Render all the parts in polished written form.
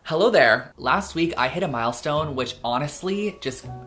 Hello there. Last week I hit a milestone which honestly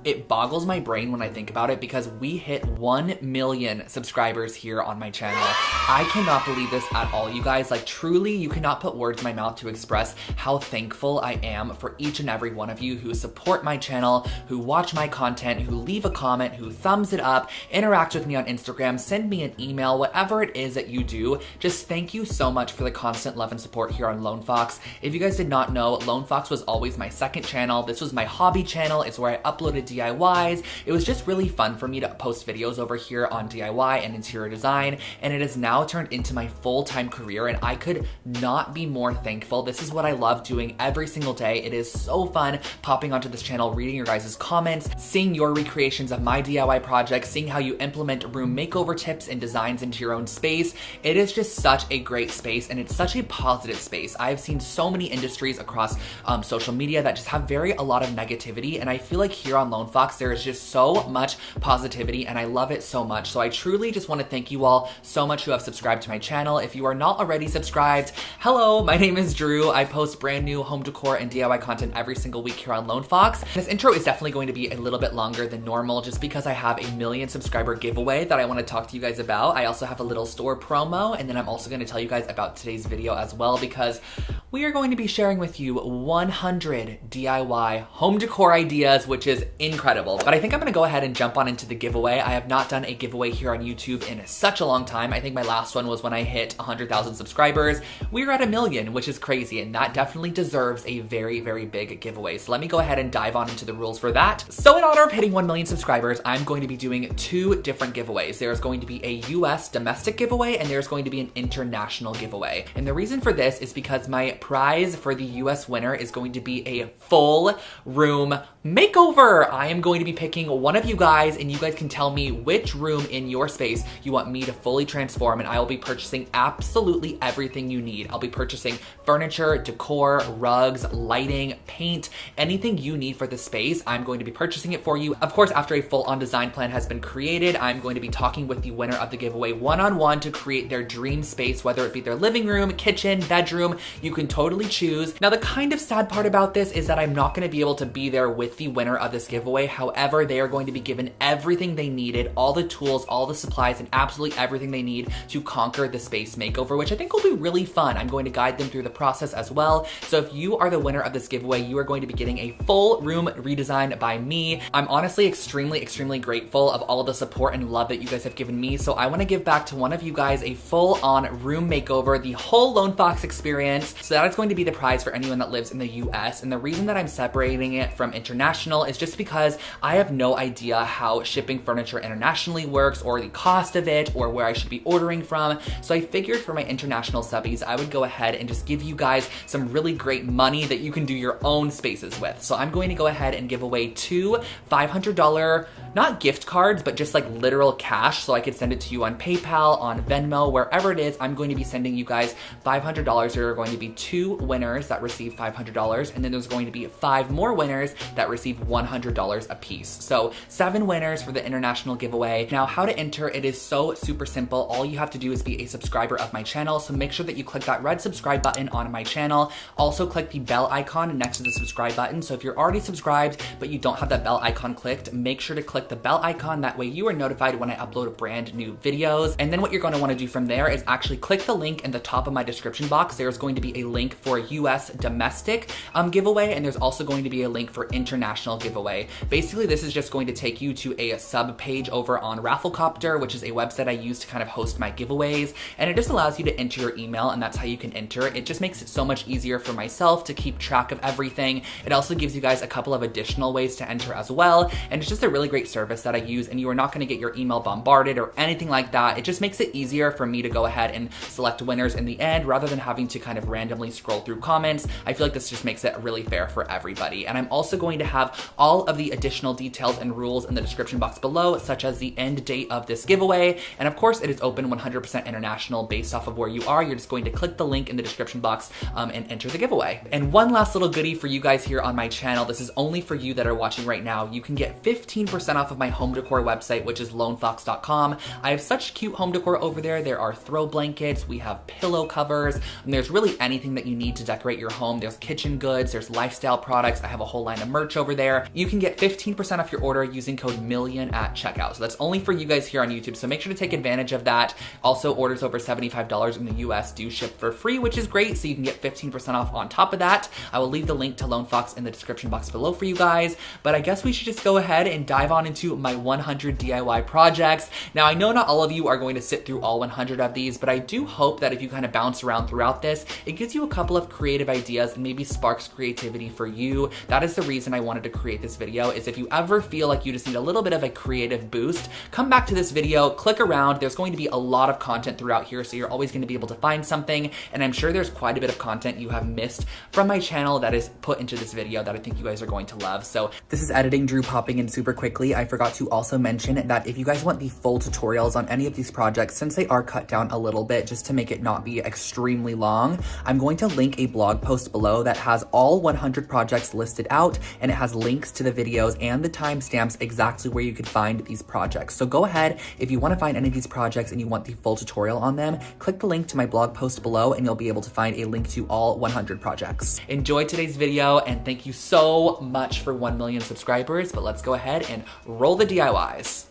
it boggles my brain when I think about it because we hit 1 million subscribers here on my channel. I cannot believe this at all, you guys. Like truly, you cannot put words in my mouth to express how thankful I am for each and every one of you who support my channel, who watch my content, who leave a comment, who thumbs it up, interact with me on Instagram, send me an email, whatever it is that you do. Just thank you so much for the constant love and support here on Lone Fox. If you guys did not know, Lone Fox was always my second channel. This was my hobby channel. It's where I uploaded DIYs. It was just really fun for me to post videos over here on DIY and interior design, and it has now turned into my full-time career, and I could not be more thankful. This is what I love doing every single day. It is so fun popping onto this channel, reading your guys' comments, seeing your recreations of my DIY projects, seeing how you implement room makeover tips and designs into your own space. It is just such a great space, and it's such a positive space. I've seen so many industries across social media that just have a lot of negativity, and I feel like here on Lone Fox there is just so much positivity, and I love it so much. So I truly just want to thank you all so much who have subscribed to my channel. If you are not already subscribed, hello, my name is Drew. I post brand new home decor and DIY content every single week here on Lone Fox. This intro is definitely going to be a little bit longer than normal just because I have a 1 million subscriber giveaway that I want to talk to you guys about. I also have a little store promo, and then I'm also going to tell you guys about today's video as well because we are going to be sharing with you 100 DIY home decor ideas, which is incredible. But I think I'm gonna go ahead and jump on into the giveaway. I have not done a giveaway here on YouTube in such a long time. I think my last one was when I hit 100,000 subscribers. We're at 1 million, which is crazy, and that definitely deserves a very, very big giveaway. So let me go ahead and dive on into the rules for that. So in honor of hitting 1 million subscribers, I'm going to be doing 2 different giveaways. There's going to be a US domestic giveaway, and there's going to be an international giveaway. And the reason for this is because my prize for the US winner is going to be a full room makeover. I am going to be picking one of you guys, and you guys can tell me which room in your space you want me to fully transform, and I will be purchasing absolutely everything you need. I'll be purchasing furniture, decor, rugs, lighting, paint, anything you need for the space. I'm going to be purchasing it for you. Of course, after a full-on design plan has been created, I'm going to be talking with the winner of the giveaway one-on-one to create their dream space, whether it be their living room, kitchen, bedroom. You can totally choose. Now, the kind of sad part about this is that I'm not going to be able to be there with the winner of this giveaway. However, they are going to be given everything they needed, all the tools, all the supplies, and absolutely everything they need to conquer the space makeover, which I think will be really fun. I'm going to guide them through the process as well. So if you are the winner of this giveaway, you are going to be getting a full room redesign by me. I'm honestly extremely, extremely grateful of all of the support and love that you guys have given me. So I want to give back to one of you guys a full-on room makeover, the whole Lone Fox experience. So that is going to be the prize for anyone that lives in the US. And the reason that I'm separating it from international is just because I have no idea how shipping furniture internationally works, or the cost of it, or where I should be ordering from. So I figured for my international subbies, I would go ahead and just give you guys some really great money that you can do your own spaces with. So I'm going to go ahead and give away 2 $500, not gift cards, but just like literal cash. So I could send it to you on PayPal, on Venmo, wherever it is. I'm going to be sending you guys $500. There are going to be 2 winners that receive $500, and then there's going to be 5 more winners that receive $100 a piece. So 7 winners for the international giveaway. Now, how to enter, it is so super simple. All you have to do is be a subscriber of my channel. So make sure that you click that red subscribe button on my channel. Also click the bell icon next to the subscribe button. So if you're already subscribed, but you don't have that bell icon clicked, make sure to click the bell icon. That way you are notified when I upload brand new videos. And then what you're going to want to do from there is actually click the link in the top of my description box. There's going to be a link for US domestic giveaway, and there's also going to be a link for international giveaway. Basically, this is just going to take you to a sub page over on Rafflecopter, which is a website I use to kind of host my giveaways, and it just allows you to enter your email, and that's how you can enter. It just makes it so much easier for myself to keep track of everything. It also gives you guys a couple of additional ways to enter as well, and it's just a really great service that I use, and you are not going to get your email bombarded or anything like that. It just makes it easier for me to go ahead and select winners in the end rather than having to kind of randomly scroll through comments. I feel like this just makes it really fair for everybody. And I'm also going to have all of the additional details and rules in the description box below, such as the end date of this giveaway. And of course, it is open 100% international based off of where you are. You're just going to click the link in the description box and enter the giveaway. And one last little goodie for you guys here on my channel. This is only for you that are watching right now. You can get 15% off of my home decor website, which is lonefox.com. I have such cute home decor over there. There are throw blankets, we have pillow covers, and there's really anything that you need to decorate your home. there's kitchen goods, there's lifestyle products. I have a whole line of merch over there. You can get 15% off your order using code MILLION at checkout. So that's only for you guys here on YouTube. So make sure to take advantage of that. Also, orders over $75 in the US do ship for free, which is great. So you can get 15% off on top of that. I will leave the link to Lone Fox in the description box below for you guys. But I guess we should just go ahead and dive on into my 100 DIY projects. Now, I know not all of you are going to sit through all 100 of these, but I do hope that if you kind of bounce around throughout this, it gives you a couple of creative ideas and maybe sparks creativity for you. That is the reason I wanted to create this video, is if you ever feel like you just need a little bit of a creative boost, come back to this video, click around. There's going to be a lot of content throughout here, so you're always going to be able to find something. And I'm sure there's quite a bit of content you have missed from my channel that is put into this video that I think you guys are going to love. So this is Editing Drew popping in super quickly. I forgot to also mention that if you guys want the full tutorials on any of these projects, since they are cut down a little bit just to make it not be extremely long, I'm going to link a blog post below that has all 100 projects listed out, and it has links to the videos and the timestamps exactly where you could find these projects. So go ahead, if you want to find any of these projects and you want the full tutorial on them, click the link to my blog post below and you'll be able to find a link to all 100 projects. Enjoy today's video, and thank you so much for 1 million subscribers, but let's go ahead and roll the DIYs.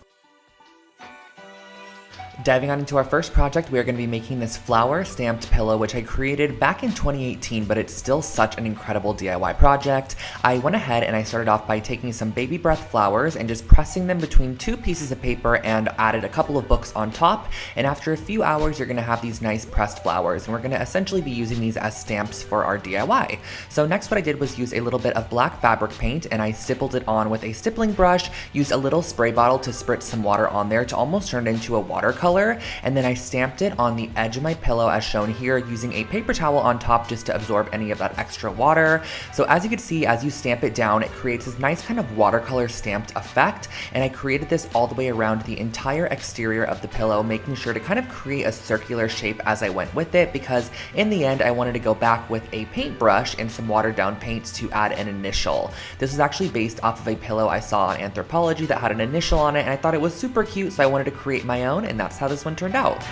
Diving on into our first project, we are going to be making this flower stamped pillow, which I created back in 2018, but it's still such an incredible DIY project. I went ahead and I started off by taking some baby breath flowers and just pressing them between 2 pieces of paper and added a couple of books on top. And after a few hours, you're going to have these nice pressed flowers, and we're going to essentially be using these as stamps for our DIY. So next what I did was use a little bit of black fabric paint, and I stippled it on with a stippling brush, used a little spray bottle to spritz some water on there to almost turn it into a watercolor. And then I stamped it on the edge of my pillow as shown here, using a paper towel on top just to absorb any of that extra water. So as you can see, as you stamp it down, it creates this nice kind of watercolor stamped effect. And I created this all the way around the entire exterior of the pillow, making sure to kind of create a circular shape as I went with it, because in the end I wanted to go back with a paintbrush and some watered down paints to add an initial. This is actually based off of a pillow I saw on Anthropology that had an initial on it, and I thought it was super cute, so I wanted to create my own, and that's how this one turned out.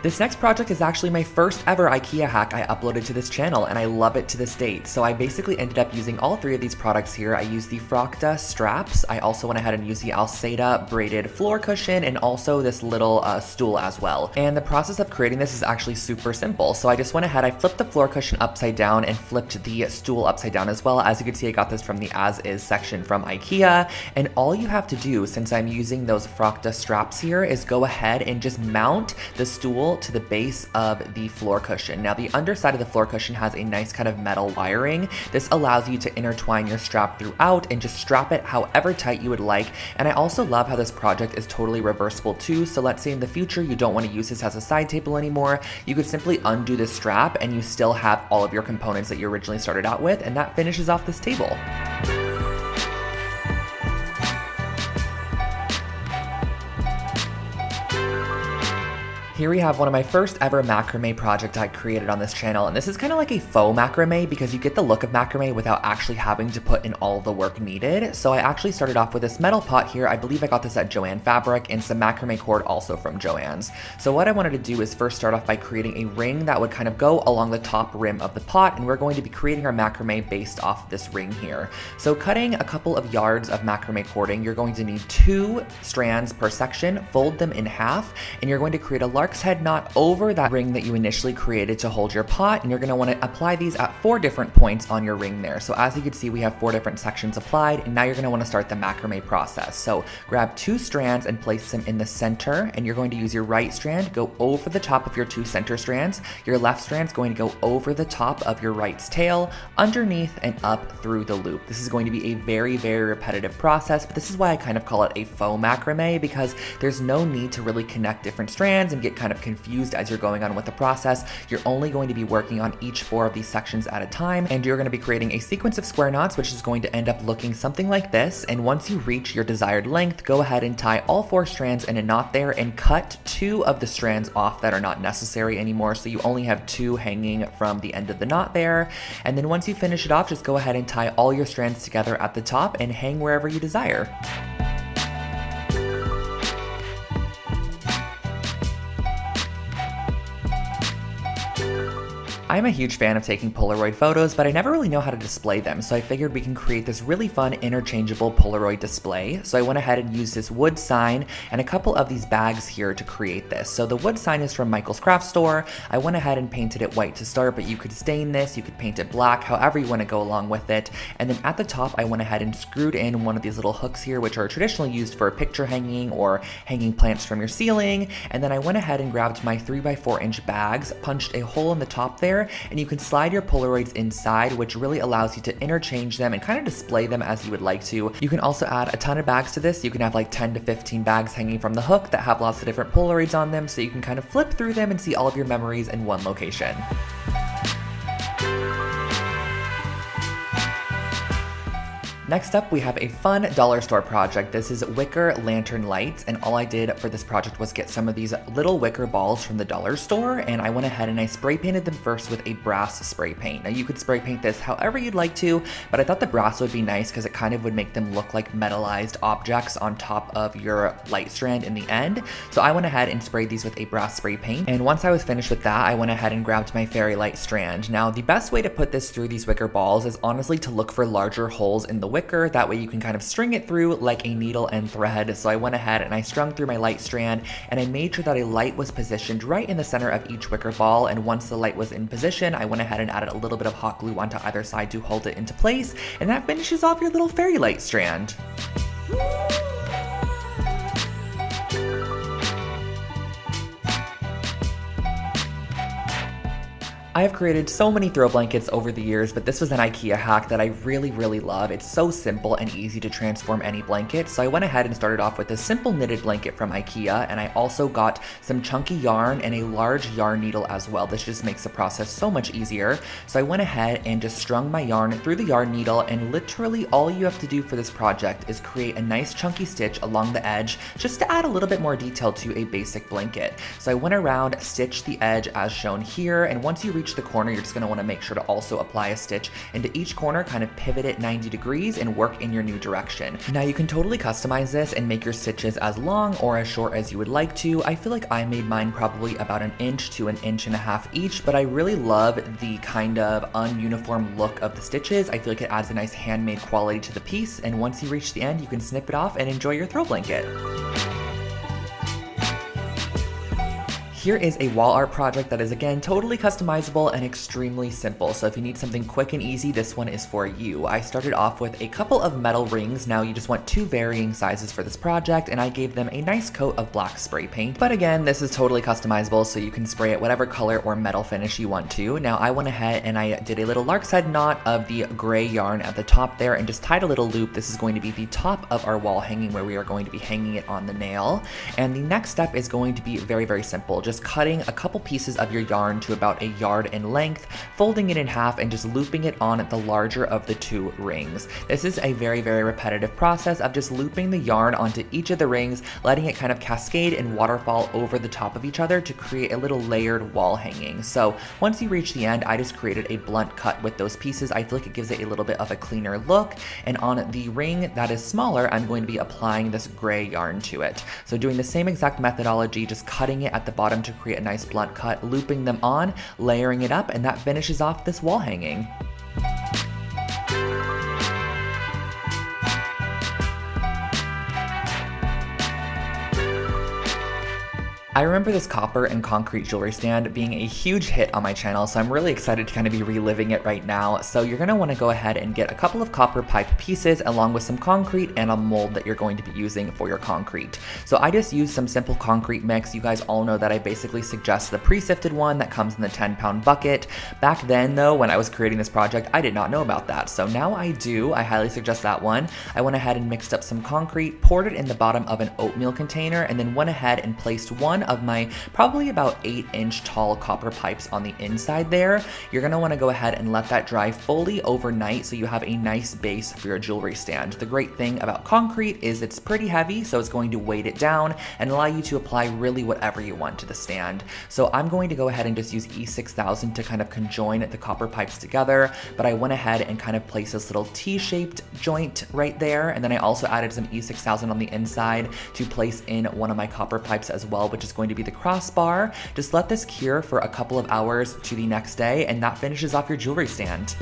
This next project is actually my first ever Ikea hack I uploaded to this channel, and I love it to this date. So I basically ended up using all 3 of these products here. I used the Frocta straps. I also went ahead and used the Alceda braided floor cushion, and also this little stool as well. And the process of creating this is actually super simple. So I just went ahead, I flipped the floor cushion upside down and flipped the stool upside down as well. As you can see, I got this from the As Is section from Ikea. And all you have to do, since I'm using those Frocta straps here, is go ahead and just mount the stool to the base of the floor cushion. Now the underside of the floor cushion has a nice kind of metal wiring. This allows you to intertwine your strap throughout and just strap it however tight you would like. And I also love how this project is totally reversible too. So let's say in the future you don't want to use this as a side table anymore, you could simply undo the strap and you still have all of your components that you originally started out with, and that finishes off this table. Here we have one of my first ever macrame project I created on this channel, and this is kind of like a faux macrame because you get the look of macrame without actually having to put in all the work needed. So I actually started off with this metal pot here. I believe I got this at Joann Fabric, and some macrame cord also from Joann's. So what I wanted to do is first start off by creating a ring that would kind of go along the top rim of the pot, and we're going to be creating our macrame based off this ring here. So cutting a couple of yards of macrame cording, you're going to need 2 strands per section, fold them in half, and you're going to create a lark's head knot over that ring that you initially created to hold your pot, and you're going to want to apply these at 4 different points on your ring there. So as you can see, we have 4 different sections applied, and now you're going to want to start the macrame process. So grab 2 strands and place them in the center, and you're going to use your right strand, go over the top of your 2 center strands. Your left strand's going to go over the top of your right's tail, underneath and up through the loop. This is going to be a very, very repetitive process, but this is why I kind of call it a faux macrame, because there's no need to really connect different strands and get kind of confused as you're going on with the process. You're only going to be working on each 4 of these sections at a time, and you're going to be creating a sequence of square knots, which is going to end up looking something like this. And once you reach your desired length, go ahead and tie all 4 strands in a knot there and cut 2 of the strands off that are not necessary anymore, so you only have 2 hanging from the end of the knot there. And then once you finish it off, just go ahead and tie all your strands together at the top and hang wherever you desire. I'm a huge fan of taking Polaroid photos, but I never really know how to display them, so I figured we can create this really fun interchangeable Polaroid display. So I went ahead and used this wood sign and a couple of these bags here to create this. So the wood sign is from Michael's Craft Store. I went ahead and painted it white to start, but you could stain this, you could paint it black, however you want to go along with it. And then at the top, I went ahead and screwed in one of these little hooks here, which are traditionally used for picture hanging or hanging plants from your ceiling. And then I went ahead and grabbed my 3x4-inch bags, punched a hole in the top there, and you can slide your Polaroids inside, which really allows you to interchange them and kind of display them as you would like to. You can also add a ton of bags to this. You can have like 10 to 15 bags hanging from the hook that have lots of different Polaroids on them, so you can kind of flip through them and see all of your memories in one location. Next up, we have a fun dollar store project. This is wicker lantern lights, and all I did for this project was get some of these little wicker balls from the dollar store, and I went ahead and I spray painted them first with a brass spray paint. Now you could spray paint this however you'd like to, but I thought the brass would be nice because it kind of would make them look like metallized objects on top of your light strand in the end. So I went ahead and sprayed these with a brass spray paint, and once I was finished with that, I went ahead and grabbed my fairy light strand. Now the best way to put this through these wicker balls is honestly to look for larger holes in the wicker. That way you can kind of string it through like a needle and thread. So I went ahead and I strung through my light strand, and I made sure that a light was positioned right in the center of each wicker ball. And once the light was in position, I went ahead and added a little bit of hot glue onto either side to hold it into place, and that finishes off your little fairy light strand. I have created so many throw blankets over the years, but this was an Ikea hack that I really love. It's so simple and easy to transform any blanket. So I went ahead and started off with a simple knitted blanket from Ikea, and I also got some chunky yarn and a large yarn needle as well. This just makes the process so much easier. So I went ahead and just strung my yarn through the yarn needle, and literally all you have to do for this project is create a nice chunky stitch along the edge just to add a little bit more detail to a basic blanket. So I went around, stitched the edge as shown here, and once you reach the corner, you're just going to want to make sure to also apply a stitch into each corner, kind of pivot it 90 degrees and work in your new direction. Now you can totally customize this and make your stitches as long or as short as you would like to. I feel like I made mine probably about 1 inch to 1.5 inches each, but I really love the kind of ununiform look of the stitches. I feel like it adds a nice handmade quality to the piece, and once you reach the end, you can snip it off and enjoy your throw blanket. Here is a wall art project that is, again, totally customizable and extremely simple. So if you need something quick and easy, this one is for you. I started off with a couple of metal rings. Now you just want 2 varying sizes for this project, and I gave them a nice coat of black spray paint. But again, this is totally customizable, so you can spray it whatever color or metal finish you want to. Now I went ahead and I did a little lark's head knot of the gray yarn at the top there and just tied a little loop. This is going to be the top of our wall hanging where we are going to be hanging it on the nail. And the next step is going to be very simple. Just cutting a couple pieces of your yarn to about 1 yard in length, folding it in half, and just looping it on the larger of the 2 rings. This is a very repetitive process of just looping the yarn onto each of the rings, letting it kind of cascade and waterfall over the top of each other to create a little layered wall hanging. So once you reach the end, I just created a blunt cut with those pieces. I feel like it gives it a little bit of a cleaner look, and on the ring that is smaller, I'm going to be applying this gray yarn to it. So doing the same exact methodology, just cutting it at the bottom to create a nice blunt cut, looping them on, layering it up, and that finishes off this wall hanging. I remember this copper and concrete jewelry stand being a huge hit on my channel, so I'm really excited to kind of be reliving it right now. So you're going to want to go ahead and get a couple of copper pipe pieces along with some concrete and a mold that you're going to be using for your concrete. So I just used some simple concrete mix. You guys all know that I basically suggest the pre-sifted one that comes in the 10-pound bucket. Back then though, when I was creating this project, I did not know about that. So now I do. I highly suggest that one. I went ahead and mixed up some concrete, poured it in the bottom of an oatmeal container, and then went ahead and placed one of my probably about 8-inch tall copper pipes on the inside there. You're going to want to go ahead and let that dry fully overnight so you have a nice base for your jewelry stand. The great thing about concrete is it's pretty heavy, so it's going to weight it down and allow you to apply really whatever you want to the stand. So I'm going to go ahead and just use E6000 to kind of conjoin the copper pipes together, but I went ahead and kind of placed this little T-shaped joint right there, and then I also added some E6000 on the inside to place in one of my copper pipes as well, which is is going to be the crossbar. Just let this cure for a couple of hours to the next day, and that finishes off your jewelry stand.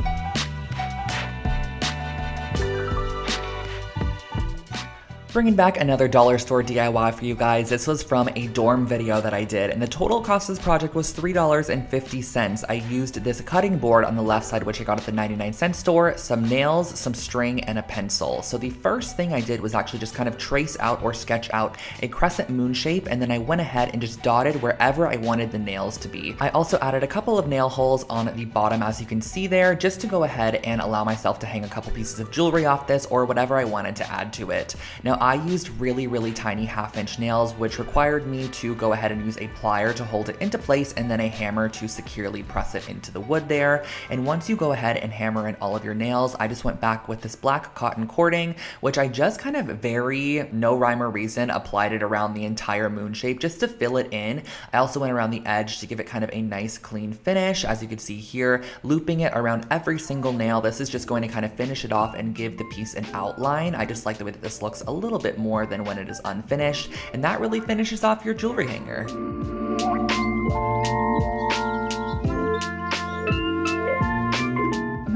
Bringing back another dollar store DIY for you guys. This was from a dorm video that I did, and the total cost of this project was $3.50. I used this cutting board on the left side, which I got at the 99-cent store, some nails, some string, and a pencil. So the first thing I did was actually just kind of trace out or sketch out a crescent moon shape, and then I went ahead and just dotted wherever I wanted the nails to be. I also added a couple of nail holes on the bottom, as you can see there, just to go ahead and allow myself to hang a couple pieces of jewelry off this or whatever I wanted to add to it. Now, I used really tiny half-inch nails, which required me to go ahead and use a plier to hold it into place and then a hammer to securely press it into the wood there. And once you go ahead and hammer in all of your nails, I just went back with this black cotton cording, which I just kind of very no rhyme or reason applied it around the entire moon shape just to fill it in. I also went around the edge to give it kind of a nice clean finish, as you can see here, looping it around every single nail. This is just going to kind of finish it off and give the piece an outline. I just like the way that this looks a little bit more than when it is unfinished, and that really finishes off your jewelry hanger.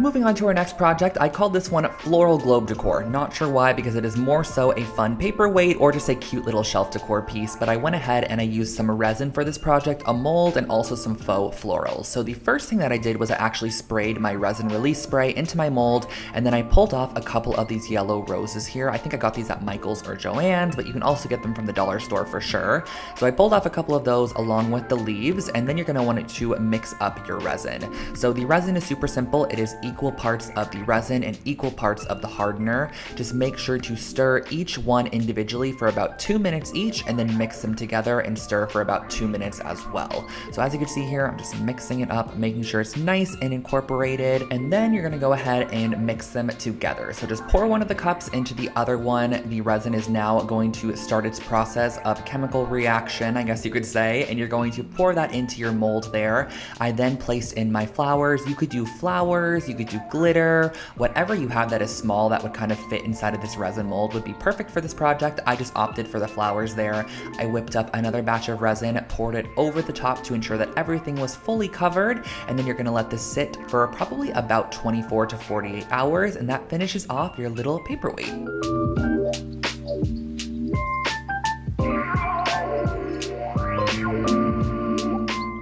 Moving on to our next project, I called this one Floral Globe Decor. Not sure why, because it is more so a fun paperweight or just a cute little shelf decor piece, but I went ahead and I used some resin for this project, a mold, and also some faux florals. So the first thing that I did was I actually sprayed my resin release spray into my mold, and then I pulled off a couple of these yellow roses here. I think I got these at Michael's or Joann's, but you can also get them from the dollar store for sure. So I pulled off a couple of those along with the leaves, and then you're gonna want it to mix up your resin. So the resin is super simple. It is equal parts of the resin and equal parts of the hardener. Just make sure to stir each one individually for about 2 minutes each, and then mix them together and stir for about 2 minutes as well. So as you can see here, I'm just mixing it up, making sure it's nice and incorporated, and then you're gonna go ahead and mix them together. So just pour one of the cups into the other one. The resin is now going to start its process of chemical reaction, I guess you could say, and you're going to pour that into your mold there. I then placed in my flowers. You could do flowers, you could do glitter, whatever you have that is small that would kind of fit inside of this resin mold would be perfect for this project. I just opted for the flowers there. I whipped up another batch of resin, poured it over the top to ensure that everything was fully covered, and then you're gonna let this sit for probably about 24 to 48 hours, and that finishes off your little paperweight.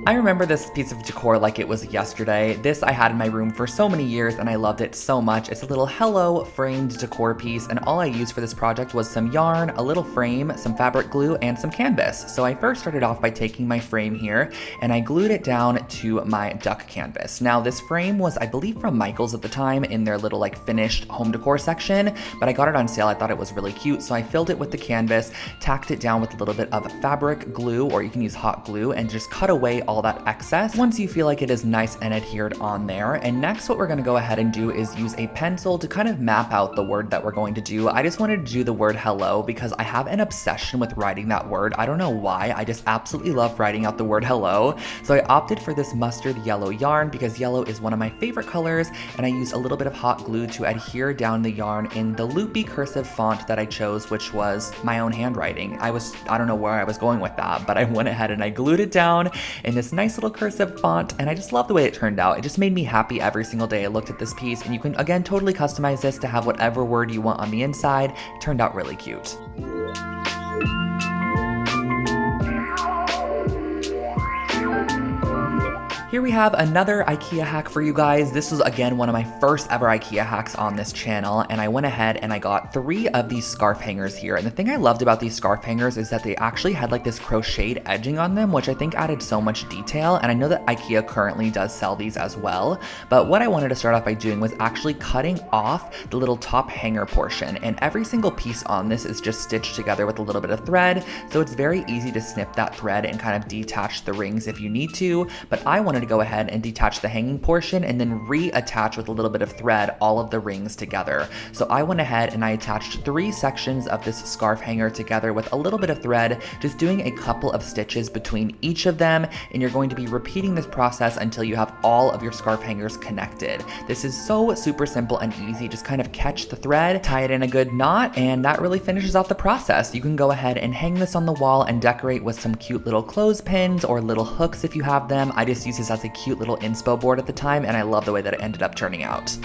I remember this piece of decor like it was yesterday. This I had in my room for so many years and I loved it so much. It's a little hello framed decor piece, and all I used for this project was some yarn, a little frame, some fabric glue, and some canvas. So I first started off by taking my frame here and I glued it down to my duck canvas. Now this frame was, I believe, from Michael's at the time in their little like finished home decor section, but I got it on sale. I thought it was really cute, so I filled it with the canvas, tacked it down with a little bit of fabric glue, or you can use hot glue, and just cut away all that excess once you feel like it is nice and adhered on there. And next what we're going to go ahead and do is use a pencil to kind of map out the word that we're going to do. I just wanted to do the word hello because I have an obsession with writing that word. I don't know why, I just absolutely love writing out the word hello. So I opted for this mustard yellow yarn because yellow is one of my favorite colors, and I used a little bit of hot glue to adhere down the yarn in the loopy cursive font that I chose, which was my own handwriting. I don't know where I was going with that, but I went ahead and I glued it down in this nice little cursive font, and I just love the way it turned out. It just made me happy every single day I looked at this piece, and you can again totally customize this to have whatever word you want on the inside. It turned out really cute. Here we have another IKEA hack for you guys. This was again one of my first ever IKEA hacks on this channel, and I went ahead and I got 3 of these scarf hangers here. And the thing I loved about these scarf hangers is that they actually had like this crocheted edging on them, which I think added so much detail. And I know that IKEA currently does sell these as well. But what I wanted to start off by doing was actually cutting off the little top hanger portion. And every single piece on this is just stitched together with a little bit of thread. So it's very easy to snip that thread and kind of detach the rings if you need to. But I wanted wanted to go ahead and detach the hanging portion and then reattach with a little bit of thread all of the rings together. So I went ahead and I attached 3 sections of this scarf hanger together with a little bit of thread, just doing a couple of stitches between each of them, and you're going to be repeating this process until you have all of your scarf hangers connected. This is so super simple and easy. Just kind of catch the thread, tie it in a good knot, and that really finishes off the process. You can go ahead and hang this on the wall and decorate with some cute little clothespins or little hooks if you have them. I just used this as a cute little inspo board at the time, and I love the way that it ended up turning out.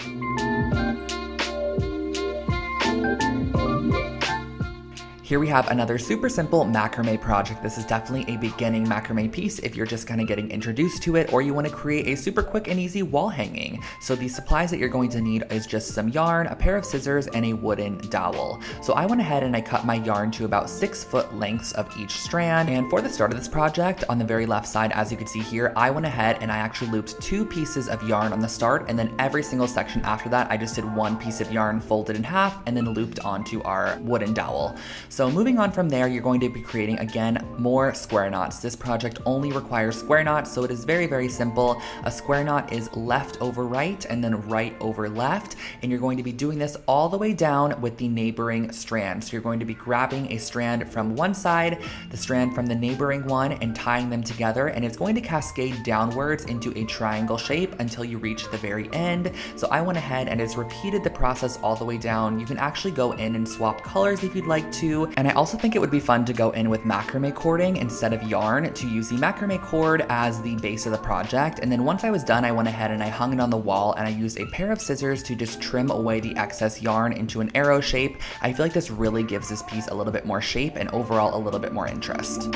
Here we have another super simple macrame project. This is definitely a beginning macrame piece if you're just kind of getting introduced to it, or you want to create a super quick and easy wall hanging. So the supplies that you're going to need is just some yarn, a pair of scissors, and a wooden dowel. So I went ahead and I cut my yarn to about 6 foot lengths of each strand. And for the start of this project, on the very left side, as you can see here, I went ahead and I actually looped 2 pieces of yarn on the start, and then every single section after that, I just did 1 piece of yarn folded in half and then looped onto our wooden dowel. So moving on from there, you're going to be creating, again, more square knots. This project only requires square knots, so it is very, very simple. A square knot is left over right and then right over left, and you're going to be doing this all the way down with the neighboring strand. So you're going to be grabbing a strand from one side, the strand from the neighboring one, and tying them together, and it's going to cascade downwards into a triangle shape until you reach the very end. So I went ahead and just repeated the process all the way down. You can actually go in and swap colors if you'd like to, and I also think it would be fun to go in with macrame cording instead of yarn, to use the macrame cord as the base of the project. And then once I was done, I went ahead and I hung it on the wall, and I used a pair of scissors to just trim away the excess yarn into an arrow shape. I feel like this really gives this piece a little bit more shape and overall a little bit more interest.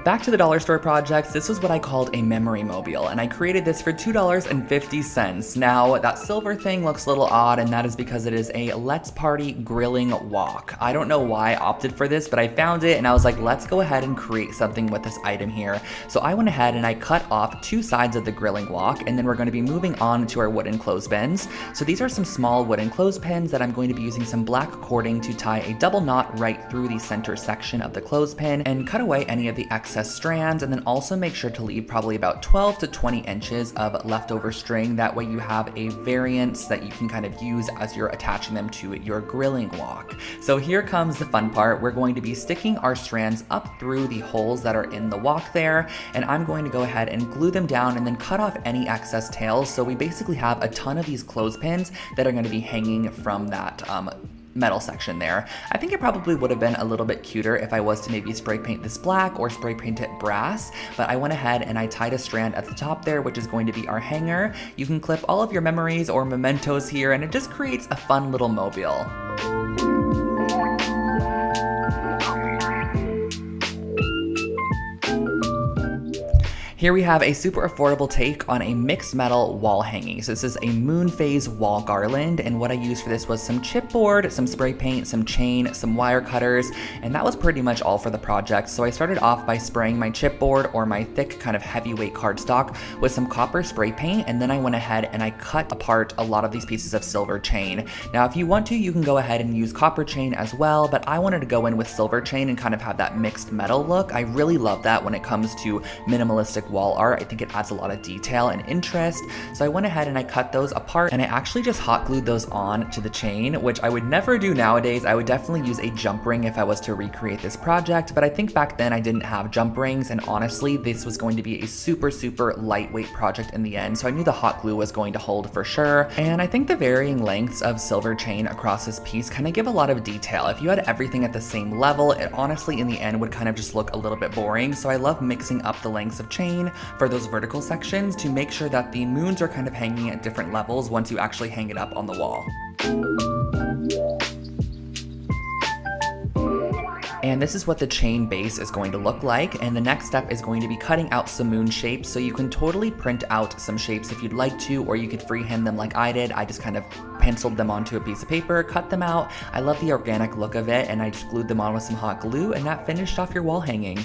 Back to the dollar store projects, this was what I called a memory mobile, and I created this for $2.50. Now, that silver thing looks a little odd, and that is because it is a Let's Party grilling wok. I don't know why I opted for this, but I found it, and I was like, let's go ahead and create something with this item here. So I went ahead and I cut off 2 sides of the grilling wok, and then we're going to be moving on to our wooden clothespins. So these are some small wooden clothespins that I'm going to be using some black cording to tie a double knot right through the center section of the clothespin and cut away any of the excess strands, and then also make sure to leave probably about 12 to 20 inches of leftover string. That way you have a variance that you can kind of use as you're attaching them to your grilling wok. So here comes the fun part. We're going to be sticking our strands up through the holes that are in the wok there, and I'm going to go ahead and glue them down and then cut off any excess tails. So we basically have a ton of these clothespins that are going to be hanging from that metal section there. I think it probably would have been a little bit cuter if I was to maybe spray paint this black or spray paint it brass, but I went ahead and I tied a strand at the top there, which is going to be our hanger. You can clip all of your memories or mementos here, and it just creates a fun little mobile. Here we have a super affordable take on a mixed metal wall hanging. So this is a moon phase wall garland, and what I used for this was some chipboard, some spray paint, some chain, some wire cutters, and that was pretty much all for the project. So I started off by spraying my chipboard, or my thick kind of heavyweight cardstock, with some copper spray paint, and then I went ahead and I cut apart a lot of these pieces of silver chain. Now if you want to, you can go ahead and use copper chain as well, but I wanted to go in with silver chain and kind of have that mixed metal look. I really love that when it comes to minimalistic wall art. I think it adds a lot of detail and interest. So I went ahead and I cut those apart, and I actually just hot glued those on to the chain, which I would never do nowadays. I would definitely use a jump ring if I was to recreate this project, but I think back then I didn't have jump rings, and honestly this was going to be a super lightweight project in the end, so I knew the hot glue was going to hold for sure. And I think the varying lengths of silver chain across this piece kind of give a lot of detail. If you had everything at the same level, it honestly in the end would kind of just look a little bit boring. So I love mixing up the lengths of chain for those vertical sections to make sure that the moons are kind of hanging at different levels once you actually hang it up on the wall. And this is what the chain base is going to look like. And the next step is going to be cutting out some moon shapes. So you can totally print out some shapes if you'd like to, or you could freehand them like I did. I just kind of penciled them onto a piece of paper, cut them out. I love the organic look of it, and I just glued them on with some hot glue, and that finished off your wall hanging.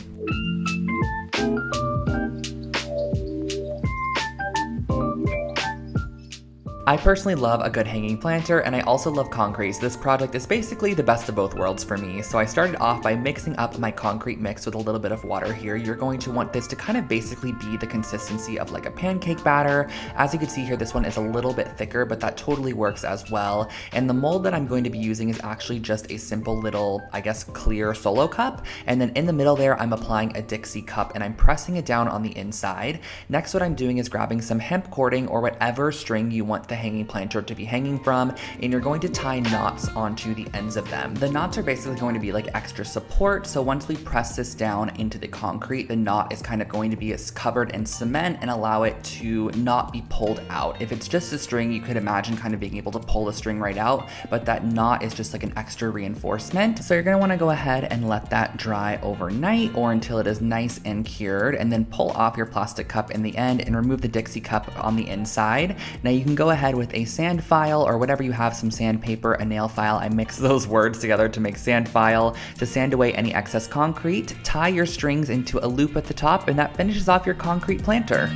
I personally love a good hanging planter, and I also love concrete, so this project is basically the best of both worlds for me. So I started off by mixing up my concrete mix with a little bit of water here. You're going to want this to kind of basically be the consistency of like a pancake batter. As you can see here, this one is a little bit thicker, but that totally works as well. And the mold that I'm going to be using is actually just a simple little, I guess, clear solo cup. And then in the middle there, I'm applying a Dixie cup and I'm pressing it down on the inside. Next, what I'm doing is grabbing some hemp cording or whatever string you want the hanging planter to be hanging from, and you're going to tie knots onto the ends of them. The knots are basically going to be like extra support, so once we press this down into the concrete, the knot is kind of going to be covered in cement and allow it to not be pulled out. If it's just a string, you could imagine kind of being able to pull the string right out, but that knot is just like an extra reinforcement. So you're going to want to go ahead and let that dry overnight or until it is nice and cured, and then pull off your plastic cup in the end and remove the Dixie cup on the inside. Now you can go ahead with a sand file or whatever you have, some sandpaper, a nail file. I mix those words together to make sand file to sand away any excess concrete. Tie your strings into a loop at the top, and that finishes off your concrete planter.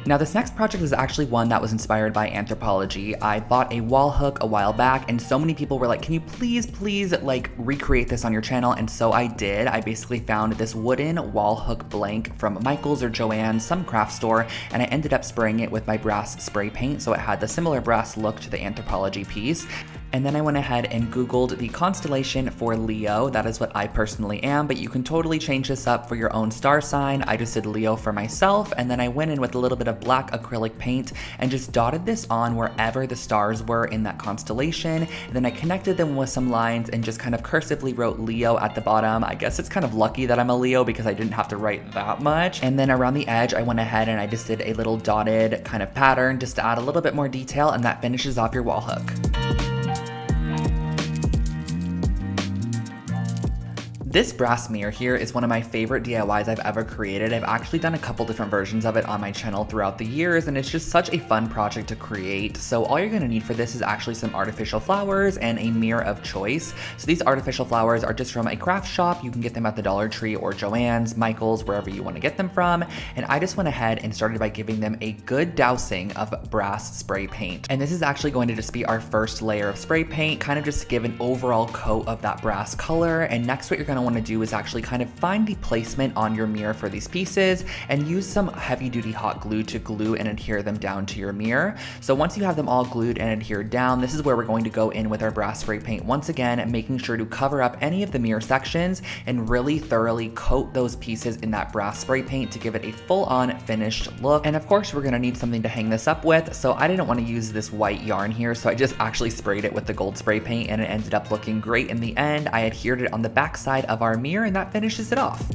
Now this next project is actually one that was inspired by anthropology. I bought a wall hook a while back and so many people were like, can you please like recreate this on your channel? And so I did. I basically found this wooden wall hook blank from Michael's or Joann's, some craft store, and I ended up spraying it with my brass spray paint so it had the similar brass look to the anthropology piece. And then I went ahead and Googled the constellation for Leo. That is what I personally am, but you can totally change this up for your own star sign. I just did Leo for myself, and then I went in with a little bit of black acrylic paint and just dotted this on wherever the stars were in that constellation. And then I connected them with some lines and just kind of cursively wrote Leo at the bottom. I guess it's kind of lucky that I'm a Leo because I didn't have to write that much. And then around the edge, I went ahead and I just did a little dotted kind of pattern just to add a little bit more detail, and that finishes off your wall hook. This brass mirror here is one of my favorite DIYs I've ever created. I've actually done a couple different versions of it on my channel throughout the years, and it's just such a fun project to create. So all you're gonna need for this is actually some artificial flowers and a mirror of choice. So these artificial flowers are just from a craft shop. You can get them at the Dollar Tree or Joann's, Michael's, wherever you wanna get them from. And I just went ahead and started by giving them a good dousing of brass spray paint. And this is actually going to just be our first layer of spray paint, kind of just to give an overall coat of that brass color. And next what you're gonna want to do is actually kind of find the placement on your mirror for these pieces and use some heavy duty hot glue to glue and adhere them down to your mirror. So once you have them all glued and adhered down, this is where we're going to go in with our brass spray paint once again, making sure to cover up any of the mirror sections and really thoroughly coat those pieces in that brass spray paint to give it a full-on finished look. And of course we're going to need something to hang this up with, so I didn't want to use this white yarn here, so I just actually sprayed it with the gold spray paint and it ended up looking great in the end. I adhered it on the back side of our mirror and that finishes it off.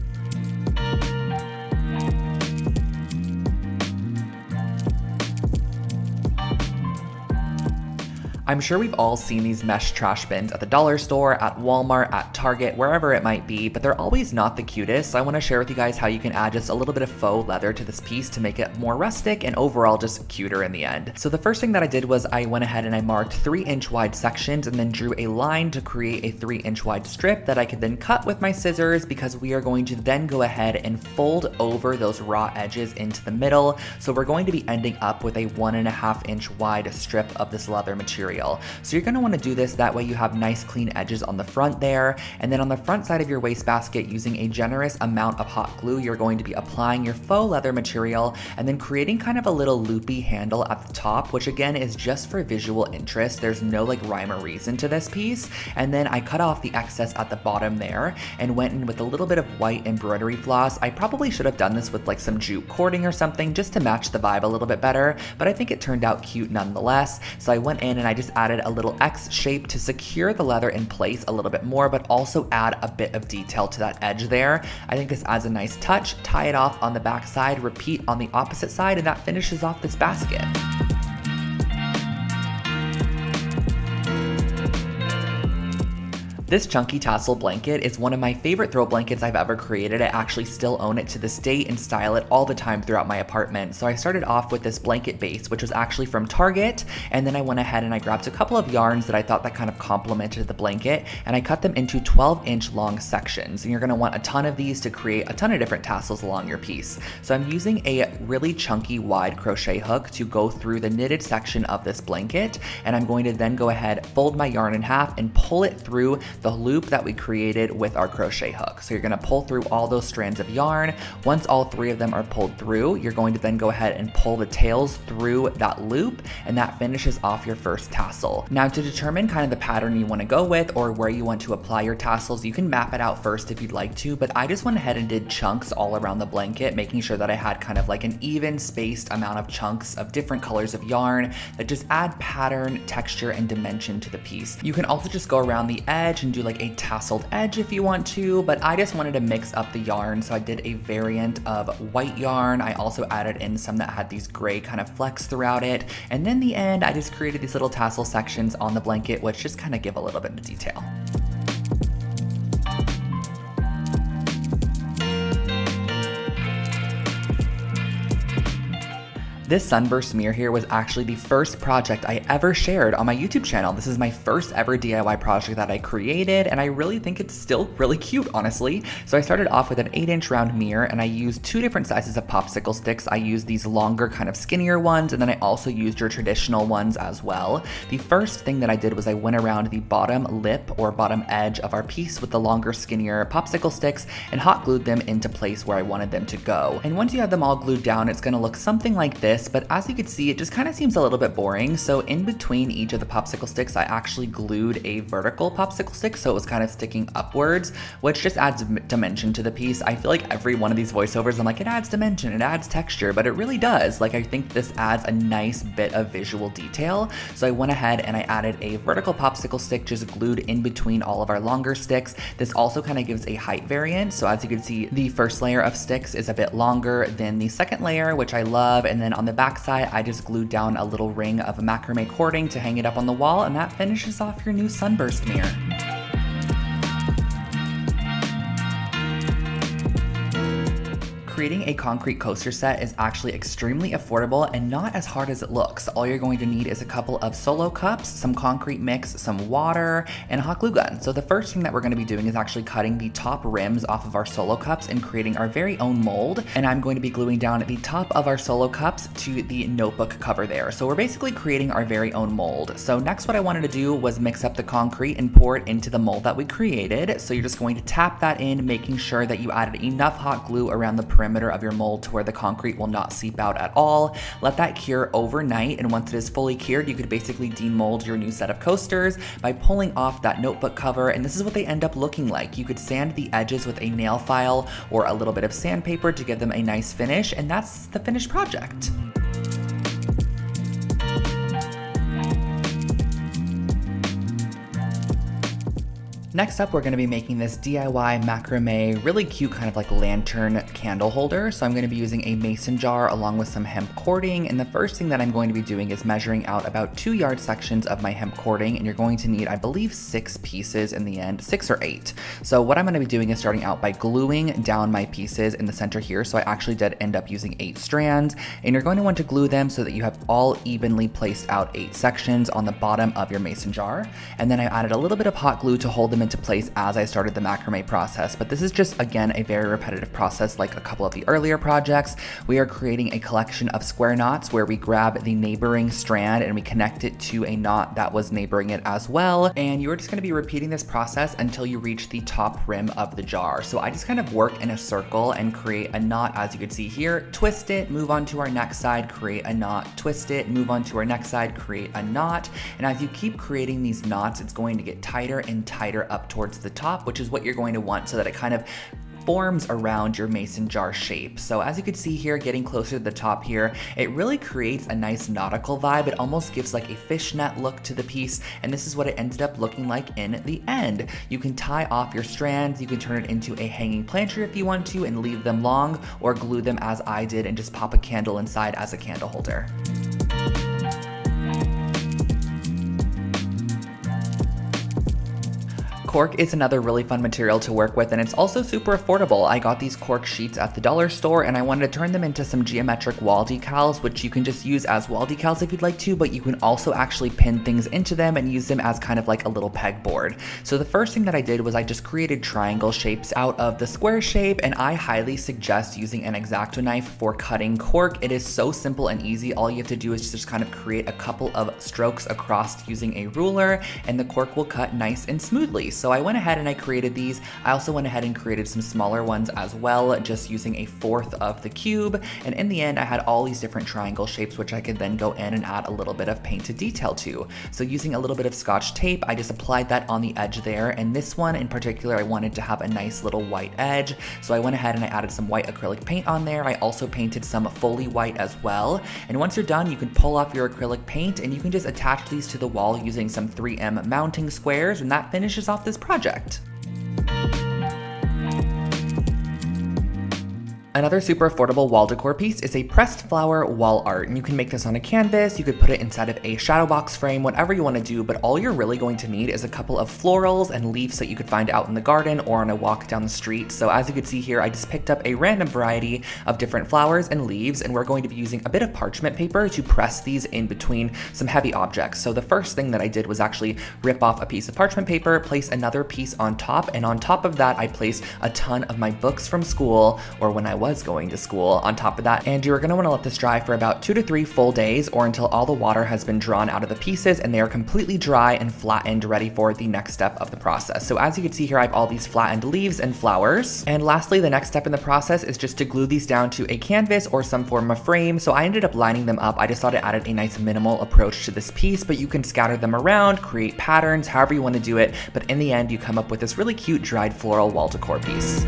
I'm sure we've all seen these mesh trash bins at the dollar store, at Walmart, at Target, wherever it might be, but they're always not the cutest. So I want to share with you guys how you can add just a little bit of faux leather to this piece to make it more rustic and overall just cuter in the end. So the first thing that I did was I went ahead and I marked 3-inch wide sections and then drew a line to create a 3-inch wide strip that I could then cut with my scissors, because we are going to then go ahead and fold over those raw edges into the middle. So we're going to be ending up with a 1.5-inch wide strip of this leather material. So you're going to want to do this, that way you have nice clean edges on the front there, and then on the front side of your wastebasket, using a generous amount of hot glue, you're going to be applying your faux leather material and then creating kind of a little loopy handle at the top, which again is just for visual interest. There's no like rhyme or reason to this piece. And then I cut off the excess at the bottom there and went in with a little bit of white embroidery floss. I probably should have done this with like some jute cording or something just to match the vibe a little bit better, but I think it turned out cute nonetheless. So I went in and I just added a little X shape to secure the leather in place a little bit more, but also add a bit of detail to that edge there. I think this adds a nice touch. Tie it off on the back side, repeat on the opposite side, and that finishes off this basket. This chunky tassel blanket is one of my favorite throw blankets I've ever created. I actually still own it to this date and style it all the time throughout my apartment. So I started off with this blanket base, which was actually from Target, and then I went ahead and I grabbed a couple of yarns that I thought that kind of complemented the blanket, and I cut them into 12-inch long sections. And you're gonna want a ton of these to create a ton of different tassels along your piece. So I'm using a really chunky wide crochet hook to go through the knitted section of this blanket, and I'm going to then go ahead, fold my yarn in half, and pull it through the loop that we created with our crochet hook. So you're gonna pull through all those strands of yarn. Once all 3 of them are pulled through, you're going to then go ahead and pull the tails through that loop, and that finishes off your first tassel. Now, to determine kind of the pattern you wanna go with or where you want to apply your tassels, you can map it out first if you'd like to, but I just went ahead and did chunks all around the blanket, making sure that I had kind of like an even spaced amount of chunks of different colors of yarn that just add pattern, texture, and dimension to the piece. You can also just go around the edge and do like a tasseled edge if you want to, but I just wanted to mix up the yarn, so I did a variant of white yarn. I also added in some that had these gray kind of flecks throughout it, and then in the end I just created these little tassel sections on the blanket, which just kind of give a little bit of detail. This Sunburst Mirror here was actually the first project I ever shared on my YouTube channel. This is my first ever DIY project that I created, and I really think it's still really cute, honestly. So I started off with an 8-inch round mirror, and I used 2 different sizes of popsicle sticks. I used these longer, kind of skinnier ones, and then I also used your traditional ones as well. The first thing that I did was I went around the bottom lip or bottom edge of our piece with the longer, skinnier popsicle sticks and hot glued them into place where I wanted them to go. And once you have them all glued down, it's gonna look something like this. But as you can see, it just kind of seems a little bit boring. So in between each of the popsicle sticks, I actually glued a vertical popsicle stick, so it was kind of sticking upwards, which just adds dimension to the piece. I feel like every one of these voiceovers, I'm like, it adds dimension, it adds texture, but it really does. Like, I think this adds a nice bit of visual detail. So I went ahead and I added a vertical popsicle stick just glued in between all of our longer sticks. This also kind of gives a height variant. So as you can see, the first layer of sticks is a bit longer than the second layer, which I love. And then on the back side, I just glued down a little ring of macrame cording to hang it up on the wall, and that finishes off your new Sunburst Mirror. Creating a concrete coaster set is actually extremely affordable and not as hard as it looks. All you're going to need is a couple of solo cups, some concrete mix, some water, and a hot glue gun. So the first thing that we're going to be doing is actually cutting the top rims off of our solo cups and creating our very own mold. And I'm going to be gluing down the top of our solo cups to the notebook cover there. So we're basically creating our very own mold. So next, what I wanted to do was mix up the concrete and pour it into the mold that we created. So you're just going to tap that in, making sure that you added enough hot glue around the perimeter of your mold to where the concrete will not seep out at all. Let that cure overnight, and once it is fully cured, you could basically demold your new set of coasters by pulling off that notebook cover, and this is what they end up looking like. You could sand the edges with a nail file or a little bit of sandpaper to give them a nice finish, and that's the finished project. Next up, we're going to be making this DIY macrame, really cute kind of like lantern candle holder. So I'm going to be using a mason jar along with some hemp cording. And the first thing that I'm going to be doing is measuring out about 2 yard sections of my hemp cording. And you're going to need, I believe, 6 pieces in the end, 6 or 8. So what I'm going to be doing is starting out by gluing down my pieces in the center here. So I actually did end up using 8 strands. And you're going to want to glue them so that you have all evenly placed out 8 sections on the bottom of your mason jar. And then I added a little bit of hot glue to hold them into place as I started the macrame process. But this is just, again, a very repetitive process like a couple of the earlier projects. We are creating a collection of square knots where we grab the neighboring strand and we connect it to a knot that was neighboring it as well. And you're just going to be repeating this process until you reach the top rim of the jar. So I just kind of work in a circle and create a knot, as you can see here, twist it, move on to our next side, create a knot, twist it, move on to our next side, create a knot. And as you keep creating these knots, it's going to get tighter and tighter up towards the top, which is what you're going to want so that it kind of forms around your mason jar shape. So as you can see here, getting closer to the top here, it really creates a nice nautical vibe. It almost gives like a fishnet look to the piece, and this is what it ended up looking like in the end. You can tie off your strands, you can turn it into a hanging planter if you want to and leave them long, or glue them as I did and just pop a candle inside as a candle holder. Cork is another really fun material to work with, and it's also super affordable. I got these cork sheets at the dollar store, and I wanted to turn them into some geometric wall decals, which you can just use as wall decals if you'd like to, but you can also actually pin things into them and use them as kind of like a little pegboard. So the first thing that I did was I just created triangle shapes out of the square shape, and I highly suggest using an X-Acto knife for cutting cork. It is so simple and easy. All you have to do is just kind of create a couple of strokes across using a ruler, and the cork will cut nice and smoothly. So I went ahead and I created these. I also went ahead and created some smaller ones as well, just using 1/4 of the cube. And in the end, I had all these different triangle shapes, which I could then go in and add a little bit of painted detail to. So using a little bit of Scotch tape, I just applied that on the edge there. And this one in particular, I wanted to have a nice little white edge. So I went ahead and I added some white acrylic paint on there. I also painted some fully white as well. And once you're done, you can pull off your acrylic paint and you can just attach these to the wall using some 3M mounting squares, and that finishes off this project. Another super affordable wall decor piece is a pressed flower wall art, and you can make this on a canvas, you could put it inside of a shadow box frame, whatever you want to do, but all you're really going to need is a couple of florals and leaves that you could find out in the garden or on a walk down the street. So as you can see here, I just picked up a random variety of different flowers and leaves, and we're going to be using a bit of parchment paper to press these in between some heavy objects. So the first thing that I did was actually rip off a piece of parchment paper, place another piece on top, and on top of that, I placed a ton of my books from school, or when I was going to school, on top of that. And you're going to want to let this dry for about 2 to 3 full days, or until all the water has been drawn out of the pieces and they are completely dry and flattened, ready for the next step of the process. So as you can see here, I have all these flattened leaves and flowers. And lastly, the next step in the process is just to glue these down to a canvas or some form of frame. So I ended up lining them up. I just thought it added a nice minimal approach to this piece, but you can scatter them around, create patterns, however you want to do it. But in the end, you come up with this really cute dried floral wall decor piece.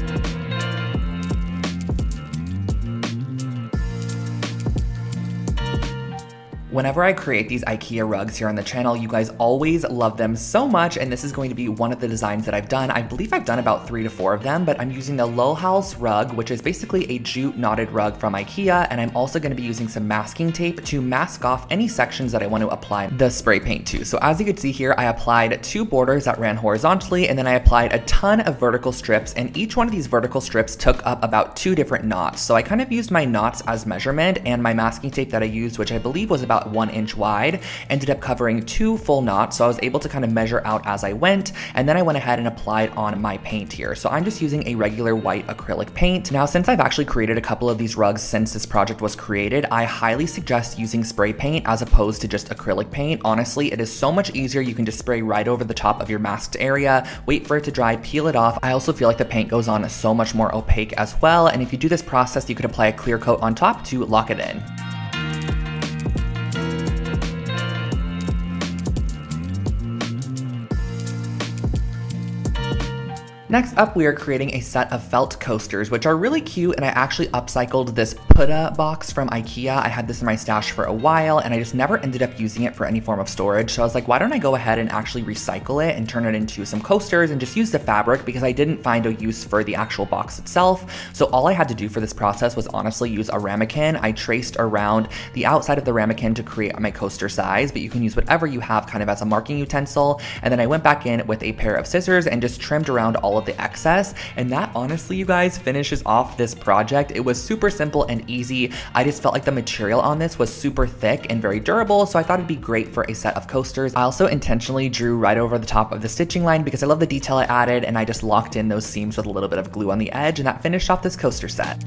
Whenever I create these IKEA rugs here on the channel, you guys always love them so much, and this is going to be one of the designs that I've done. I believe I've done about 3 to 4 of them, but I'm using the Low House rug, which is basically a jute knotted rug from IKEA, and I'm also going to be using some masking tape to mask off any sections that I want to apply the spray paint to. So as you can see here, I applied 2 borders that ran horizontally, and then I applied a ton of vertical strips, and each one of these vertical strips took up about 2 different knots. So I kind of used my knots as measurement, and my masking tape that I used, which I believe was about 1 inch wide, ended up covering 2 full knots. So I was able to kind of measure out as I went, and then I went ahead and applied on my paint here. So I'm just using a regular white acrylic paint. Now, since I've actually created a couple of these rugs since this project was created, I highly suggest using spray paint as opposed to just acrylic paint. Honestly, it is so much easier. You can just spray right over the top of your masked area, wait for it to dry, peel it off. I also feel like the paint goes on so much more opaque as well, and if you do this process, you could apply a clear coat on top to lock it in. Next up, we are creating a set of felt coasters, which are really cute, and I actually upcycled this Putta box from IKEA. I had this in my stash for a while, and I just never ended up using it for any form of storage. So I was like, why don't I go ahead and actually recycle it and turn it into some coasters and just use the fabric, because I didn't find a use for the actual box itself. So all I had to do for this process was honestly use a ramekin. I traced around the outside of the ramekin to create my coaster size, but you can use whatever you have kind of as a marking utensil. And then I went back in with a pair of scissors and just trimmed around all of the excess, and that honestly, you guys, finishes off this project. It was super simple and easy. I just felt like the material on this was super thick and very durable, so I thought it'd be great for a set of coasters. I also intentionally drew right over the top of the stitching line because I love the detail I added, and I just locked in those seams with a little bit of glue on the edge, and that finished off this coaster set.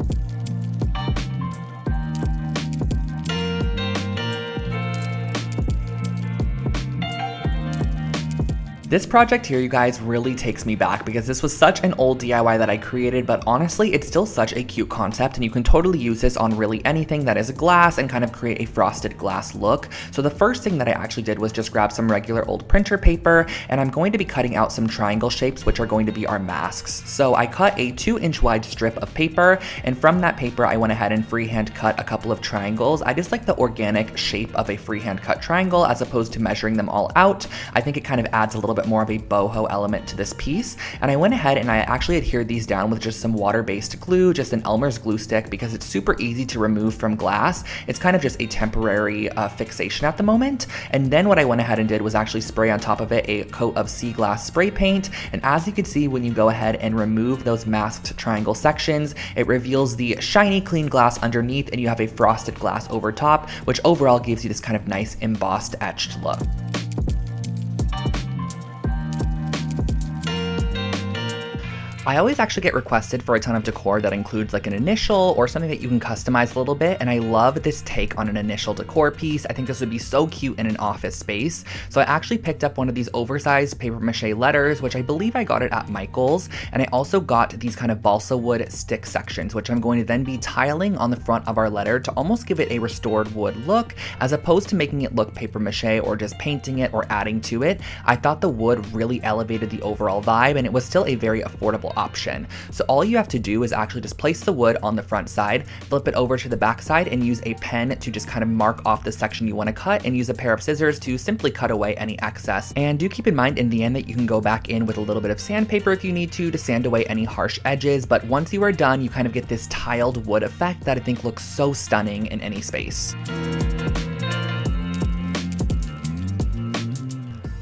This project here, you guys, really takes me back because this was such an old DIY that I created, but honestly, it's still such a cute concept, and you can totally use this on really anything that is glass and kind of create a frosted glass look. So the first thing that I actually did was just grab some regular old printer paper, and I'm going to be cutting out some triangle shapes, which are going to be our masks. So I cut a 2-inch wide strip of paper, and from that paper, I went ahead and freehand cut a couple of triangles. I just like the organic shape of a freehand cut triangle as opposed to measuring them all out. I think it kind of adds a little bit bit more of a boho element to this piece. And I went ahead and I actually adhered these down with just some water-based glue, just an Elmer's glue stick, because it's super easy to remove from glass. It's kind of just a temporary fixation at the moment. And then what I went ahead and did was actually spray on top of it a coat of sea glass spray paint. And as you can see, when you go ahead and remove those masked triangle sections, it reveals the shiny clean glass underneath, and you have a frosted glass over top, which overall gives you this kind of nice embossed etched look. I always actually get requested for a ton of decor that includes like an initial or something that you can customize a little bit, and I love this take on an initial decor piece. I think this would be so cute in an office space. So I actually picked up one of these oversized paper mache letters, which I believe I got it at Michael's, and I also got these kind of balsa wood stick sections, which I'm going to then be tiling on the front of our letter to almost give it a restored wood look, as opposed to making it look paper mache or just painting it or adding to it. I thought the wood really elevated the overall vibe, and it was still a very affordable option. So all you have to do is actually just place the wood on the front side, flip it over to the back side, and use a pen to just kind of mark off the section you want to cut, and use a pair of scissors to simply cut away any excess. And do keep in mind in the end that you can go back in with a little bit of sandpaper if you need to sand away any harsh edges, but once you are done, you kind of get this tiled wood effect that I think looks so stunning in any space.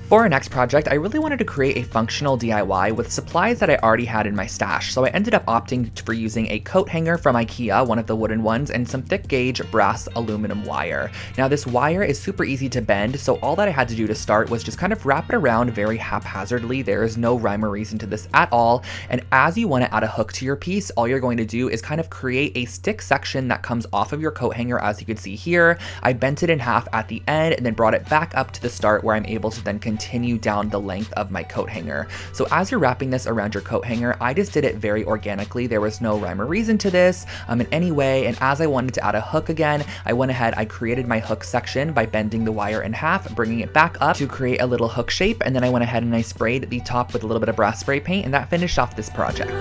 For our next project, I really wanted to create a functional DIY with supplies that I already had in my stash, so I ended up opting for using a coat hanger from Ikea, one of the wooden ones, and some thick gauge brass aluminum wire. Now this wire is super easy to bend, so all that I had to do to start was just kind of wrap it around very haphazardly. There is no rhyme or reason to this at all, and as you want to add a hook to your piece, all you're going to do is kind of create a stick section that comes off of your coat hanger. As you can see here, I bent it in half at the end and then brought it back up to the start, where I'm able to then continue down the length of my coat hanger. So as you're wrapping this around your coat hanger, I just did it very organically. There was no rhyme or reason to this in any way, and as I wanted to add a hook again, I went ahead, I created my hook section by bending the wire in half, bringing it back up to create a little hook shape, and then I went ahead and I sprayed the top with a little bit of brass spray paint, and that finished off this project.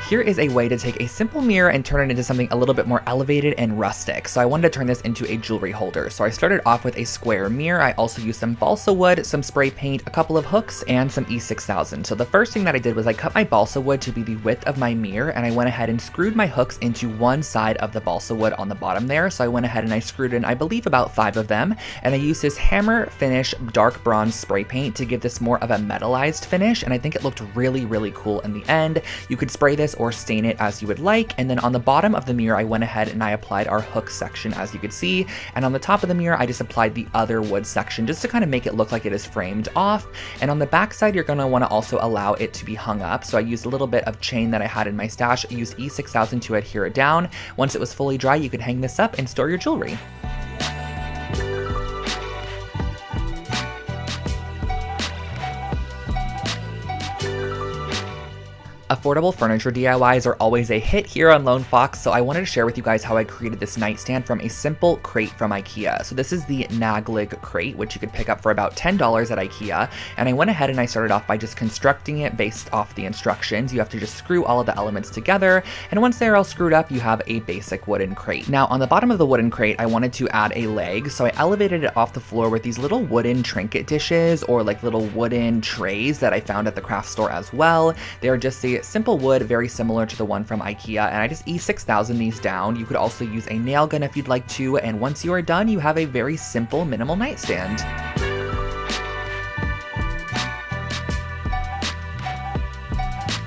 Here is a way to take a simple mirror and turn it into something a little bit more elevated and rustic. So I wanted to turn this into a jewelry holder. So I started off with a square mirror. I also used some balsa wood, some spray paint, a couple of hooks, and some E6000. So the first thing that I did was I cut my balsa wood to be the width of my mirror, and I went ahead and screwed my hooks into one side of the balsa wood on the bottom there. So I went ahead and I screwed in, I believe, about 5 of them, and I used this hammer finish dark bronze spray paint to give this more of a metallized finish, and I think it looked really, really cool in the end. You could spray this or stain it as you would like. And then on the bottom of the mirror, I went ahead and I applied our hook section, as you could see. And on the top of the mirror, I just applied the other wood section just to kind of make it look like it is framed off. And on the back side, you're going to want to also allow it to be hung up. So I used a little bit of chain that I had in my stash. I used E6000 to adhere it down. Once it was fully dry, you could hang this up and store your jewelry. Affordable furniture DIYs are always a hit here on Lone Fox, so I wanted to share with you guys how I created this nightstand from a simple crate from Ikea. So this is the Naglig crate, which you could pick up for about $10 at Ikea, and I went ahead and I started off by just constructing it based off the instructions. You have to just screw all of the elements together, and once they're all screwed up, you have a basic wooden crate. Now on the bottom of the wooden crate, I wanted to add a leg, so I elevated it off the floor with these little wooden trinket dishes, or like little wooden trays that I found at the craft store as well. They're just a simple wood, very similar to the one from Ikea, and I just E6000 these down. You could also use a nail gun if you'd like to, and once you are done, you have a very simple, minimal nightstand.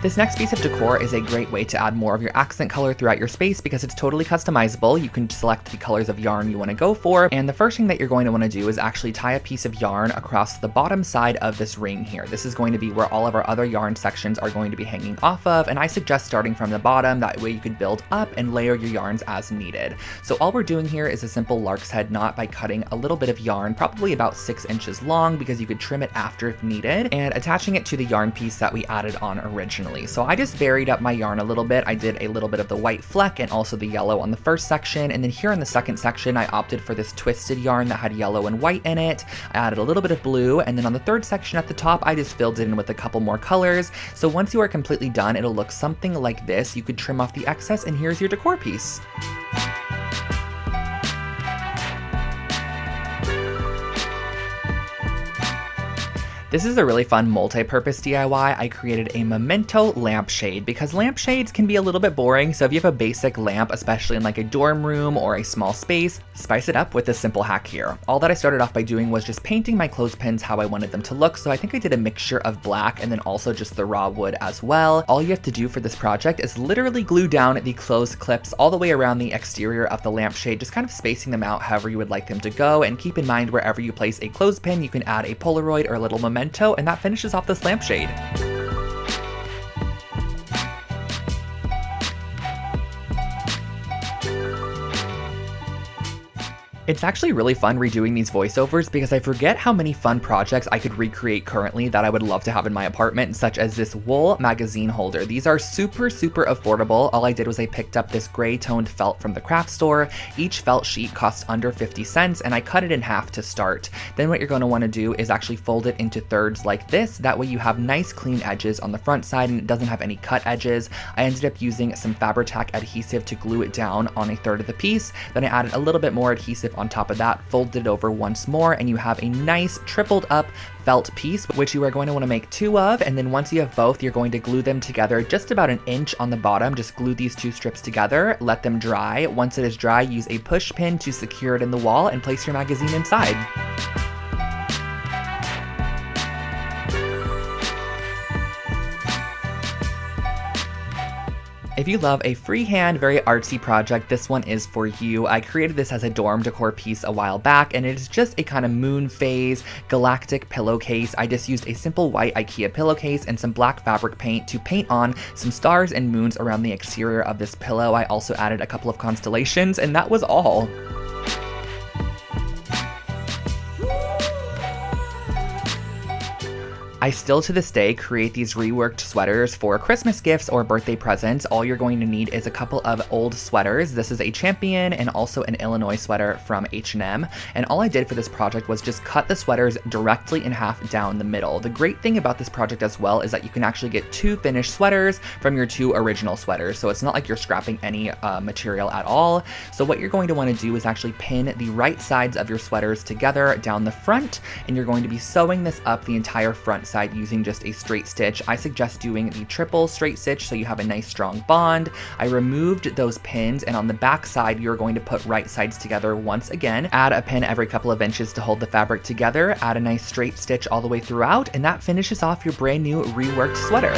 This next piece of decor is a great way to add more of your accent color throughout your space because it's totally customizable. You can select the colors of yarn you want to go for, and the first thing that you're going to want to do is actually tie a piece of yarn across the bottom side of this ring here. This is going to be where all of our other yarn sections are going to be hanging off of, and I suggest starting from the bottom. That way you could build up and layer your yarns as needed. So all we're doing here is a simple lark's head knot by cutting a little bit of yarn, probably about 6 inches long, because you could trim it after if needed, and attaching it to the yarn piece that we added on originally. So I just varied up my yarn a little bit. I did a little bit of the white fleck and also the yellow on the first section, and then here on the second section I opted for this twisted yarn that had yellow and white in it. I added a little bit of blue, and then on the third section at the top I just filled it in with a couple more colors. So once you are completely done, it'll look something like this. You could trim off the excess, and here's your decor piece. This is a really fun multi-purpose DIY. I created a memento lampshade because lampshades can be a little bit boring, so if you have a basic lamp, especially in like a dorm room or a small space, spice it up with this simple hack here. All that I started off by doing was just painting my clothespins how I wanted them to look, so I think I did a mixture of black and then also just the raw wood as well. All you have to do for this project is literally glue down the clothes clips all the way around the exterior of the lampshade, just kind of spacing them out however you would like them to go, and keep in mind wherever you place a clothespin, you can add a Polaroid or a little memento, and that finishes off this lampshade. It's actually really fun redoing these voiceovers because I forget how many fun projects I could recreate currently that I would love to have in my apartment, such as this wool magazine holder. These are super affordable. All I did was I picked up this gray toned felt from the craft store. Each felt sheet costs under 50 cents and I cut it in half to start. Then what you're going to want to do is actually fold it into thirds like this. That way you have nice clean edges on the front side and it doesn't have any cut edges. I ended up using some Fabri-Tac adhesive to glue it down on a third of the piece. Then I added a little bit more adhesive on top of that, folded it over once more, and you have a nice tripled up felt piece, which you are going to want to make 2 of, and then once you have both, you're going to glue them together just about an inch on the bottom. Just glue these 2 strips together, let them dry. Once it is dry, use a push pin to secure it in the wall and place your magazine inside. If you love a freehand, very artsy project, this one is for you. I created this as a dorm decor piece a while back, and it is just a kind of moon phase galactic pillowcase. I just used a simple white Ikea pillowcase and some black fabric paint to paint on some stars and moons around the exterior of this pillow. I also added a couple of constellations, and that was all. I still to this day create these reworked sweaters for Christmas gifts or birthday presents. All you're going to need is a couple of old sweaters. This is a Champion and also an Illinois sweater from H&M. And all I did for this project was just cut the sweaters directly in half down the middle. The great thing about this project as well is that you can actually get 2 finished sweaters from your 2 original sweaters. So it's not like you're scrapping any material at all. So what you're going to want to do is actually pin the right sides of your sweaters together down the front, and you're going to be sewing this up the entire front side using just a straight stitch. I suggest doing the triple straight stitch so you have a nice strong bond. I removed those pins, and on the back side you're going to put right sides together once again. Add a pin every couple of inches to hold the fabric together, add a nice straight stitch all the way throughout, and that finishes off your brand new reworked sweater.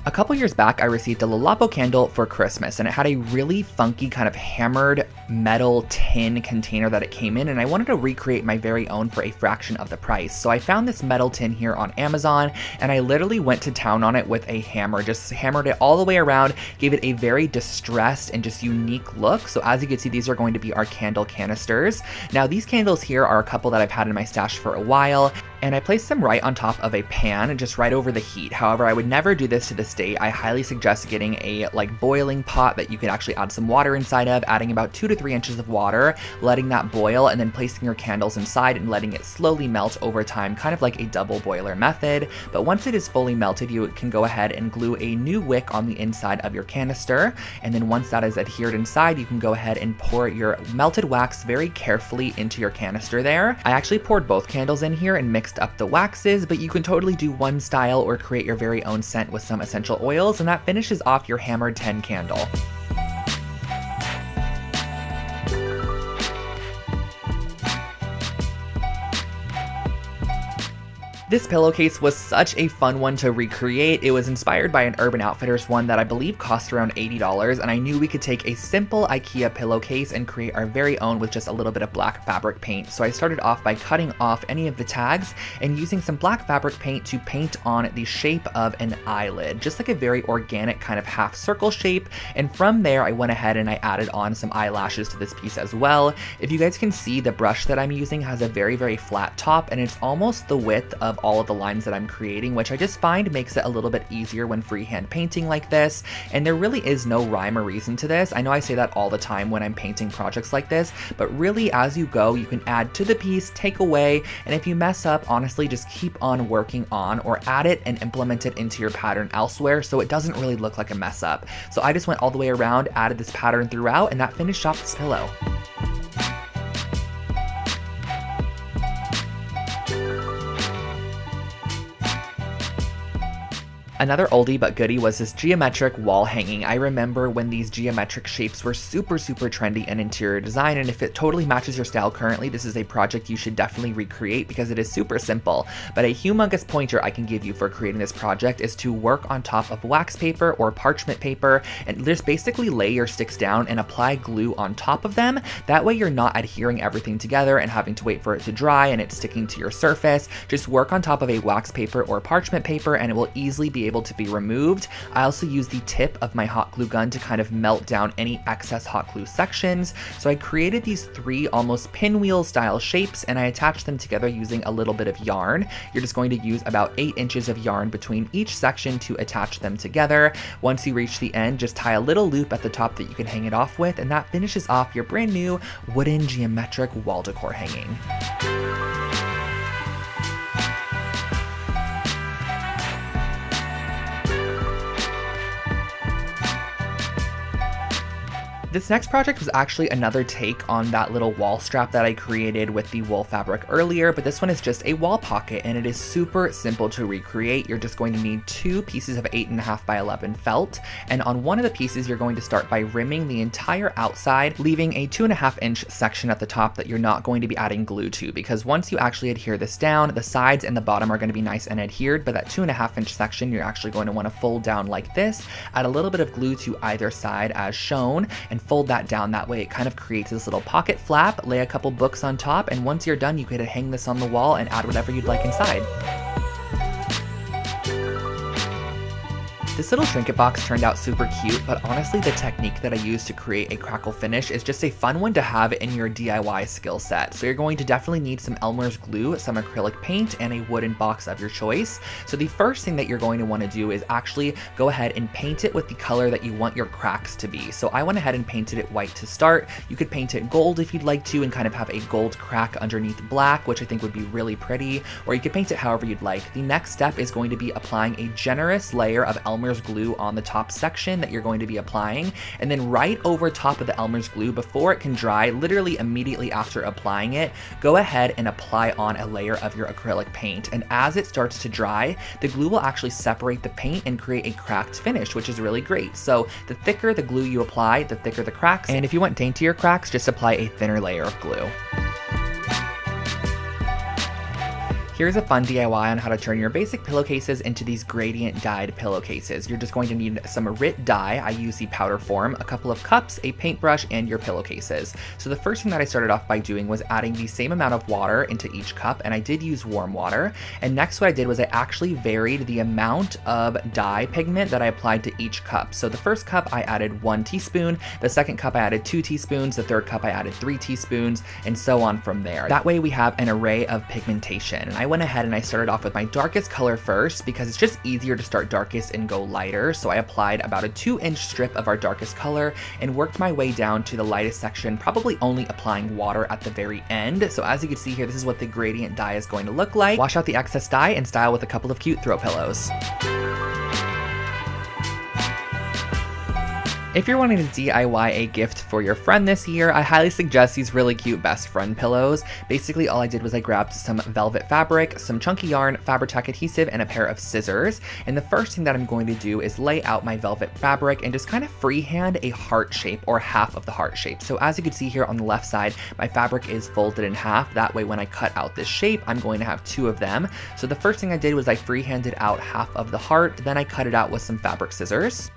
A couple years back, I received a Lalapo candle for Christmas, and it had a really funky kind of hammered metal tin container that it came in, and I wanted to recreate my very own for a fraction of the price. So I found this metal tin here on Amazon, and I literally went to town on it with a hammer, just hammered it all the way around, gave it a very distressed and just unique look. So as you can see, these are going to be our candle canisters. Now these candles here are a couple that I've had in my stash for a while, and I placed them right on top of a pan, just right over the heat. However, I would never do this to this day. I highly suggest getting a boiling pot that you could actually add some water inside of, adding about 2 to 3 inches of water, letting that boil, and then placing your candles inside and letting it slowly melt over time, kind of like a double boiler method. But once it is fully melted, you can go ahead and glue a new wick on the inside of your canister, and then once that is adhered inside, you can go ahead and pour your melted wax very carefully into your canister there. I actually poured both candles in here and mixed up the waxes, but you can totally do one style or create your very own scent with some essential oils, and that finishes off your hammered 10 candle. This pillowcase was such a fun one to recreate. It was inspired by an Urban Outfitters one that I believe cost around $80, and I knew we could take a simple IKEA pillowcase and create our very own with just a little bit of black fabric paint. So I started off by cutting off any of the tags and using some black fabric paint to paint on the shape of an eyelid, just like a very organic kind of half circle shape. And from there, I went ahead and I added on some eyelashes to this piece as well. If you guys can see, the brush that I'm using has a very flat top, and it's almost the width of of all of the lines that I'm creating, which I just find makes it a little bit easier when freehand painting like this. And there really is no rhyme or reason to this. I know I say that all the time when I'm painting projects like this, but really as you go, you can add to the piece, take away, and if you mess up, honestly, just keep on working on or add it and implement it into your pattern elsewhere so it doesn't really look like a mess up. So I just went all the way around, added this pattern throughout, and that finished off this pillow. Another oldie but goodie was this geometric wall hanging. I remember when these geometric shapes were super trendy in interior design, and if it totally matches your style currently, this is a project you should definitely recreate because it is super simple. But a humongous pointer I can give you for creating this project is to work on top of wax paper or parchment paper and just basically lay your sticks down and apply glue on top of them. That way you're not adhering everything together and having to wait for it to dry and it's sticking to your surface. Just work on top of a wax paper or parchment paper and it will easily be able to be removed. I also use the tip of my hot glue gun to kind of melt down any excess hot glue sections. So I created these 3 almost pinwheel style shapes and I attached them together using a little bit of yarn. You're just going to use about 8 inches of yarn between each section to attach them together. Once you reach the end, just tie a little loop at the top that you can hang it off with, and that finishes off your brand new wooden geometric wall decor hanging. This next project was actually another take on that little wall strap that I created with the wool fabric earlier, but this one is just a wall pocket and it is super simple to recreate. You're just going to need 2 pieces of 8.5 by 11 felt, and on one of the pieces you're going to start by rimming the entire outside, leaving a 2.5 inch section at the top that you're not going to be adding glue to, because once you actually adhere this down, the sides and the bottom are going to be nice and adhered, but that 2.5 inch section you're actually going to want to fold down like this, add a little bit of glue to either side as shown, and fold that down. That way it kind of creates this little pocket flap, lay a couple books on top, and once you're done you could hang this on the wall and add whatever you'd like inside. This little trinket box turned out super cute, but honestly the technique that I used to create a crackle finish is just a fun one to have in your DIY skill set. So you're going to definitely need some Elmer's glue, some acrylic paint, and a wooden box of your choice. So the first thing that you're going to want to do is actually go ahead and paint it with the color that you want your cracks to be. So I went ahead and painted it white to start. You could paint it gold if you'd like to and kind of have a gold crack underneath black, which I think would be really pretty, or you could paint it however you'd like. The next step is going to be applying a generous layer of Elmer's glue on the top section that you're going to be applying, and then right over top of the Elmer's glue before it can dry, literally immediately after applying it, go ahead and apply on a layer of your acrylic paint, and as it starts to dry, the glue will actually separate the paint and create a cracked finish, which is really great. So the thicker the glue you apply, the thicker the cracks, and if you want daintier cracks, just apply a thinner layer of glue. Here's a fun DIY on how to turn your basic pillowcases into these gradient dyed pillowcases. You're just going to need some RIT dye. I use the powder form, a couple of cups, a paintbrush, and your pillowcases. So the first thing that I started off by doing was adding the same amount of water into each cup, and I did use warm water. And next what I did was I actually varied the amount of dye pigment that I applied to each cup. So the first cup I added 1 teaspoon, the second cup I added 2 teaspoons, the third cup I added 3 teaspoons, and so on from there. That way we have an array of pigmentation. And I went ahead and I started off with my darkest color first because it's just easier to start darkest and go lighter. So I applied about a 2-inch strip of our darkest color and worked my way down to the lightest section, probably only applying water at the very end. So as you can see here, this is what the gradient dye is going to look like. Wash out the excess dye and style with a couple of cute throw pillows. If you're wanting to DIY a gift for your friend this year, I highly suggest these really cute best friend pillows. Basically, all I did was I grabbed some velvet fabric, some chunky yarn, Fabri-Tac adhesive, and a pair of scissors. And the first thing that I'm going to do is lay out my velvet fabric and just kind of freehand a heart shape or half of the heart shape. So as you can see here on the left side, my fabric is folded in half. That way when I cut out this shape, I'm going to have 2 of them. So the first thing I did was I freehanded out half of the heart, then I cut it out with some fabric scissors.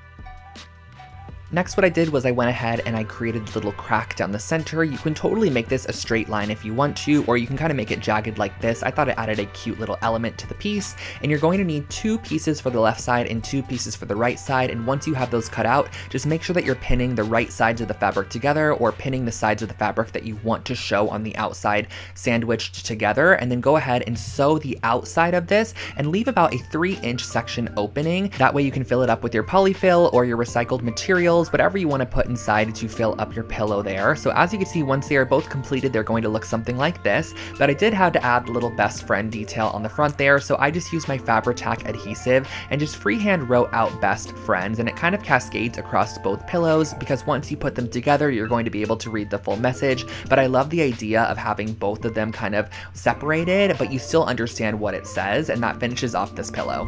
Next, what I did was I went ahead and I created a little crack down the center. You can totally make this a straight line if you want to, or you can kind of make it jagged like this. I thought it added a cute little element to the piece. And you're going to need 2 pieces for the left side and 2 pieces for the right side. And once you have those cut out, just make sure that you're pinning the right sides of the fabric together, or pinning the sides of the fabric that you want to show on the outside sandwiched together. And then go ahead and sew the outside of this and leave about a 3-inch section opening. That way you can fill it up with your polyfill or your recycled materials, whatever you want to put inside to fill up your pillow there. So as you can see, once they are both completed, they're going to look something like this, but I did have to add a little best friend detail on the front there. So I just used my Fabri-Tac adhesive and just freehand wrote out best friends, and it kind of cascades across both pillows because once you put them together, you're going to be able to read the full message. But I love the idea of having both of them kind of separated, but you still understand what it says, and that finishes off this pillow.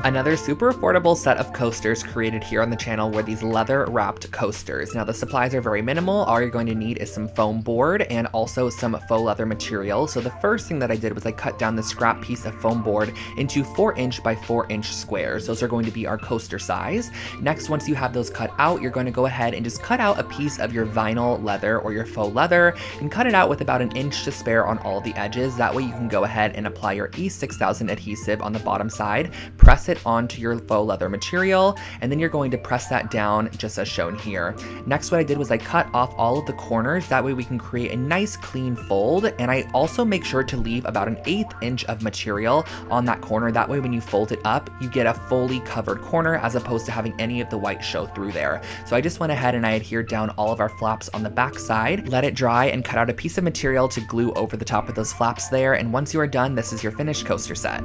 Another super affordable set of coasters created here on the channel were these leather wrapped coasters. Now the supplies are very minimal. All you're going to need is some foam board and also some faux leather material. So the first thing that I did was I cut down the scrap piece of foam board into 4-inch by 4-inch squares. Those are going to be our coaster size. Next, once you have those cut out, you're going to go ahead and just cut out a piece of your vinyl leather or your faux leather and cut it out with about 1 inch to spare on all the edges. That way you can go ahead and apply your E6000 adhesive on the bottom side, press it onto your faux leather material, and then you're going to press that down just as shown here. Next, what I did was I cut off all of the corners. That way we can create a nice clean fold, and I also make sure to leave about 1/8 inch of material on that corner. That way when you fold it up, you get a fully covered corner as opposed to having any of the white show through there. So I just went ahead and I adhered down all of our flaps on the back side, let it dry, and cut out a piece of material to glue over the top of those flaps there. And once you are done, this is your finished coaster set.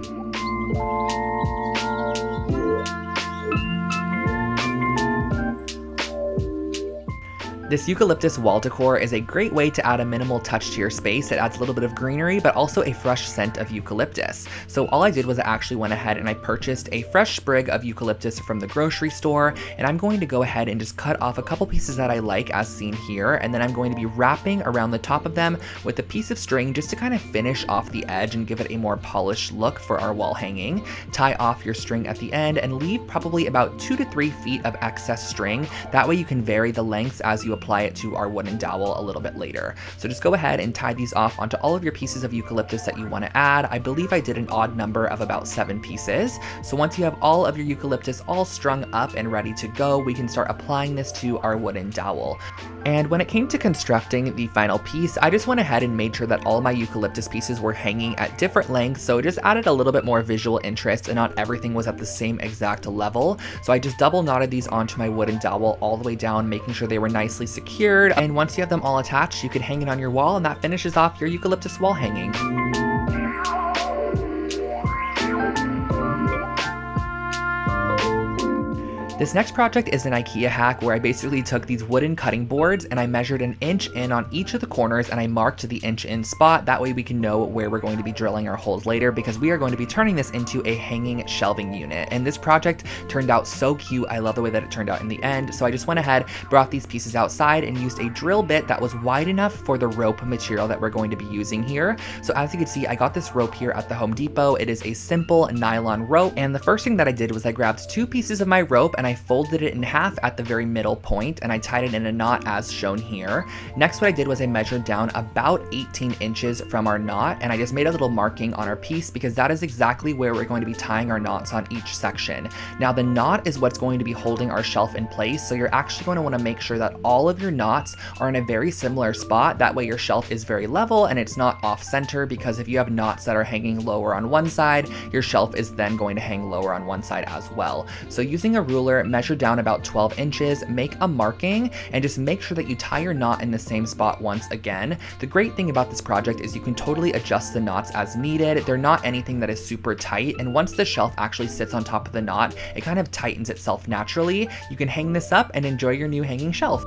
This eucalyptus wall decor is a great way to add a minimal touch to your space. It adds a little bit of greenery, but also a fresh scent of eucalyptus. So all I did was I actually went ahead and I purchased a fresh sprig of eucalyptus from the grocery store, and I'm going to go ahead and just cut off a couple pieces that I like as seen here, and then I'm going to be wrapping around the top of them with a piece of string just to kind of finish off the edge and give it a more polished look for our wall hanging. Tie off your string at the end and leave probably about 2 to 3 feet of excess string. That way you can vary the lengths as you apply it to our wooden dowel a little bit later. So just go ahead and tie these off onto all of your pieces of eucalyptus that you want to add. I believe I did an odd number of about 7 pieces. So once you have all of your eucalyptus all strung up and ready to go, we can start applying this to our wooden dowel. And when it came to constructing the final piece, I just went ahead and made sure that all my eucalyptus pieces were hanging at different lengths, so it just added a little bit more visual interest and not everything was at the same exact level. So I just double knotted these onto my wooden dowel all the way down, making sure they were nicely secured. And once you have them all attached, you can hang it on your wall, and that finishes off your eucalyptus wall hanging. This next project is an Ikea hack where I basically took these wooden cutting boards and I measured 1 inch in on each of the corners and I marked the inch in spot. That way we can know where we're going to be drilling our holes later, because we are going to be turning this into a hanging shelving unit. And this project turned out so cute. I love the way that it turned out in the end. So I just went ahead, brought these pieces outside and used a drill bit that was wide enough for the rope material that we're going to be using here. So as you can see, I got this rope here at the Home Depot. It is a simple nylon rope. And the first thing that I did was I grabbed 2 pieces of my rope and I folded it in half at the very middle point and I tied it in a knot as shown here. Next, what I did was I measured down about 18 inches from our knot and I just made a little marking on our piece because that is exactly where we're going to be tying our knots on each section. Now the knot is what's going to be holding our shelf in place, so you're actually going to want to make sure that all of your knots are in a very similar spot. That way your shelf is very level and it's not off center, because if you have knots that are hanging lower on one side, your shelf is then going to hang lower on one side as well. So using a ruler, measure down about 12 inches, make a marking, and just make sure that you tie your knot in the same spot once again. The great thing about this project is you can totally adjust the knots as needed. They're not anything that is super tight, and once the shelf actually sits on top of the knot, it kind of tightens itself naturally. You can hang this up and enjoy your new hanging shelf.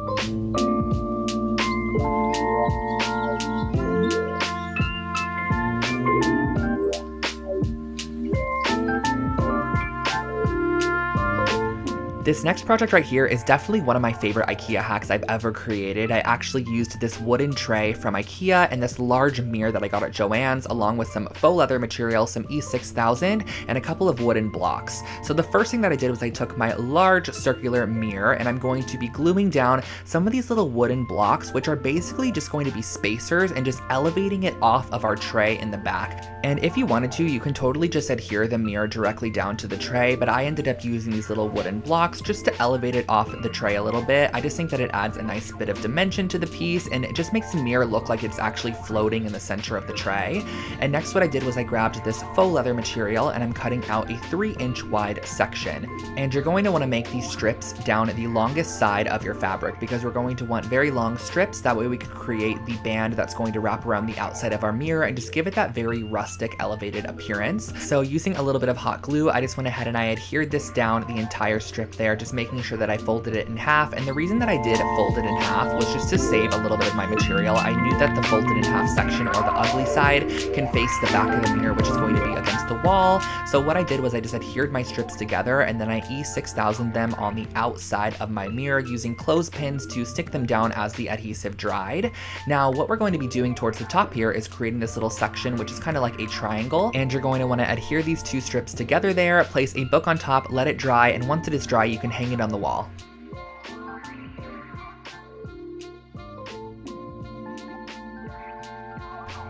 This next project right here is definitely one of my favorite IKEA hacks I've ever created. I actually used this wooden tray from IKEA and this large mirror that I got at Joann's, along with some faux leather material, some E6000, and a couple of wooden blocks. So the first thing that I did was I took my large circular mirror and I'm going to be gluing down some of these little wooden blocks, which are basically just going to be spacers, and just elevating it off of our tray in the back. And if you wanted to, you can totally just adhere the mirror directly down to the tray, but I ended up using these little wooden blocks just to elevate it off the tray a little bit. I just think that it adds a nice bit of dimension to the piece, and it just makes the mirror look like it's actually floating in the center of the tray. And next what I did was I grabbed this faux leather material and I'm cutting out a 3-inch wide section. And you're going to want to make these strips down the longest side of your fabric, because we're going to want very long strips. That way we can create the band that's going to wrap around the outside of our mirror and just give it that very rustic, elevated appearance. So using a little bit of hot glue, I just went ahead and I adhered this down the entire strip there, just making sure that I folded it in half. And the reason that I did fold it in half was just to save a little bit of my material. I knew that the folded in half section, or the ugly side, can face the back of the mirror, which is going to be against the wall. So what I did was I just adhered my strips together, and then I E6000 them on the outside of my mirror using clothespins to stick them down as the adhesive dried. Now what we're going to be doing towards the top here is creating this little section, which is kind of like a triangle, and you're going to want to adhere these two strips together there, place a book on top, let it dry, and once it is dry you can hang it on the wall.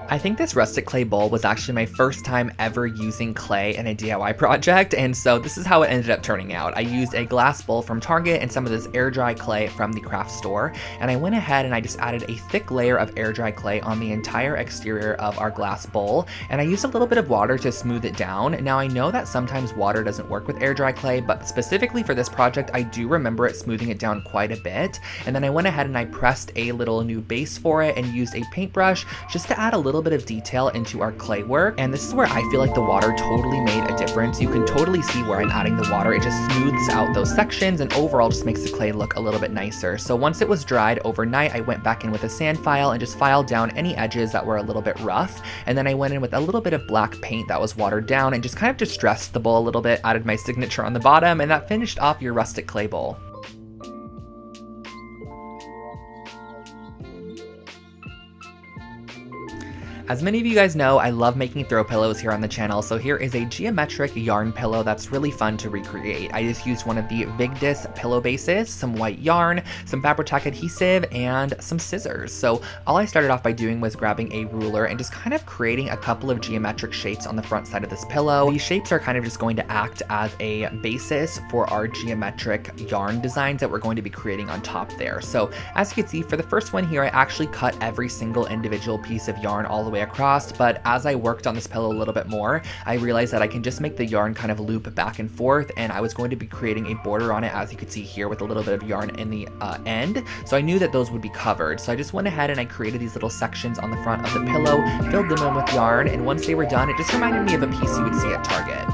I think this rustic clay bowl was actually my first time ever using clay in a DIY project, and so this is how it ended up turning out. I used a glass bowl from Target and some of this air dry clay from the craft store, and I went ahead and I just added a thick layer of air dry clay on the entire exterior of our glass bowl, and I used a little bit of water to smooth it down. Now I know that sometimes water doesn't work with air dry clay, but specifically for this project I do remember it smoothing it down quite a bit. And then I went ahead and I pressed a little new base for it and used a paintbrush just to add a little bit of detail into our clay work. And this is where I feel like the water totally made a difference. You can totally see where I'm adding the water. It just smooths out those sections and overall just makes the clay look a little bit nicer. So once it was dried overnight, I went back in with a sand file and just filed down any edges that were a little bit rough. And then I went in with a little bit of black paint that was watered down and just kind of distressed the bowl a little bit, added my signature on the bottom, and that finished off your rustic clay bowl. As many of you guys know, I love making throw pillows here on the channel, so here is a geometric yarn pillow that's really fun to recreate. I just used one of the Vigdis pillow bases, some white yarn, some Fabri-Tac adhesive, and some scissors. So all I started off by doing was grabbing a ruler and just kind of creating a couple of geometric shapes on the front side of this pillow. These shapes are kind of just going to act as a basis for our geometric yarn designs that we're going to be creating on top there. So as you can see, for the first one here, I actually cut every single individual piece of yarn all the way across, but as I worked on this pillow a little bit more, I realized that I can just make the yarn kind of loop back and forth, and I was going to be creating a border on it, as you can see here, with a little bit of yarn in the end. So I knew that those would be covered. So I just went ahead and I created these little sections on the front of the pillow, filled them in with yarn, and once they were done, it just reminded me of a piece you would see at Target.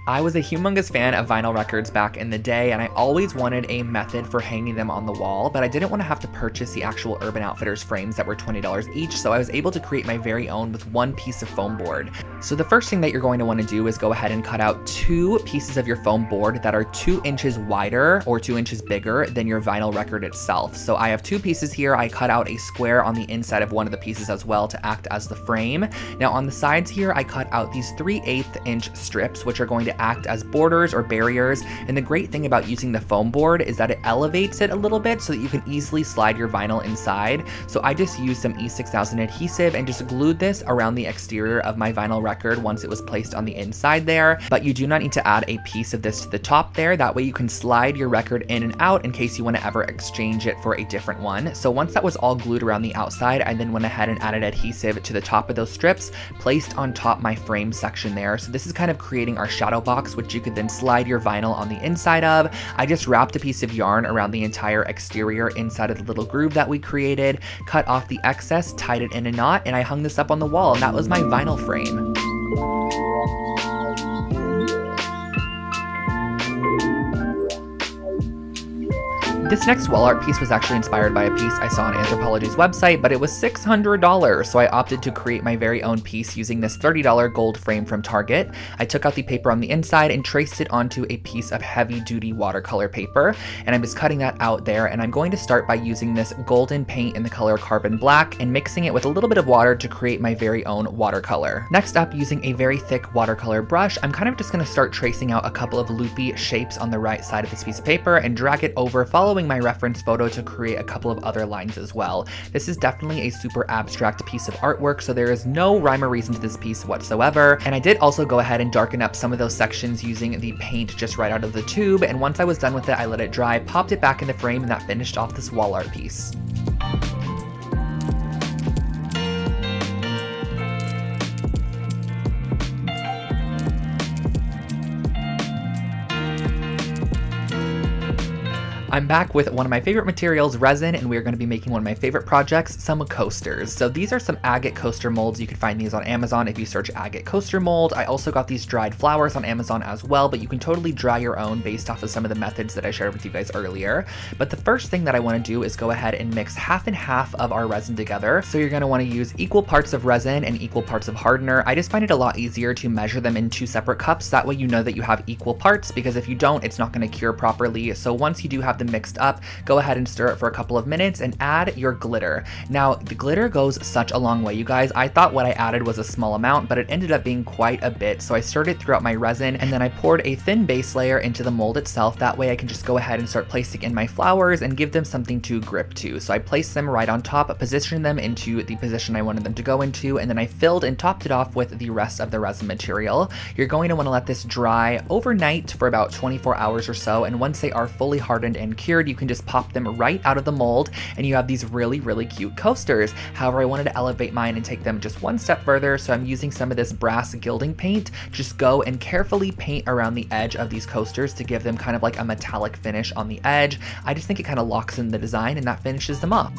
I was a humongous fan of vinyl records back in the day, and I always wanted a method for hanging them on the wall, but I didn't want to have to purchase the actual Urban Outfitters frames that were $20 each, so I was able to create my very own with one piece of foam board. So the first thing that you're going to want to do is go ahead and cut out 2 pieces of your foam board that are 2 inches wider or 2 inches bigger than your vinyl record itself. So I have 2 pieces here. I cut out a square on the inside of one of the pieces as well to act as the frame. Now on the sides here, I cut out these 3/8 inch strips, which are going to act as borders or barriers. And the great thing about using the foam board is that it elevates it a little bit so that you can easily slide your vinyl inside. So I just used some E6000 adhesive and just glued this around the exterior of my vinyl record once it was placed on the inside there. But you do not need to add a piece of this to the top there. That way you can slide your record in and out in case you want to ever exchange it for a different one. So once that was all glued around the outside, I then went ahead and added adhesive to the top of those strips, placed on top my frame section there. So this is kind of creating our shadow box, which you could then slide your vinyl on the inside of. I just wrapped a piece of yarn around the entire exterior inside of the little groove that we created, cut off the excess, tied it in a knot, and I hung this up on the wall, and that was my vinyl frame. This next wall art piece was actually inspired by a piece I saw on Anthropologie's website, but it was $600, so I opted to create my very own piece using this $30 gold frame from Target. I took out the paper on the inside and traced it onto a piece of heavy-duty watercolor paper, and I'm just cutting that out there, and I'm going to start by using this golden paint in the color Carbon Black and mixing it with a little bit of water to create my very own watercolor. Next up, using a very thick watercolor brush, I'm kind of just going to start tracing out a couple of loopy shapes on the right side of this piece of paper and drag it over, following my reference photo to create a couple of other lines as well. This is definitely a super abstract piece of artwork, so there is no rhyme or reason to this piece whatsoever. And I did also go ahead and darken up some of those sections using the paint just right out of the tube, and once I was done with it, I let it dry, popped it back in the frame, and that finished off this wall art piece. I'm back with one of my favorite materials, resin, and we're going to be making one of my favorite projects, some coasters. So these are some agate coaster molds. You can find these on Amazon if you search agate coaster mold. I also got these dried flowers on Amazon as well, but you can totally dry your own based off of some of the methods that I shared with you guys earlier. But the first thing that I want to do is go ahead and mix half and half of our resin together. So you're going to want to use equal parts of resin and equal parts of hardener. I just find it a lot easier to measure them in 2 separate cups. That way you know that you have equal parts, because if you don't, it's not going to cure properly. So once you do have them mixed up, go ahead and stir it for a couple of minutes and add your glitter. Now, the glitter goes such a long way, you guys. I thought what I added was a small amount, but it ended up being quite a bit. So I stirred it throughout my resin, and then I poured a thin base layer into the mold itself. That way I can just go ahead and start placing in my flowers and give them something to grip to. So I placed them right on top, positioned them into the position I wanted them to go into, and then I filled and topped it off with the rest of the resin material. You're going to want to let this dry overnight for about 24 hours or so, and once they are fully hardened and cured, you can just pop them right out of the mold, and you have these really, really cute coasters. However, I wanted to elevate mine and take them just one step further, so I'm using some of this brass gilding paint. Just go and carefully paint around the edge of these coasters to give them kind of like a metallic finish on the edge. I just think it kind of locks in the design, and that finishes them off.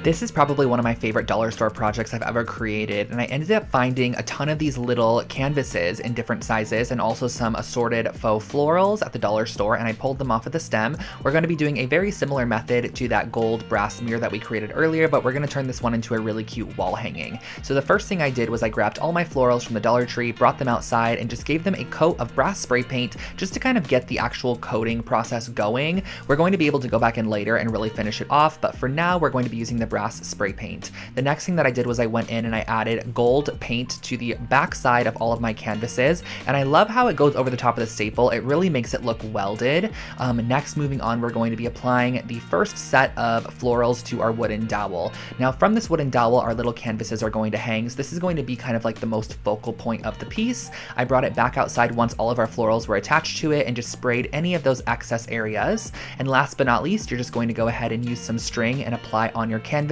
This is probably one of my favorite dollar store projects I've ever created, and I ended up finding a ton of these little canvases in different sizes and also some assorted faux florals at the dollar store, and I pulled them off of the stem. We're going to be doing a very similar method to that gold brass mirror that we created earlier, but we're going to turn this one into a really cute wall hanging. So the first thing I did was I grabbed all my florals from the Dollar Tree, brought them outside, and just gave them a coat of brass spray paint just to kind of get the actual coating process going. We're going to be able to go back in later and really finish it off, but for now we're going to be using the brass spray paint. The next thing that I did was I went in and I added gold paint to the back side of all of my canvases, and I love how it goes over the top of the staple. It really makes it look welded. Next, moving on, we're going to be applying the first set of florals to our wooden dowel. Now from this wooden dowel, our little canvases are going to hang, so this is going to be kind of like the most focal point of the piece. I brought it back outside once all of our florals were attached to it and just sprayed any of those excess areas. And last but not least, you're just going to go ahead and use some string and apply on your canvases.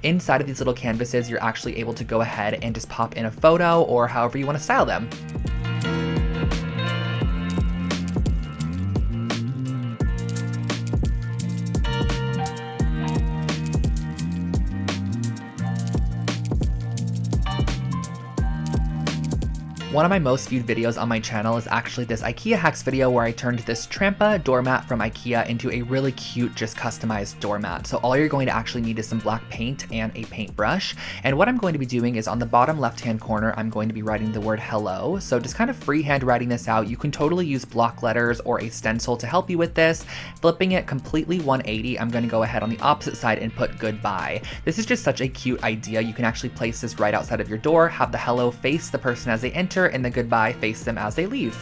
Inside of these little canvases, you're actually able to go ahead and just pop in a photo or however you want to style them. One of my most viewed videos on my channel is actually this IKEA hacks video where I turned this Trampa doormat from IKEA into a really cute, just customized doormat. So all you're going to actually need is some black paint and a paintbrush. And what I'm going to be doing is on the bottom left-hand corner, I'm going to be writing the word hello. So just kind of freehand writing this out. You can totally use block letters or a stencil to help you with this. Flipping it completely 180, I'm going to go ahead on the opposite side and put goodbye. This is just such a cute idea. You can actually place this right outside of your door, have the hello face the person as they enter, and the goodbye face them as they leave.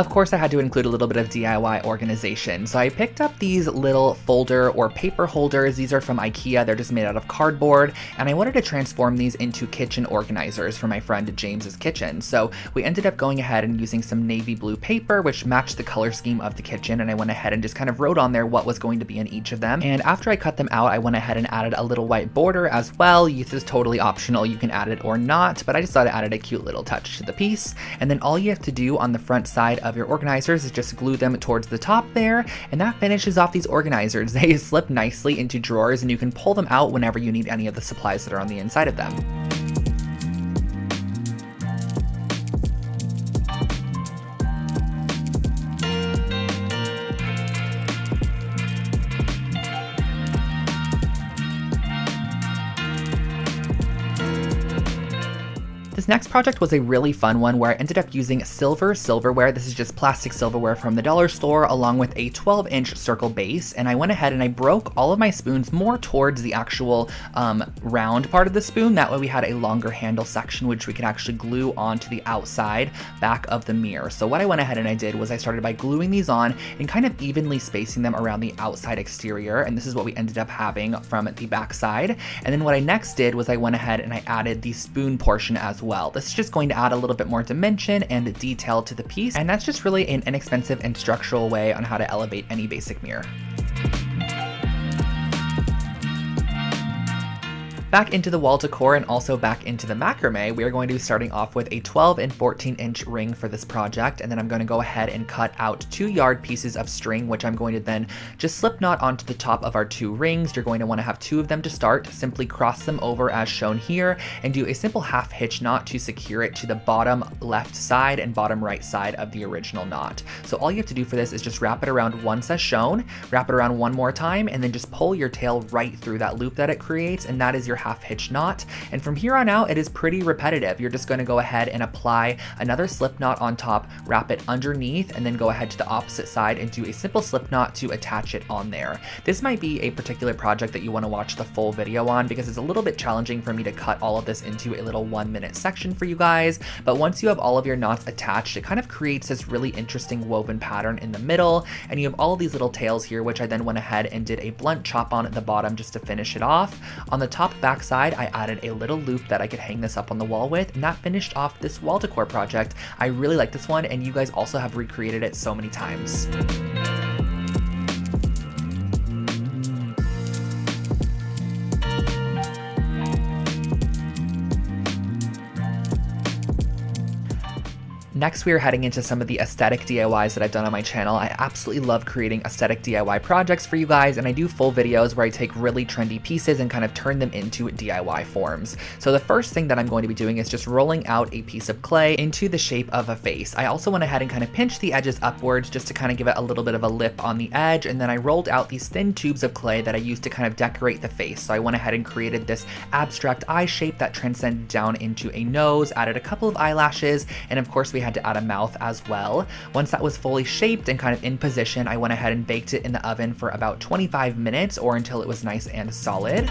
Of course, I had to include a little bit of DIY organization. So I picked up these little folder or paper holders. These are from Ikea. They're just made out of cardboard. And I wanted to transform these into kitchen organizers for my friend James's kitchen. So we ended up going ahead and using some navy blue paper, which matched the color scheme of the kitchen. And I went ahead and just kind of wrote on there what was going to be in each of them. And after I cut them out, I went ahead and added a little white border as well. This is totally optional. You can add it or not, but I just thought it added a cute little touch to the piece. And then all you have to do on the front side of your organizers is just glue them towards the top there, and that finishes off these organizers. They slip nicely into drawers, and you can pull them out whenever you need any of the supplies that are on the inside of them. This next project was a really fun one where I ended up using silverware. This is just plastic silverware from the dollar store along with a 12-inch circle base, and I went ahead and I broke all of my spoons more towards the actual round part of the spoon. That way we had a longer handle section which we could actually glue onto the outside back of the mirror. So what I went ahead and I did was I started by gluing these on and kind of evenly spacing them around the outside exterior, and this is what we ended up having from the back side. And then what I next did was I went ahead and I added the spoon portion as well. This is just going to add a little bit more dimension and detail to the piece, and that's just really an inexpensive and structural way on how to elevate any basic mirror. Back into the wall decor and also back into the macrame, we are going to be starting off with a 12 and 14-inch ring for this project, and then I'm going to go ahead and cut out 2-yard pieces of string, which I'm going to then just slip knot onto the top of our 2 rings. You're going to want to have 2 of them to start. Simply cross them over as shown here and do a simple half hitch knot to secure it to the bottom left side and bottom right side of the original knot. So all you have to do for this is just wrap it around once as shown, wrap it around one more time, and then just pull your tail right through that loop that it creates, and that is your half hitch knot. And from here on out, it is pretty repetitive. You're just going to go ahead and apply another slip knot on top, wrap it underneath, and then go ahead to the opposite side and do a simple slip knot to attach it on there. This might be a particular project that you want to watch the full video on because it's a little bit challenging for me to cut all of this into a little 1-minute section for you guys. But once you have all of your knots attached, it kind of creates this really interesting woven pattern in the middle, and you have all of these little tails here, which I then went ahead and did a blunt chop on at the bottom just to finish it off. On the top back side, I added a little loop that I could hang this up on the wall with, and that finished off this wall decor project. I really like this one, and you guys also have recreated it so many times. Next, we are heading into some of the aesthetic DIYs that I've done on my channel. I absolutely love creating aesthetic DIY projects for you guys, and I do full videos where I take really trendy pieces and kind of turn them into DIY forms. So the first thing that I'm going to be doing is just rolling out a piece of clay into the shape of a face. I also went ahead and kind of pinched the edges upwards just to kind of give it a little bit of a lip on the edge, and then I rolled out these thin tubes of clay that I used to kind of decorate the face. So I went ahead and created this abstract eye shape that transcended down into a nose, added a couple of eyelashes, and of course we had to add a mouth as well. Once that was fully shaped and kind of in position, I went ahead and baked it in the oven for about 25 minutes or until it was nice and solid.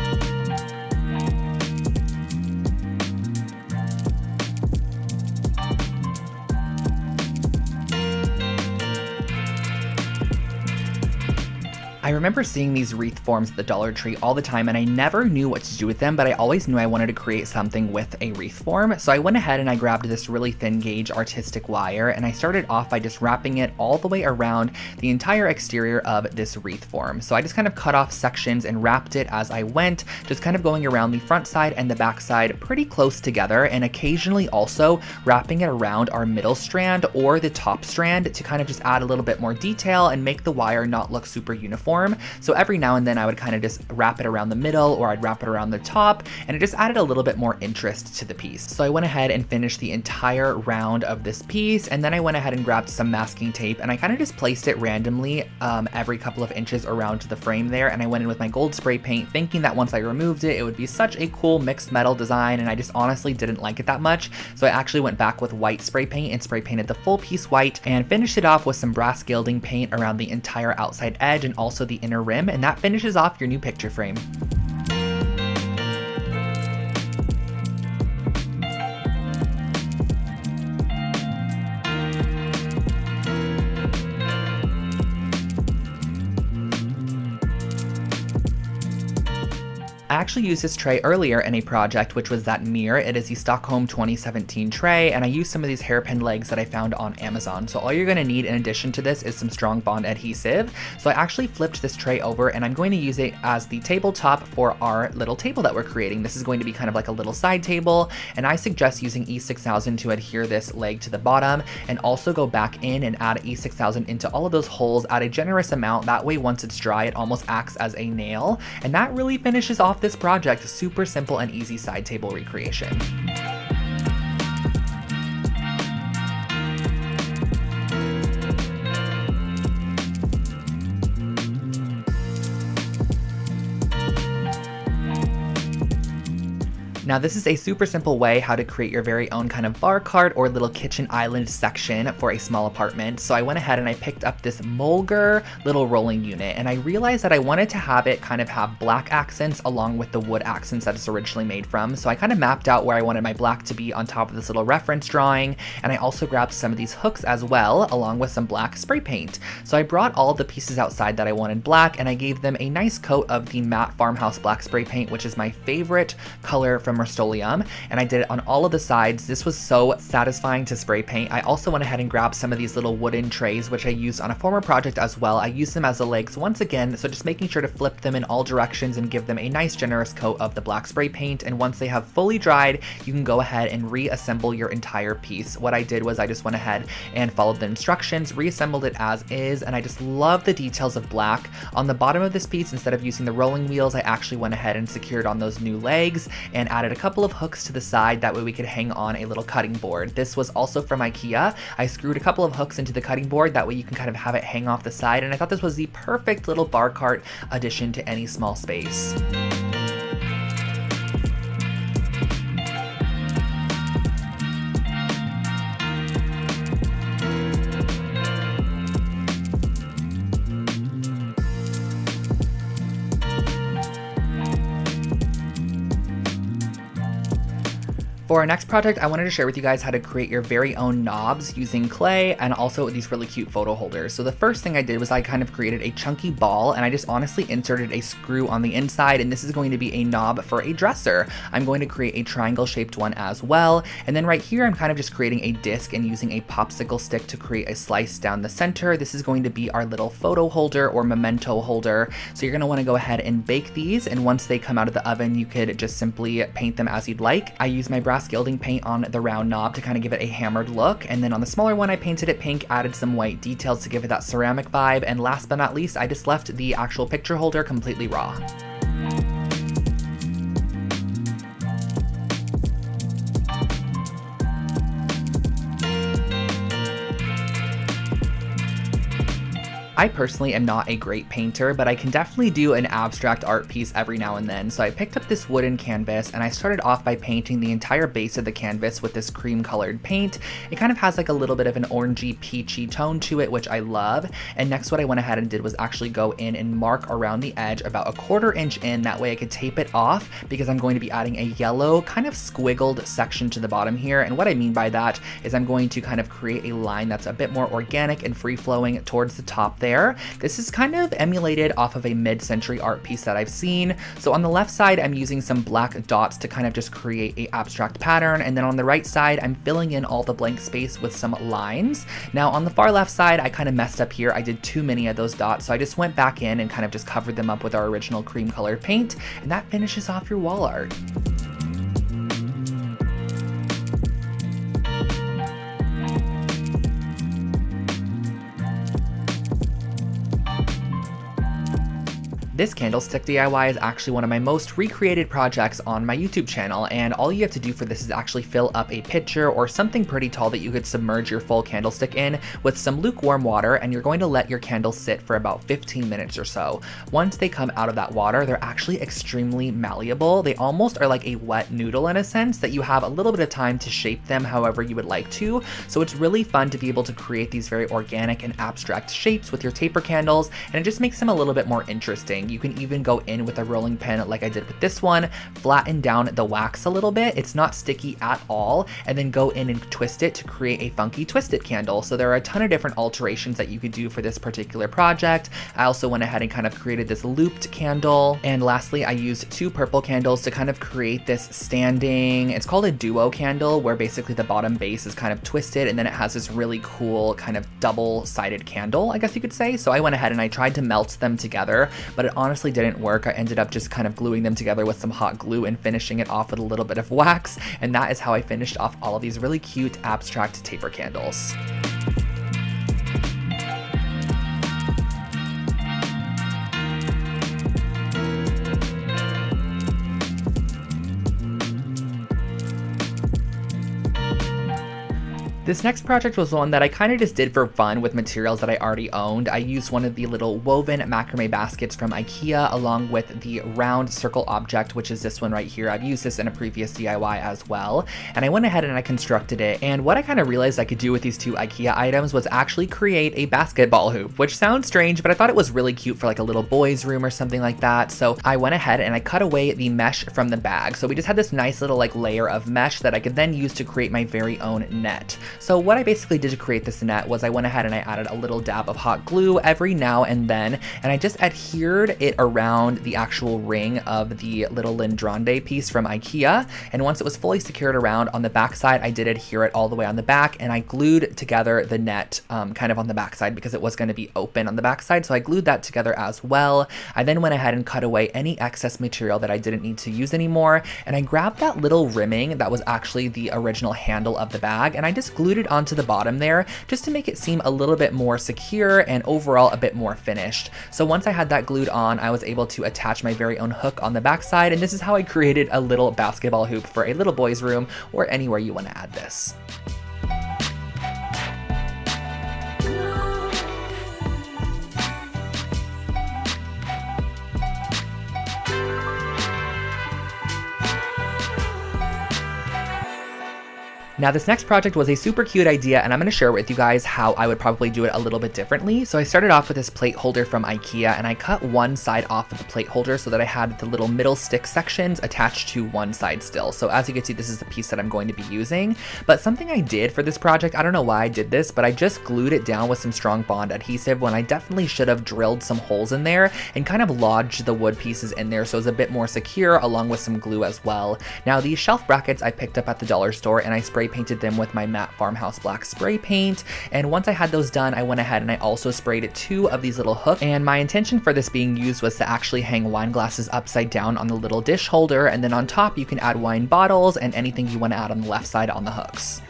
I remember seeing these wreath forms at the Dollar Tree all the time, and I never knew what to do with them, but I always knew I wanted to create something with a wreath form. So I went ahead and I grabbed this really thin gauge artistic wire, and I started off by just wrapping it all the way around the entire exterior of this wreath form. So I just kind of cut off sections and wrapped it as I went, just kind of going around the front side and the back side pretty close together, and occasionally also wrapping it around our middle strand or the top strand to kind of just add a little bit more detail and make the wire not look super uniform. So every now and then I would kind of just wrap it around the middle, or I'd wrap it around the top, and it just added a little bit more interest to the piece. So I went ahead and finished the entire round of this piece, and then I went ahead and grabbed some masking tape, and I kind of just placed it randomly every couple of inches around the frame there, and I went in with my gold spray paint thinking that once I removed it, it would be such a cool mixed metal design, and I just honestly didn't like it that much. So I actually went back with white spray paint and spray painted the full piece white and finished it off with some brass gilding paint around the entire outside edge and also the inner rim, and that finishes off your new picture frame. I actually used this tray earlier in a project, which was that mirror. It is the Stockholm 2017 tray, and I used some of these hairpin legs that I found on Amazon. So all you're gonna need in addition to this is some strong bond adhesive. So I actually flipped this tray over, and I'm going to use it as the tabletop for our little table that we're creating. This is going to be kind of like a little side table, and I suggest using E6000 to adhere this leg to the bottom, and also go back in and add E6000 into all of those holes at a generous amount. That way, once it's dry, it almost acts as a nail, and that really finishes off this project. Super simple and easy side table recreation. Now this is a super simple way how to create your very own kind of bar cart or little kitchen island section for a small apartment. So I went ahead and I picked up this Mulger little rolling unit, and I realized that I wanted to have it kind of have black accents along with the wood accents that it's originally made from. So I kind of mapped out where I wanted my black to be on top of this little reference drawing, and I also grabbed some of these hooks as well, along with some black spray paint. So I brought all of the pieces outside that I wanted black, and I gave them a nice coat of the matte farmhouse black spray paint, which is my favorite color from Rust-Oleum, and I did it on all of the sides. This was so satisfying to spray paint. I also went ahead and grabbed some of these little wooden trays, which I used on a former project as well. I used them as the legs once again, so just making sure to flip them in all directions and give them a nice generous coat of the black spray paint. And once they have fully dried, you can go ahead and reassemble your entire piece. What I did was I just went ahead and followed the instructions, reassembled it as is, and I just love the details of black. On the bottom of this piece, instead of using the rolling wheels, I actually went ahead and secured on those new legs and added a couple of hooks to the side. That way we could hang on a little cutting board. This was also from Ikea. I screwed a couple of hooks into the cutting board. That way you can kind of have it hang off the side. And I thought this was the perfect little bar cart addition to any small space. For our next project, I wanted to share with you guys how to create your very own knobs using clay and also these really cute photo holders. So the first thing I did was I kind of created a chunky ball, and I just honestly inserted a screw on the inside, and this is going to be a knob for a dresser. I'm going to create a triangle shaped one as well. And then right here, I'm kind of just creating a disc and using a popsicle stick to create a slice down the center. This is going to be our little photo holder or memento holder. So you're gonna wanna go ahead and bake these, and once they come out of the oven, you could just simply paint them as you'd like. I use my brass gilding paint on the round knob to kind of give it a hammered look, and then on the smaller one I painted it pink, added some white details to give it that ceramic vibe, and last but not least I just left the actual picture holder completely raw. I personally am not a great painter, but I can definitely do an abstract art piece every now and then. So I picked up this wooden canvas and I started off by painting the entire base of the canvas with this cream colored paint. It kind of has like a little bit of an orangey peachy tone to it, which I love. And next what I went ahead and did was actually go in and mark around the edge about a 1/4 inch in. That way I could tape it off, because I'm going to be adding a yellow kind of squiggled section to the bottom here. And what I mean by that is I'm going to kind of create a line that's a bit more organic and free flowing towards the top there. This is kind of emulated off of a mid-century art piece that I've seen. So on the left side, I'm using some black dots to kind of just create a abstract pattern. And then on the right side, I'm filling in all the blank space with some lines. Now on the far left side, I kind of messed up here. I did too many of those dots. So I just went back in and kind of just covered them up with our original cream colored paint. And that finishes off your wall art. This candlestick DIY is actually one of my most recreated projects on my YouTube channel, and all you have to do for this is actually fill up a pitcher or something pretty tall that you could submerge your full candlestick in with some lukewarm water, and you're going to let your candles sit for about 15 minutes or so. Once they come out of that water, they're actually extremely malleable. They almost are like a wet noodle in a sense that you have a little bit of time to shape them however you would like to. So it's really fun to be able to create these very organic and abstract shapes with your taper candles, and it just makes them a little bit more interesting. You can even go in with a rolling pin like I did with this one, flatten down the wax a little bit, it's not sticky at all, and then go in and twist it to create a funky twisted candle. So there are a ton of different alterations that you could do for this particular project. I also went ahead and kind of created this looped candle. And lastly, I used 2 purple candles to kind of create this standing, it's called a duo candle, where basically the bottom base is kind of twisted and then it has this really cool kind of double-sided candle, I guess you could say. So I went ahead and I tried to melt them together, but it honestly didn't work. I ended up just kind of gluing them together with some hot glue and finishing it off with a little bit of wax. And that is how I finished off all of these really cute abstract taper candles. This next project was one that I kind of just did for fun with materials that I already owned. I used one of the little woven macrame baskets from Ikea along with the round circle object, which is this one right here. I've used this in a previous DIY as well. And I went ahead and I constructed it. And what I kind of realized I could do with these 2 Ikea items was actually create a basketball hoop, which sounds strange, but I thought it was really cute for like a little boy's room or something like that. So I went ahead and I cut away the mesh from the bag. So we just had this nice little like layer of mesh that I could then use to create my very own net. So what I basically did to create this net was I went ahead and I added a little dab of hot glue every now and then, and I just adhered it around the actual ring of the little Lindrande piece from Ikea. And once it was fully secured around on the back side, I did adhere it all the way on the back, and I glued together the net kind of on the back side because it was going to be open on the back side. So I glued that together as well. I then went ahead and cut away any excess material that I didn't need to use anymore. And I grabbed that little rimming that was actually the original handle of the bag, and I just glued it onto the bottom there just to make it seem a little bit more secure and overall a bit more finished. So once I had that glued on, I was able to attach my very own hook on the back side, and this is how I created a little basketball hoop for a little boy's room or anywhere you want to add this. Now this next project was a super cute idea, and I'm going to share with you guys how I would probably do it a little bit differently. So I started off with this plate holder from Ikea, and I cut one side off of the plate holder so that I had the little middle stick sections attached to one side still. So as you can see, this is the piece that I'm going to be using. But something I did for this project, I don't know why I did this, but I just glued it down with some strong bond adhesive when I definitely should have drilled some holes in there and kind of lodged the wood pieces in there so it's a bit more secure, along with some glue as well. Now these shelf brackets I picked up at the dollar store, and I spray painted them with my matte farmhouse black spray paint. And once I had those done, I went ahead and I also sprayed 2 of these little hooks. And my intention for this being used was to actually hang wine glasses upside down on the little dish holder, and then on top you can add wine bottles and anything you want to add on the left side on the hooks.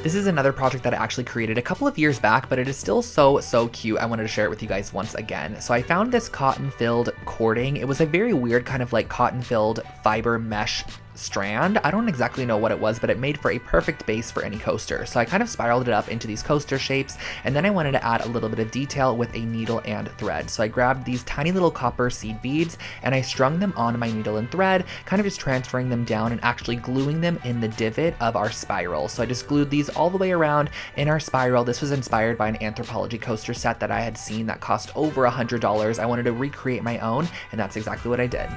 This is another project that I actually created a couple of years back, but it is still so cute. I wanted to share it with you guys once again. So I found this cotton-filled cording. It was a very weird kind of like cotton-filled fiber mesh strand. I don't exactly know what it was, but it made for a perfect base for any coaster. So I kind of spiraled it up into these coaster shapes, and then I wanted to add a little bit of detail with a needle and thread. So I grabbed these tiny little copper seed beads and I strung them on my needle and thread, kind of just transferring them down and actually gluing them in the divot of our spiral. So I just glued these all the way around in our spiral. This was inspired by an Anthropology coaster set that I had seen that cost over $100. I wanted to recreate my own, and that's exactly what I did.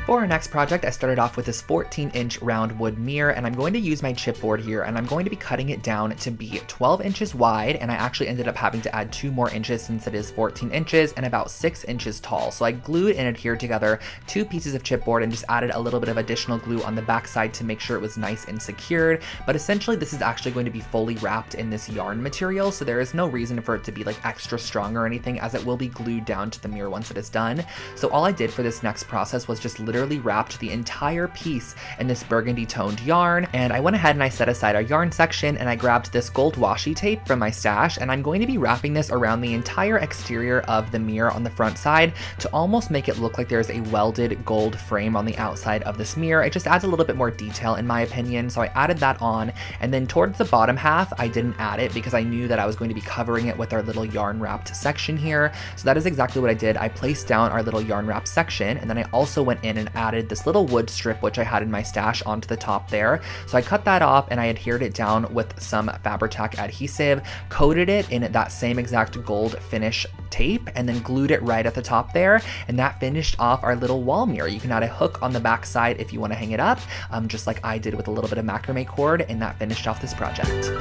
For our next project, I started off with this 14-inch round wood mirror, and I'm going to use my chipboard here, and I'm going to be cutting it down to be 12 inches wide, and I actually ended up having to add 2 more inches since it is 14 inches and about 6 inches tall. So I glued and adhered together 2 pieces of chipboard and just added a little bit of additional glue on the back side to make sure it was nice and secured. But essentially this is actually going to be fully wrapped in this yarn material, so there is no reason for it to be like extra strong or anything, as it will be glued down to the mirror once it is done. So all I did for this next process was just literally wrapped the entire piece in this burgundy toned yarn, and I went ahead and I set aside our yarn section, and I grabbed this gold washi tape from my stash, and I'm going to be wrapping this around the entire exterior of the mirror on the front side to almost make it look like there's a welded gold frame on the outside of this mirror. It just adds a little bit more detail in my opinion, so I added that on, and then towards the bottom half I didn't add it because I knew that I was going to be covering it with our little yarn wrapped section here. So that is exactly what I did. I placed down our little yarn wrap section, and then I also went in and added this little wood strip which I had in my stash onto the top there. So I cut that off and I adhered it down with some Fabri-Tac adhesive, coated it in that same exact gold finish tape, and then glued it right at the top there, and that finished off our little wall mirror. You can add a hook on the back side if you want to hang it up, just like I did with a little bit of macrame cord, and that finished off this project.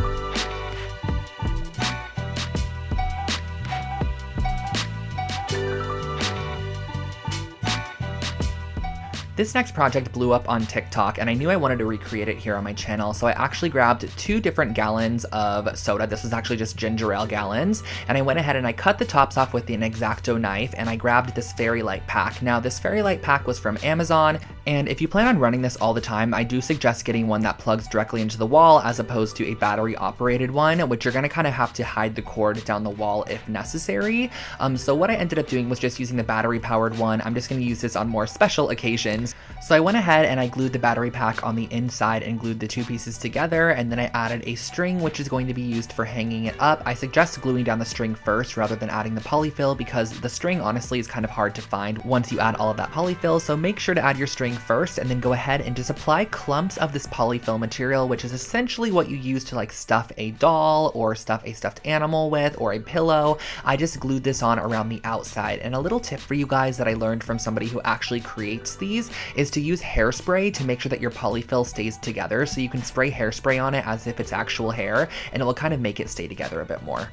This next project blew up on TikTok, and I knew I wanted to recreate it here on my channel, so I actually grabbed 2 different gallons of soda. This was actually just ginger ale gallons, and I went ahead and I cut the tops off with an X-Acto knife, and I grabbed this fairy light pack. Now, this fairy light pack was from Amazon, and if you plan on running this all the time, I do suggest getting one that plugs directly into the wall as opposed to a battery-operated one, which you're gonna kind of have to hide the cord down the wall if necessary. So what I ended up doing was just using the battery-powered one. I'm just gonna use this on more special occasions. So I went ahead and I glued the battery pack on the inside and glued the 2 pieces together, and then I added a string which is going to be used for hanging it up. I suggest gluing down the string first rather than adding the polyfill because the string honestly is kind of hard to find once you add all of that polyfill, so make sure to add your string first and then go ahead and just apply clumps of this polyfill material, which is essentially what you use to like stuff a doll or stuff a stuffed animal with or a pillow. I just glued this on around the outside, and a little tip for you guys that I learned from somebody who actually creates these is to use hairspray to make sure that your polyfill stays together. So you can spray hairspray on it as if it's actual hair, and it will kind of make it stay together a bit more.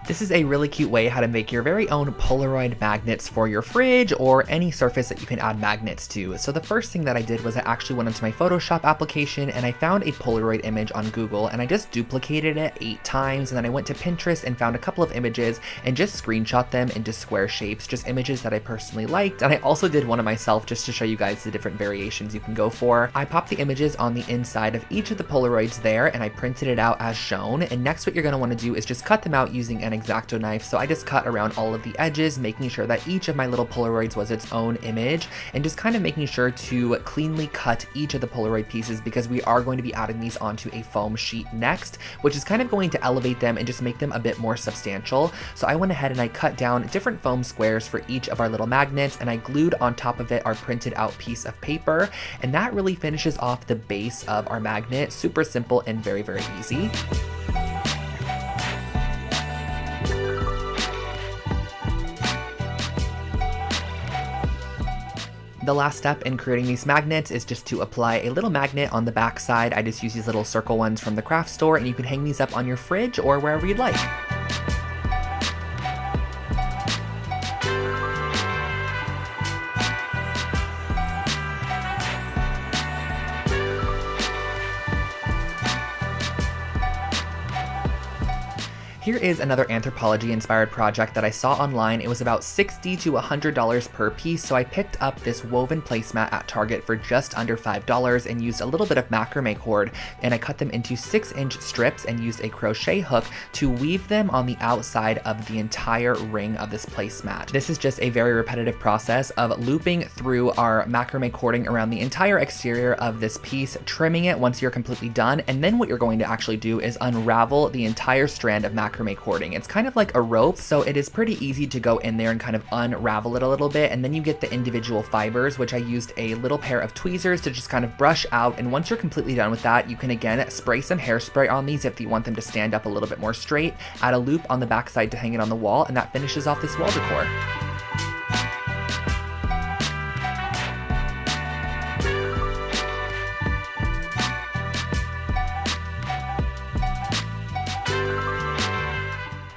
This is a really cute way how to make your very own Polaroid magnets for your fridge or any surface that you can add magnets to. So the first thing that I did was I actually went into my Photoshop application and I found a Polaroid image on Google, and I just duplicated it 8 times, and then I went to Pinterest and found a couple of images and just screenshot them into square shapes, just images that I personally liked. And I also did one of myself just to show you guys the different variations you can go for. I popped the images on the inside of each of the Polaroids there, and I printed it out as shown. And next what you're going to want to do is just cut them out using an X-Acto knife. So I just cut around all of the edges, making sure that each of my little Polaroids was its own image, and just kind of making sure to cleanly cut each of the Polaroid pieces because we are going to be adding these onto a foam sheet next, which is kind of going to elevate them and just make them a bit more substantial. So I went ahead and I cut down different foam squares for each of our little magnets, and I glued on top of it our printed out piece of paper, and that really finishes off the base of our magnet. Super simple and very, very easy. The last step in creating these magnets is just to apply a little magnet on the back side. I just use these little circle ones from the craft store, and you can hang these up on your fridge or wherever you'd like. Here is another anthropology-inspired project that I saw online. It was about $60 to $100 per piece, so I picked up this woven placemat at Target for just under $5 and used a little bit of macrame cord, and I cut them into 6-inch strips and used a crochet hook to weave them on the outside of the entire ring of this placemat. This is just a very repetitive process of looping through our macrame cording around the entire exterior of this piece, trimming it once you're completely done, and then what you're going to actually do is unravel the entire strand of macrame cording. It's kind of like a rope, so it is pretty easy to go in there and kind of unravel it a little bit, and then you get the individual fibers, which I used a little pair of tweezers to just kind of brush out. And once you're completely done with that, you can again spray some hairspray on these if you want them to stand up a little bit more straight, add a loop on the back side to hang it on the wall, and that finishes off this wall decor.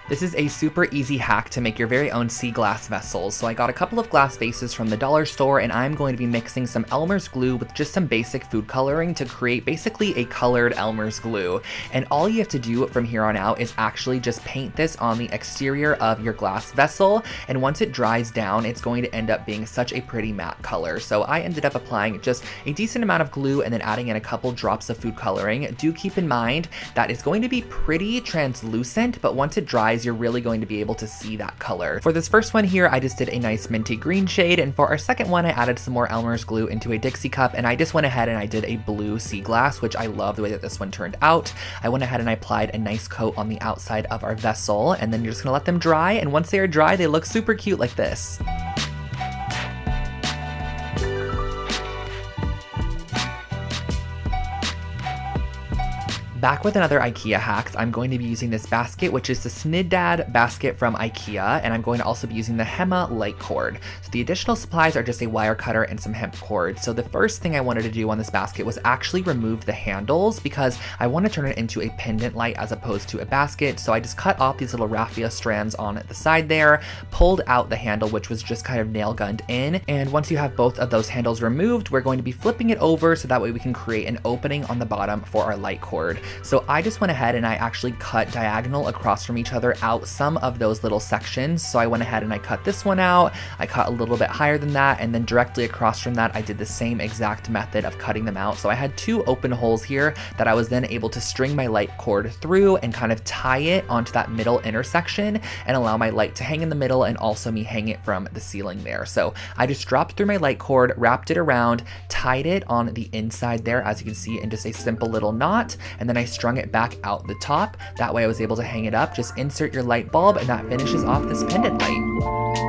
This is a super easy hack to make your very own sea glass vessels. So I got a couple of glass vases from the dollar store, and I'm going to be mixing some Elmer's glue with just some basic food coloring to create basically a colored Elmer's glue. And all you have to do from here on out is actually just paint this on the exterior of your glass vessel, and once it dries down, it's going to end up being such a pretty matte color. So I ended up applying just a decent amount of glue and then adding in a couple drops of food coloring. Do keep in mind that it's going to be pretty translucent, but once it dries eyes, you're really going to be able to see that color. For this first one here, I just did a nice minty green shade, and for our second one, I added some more Elmer's glue into a Dixie cup, and I just went ahead and I did a blue sea glass, which I love the way that this one turned out. I went ahead and I applied a nice coat on the outside of our vessel, and then you're just gonna let them dry, and once they are dry, they look super cute like this. Back with another IKEA hacks, I'm going to be using this basket, which is the Snidad basket from IKEA, and I'm going to also be using the Hema light cord. So the additional supplies are just a wire cutter and some hemp cord. So the first thing I wanted to do on this basket was actually remove the handles because I want to turn it into a pendant light as opposed to a basket. So I just cut off these little raffia strands on the side there, pulled out the handle, which was just kind of nail gunned in. And once you have both of those handles removed, we're going to be flipping it over so that way we can create an opening on the bottom for our light cord. So I just went ahead and I actually cut diagonal across from each other out some of those little sections. So I went ahead and I cut this one out, I cut a little bit higher than that, and then directly across from that, I did the same exact method of cutting them out. So I had two open holes here that I was then able to string my light cord through and kind of tie it onto that middle intersection and allow my light to hang in the middle and also me hang it from the ceiling there. So I just dropped through my light cord, wrapped it around, tied it on the inside there, as you can see, in just a simple little knot, and then I strung it back out the top. That way I was able to hang it up. Just insert your light bulb and that finishes off this pendant light.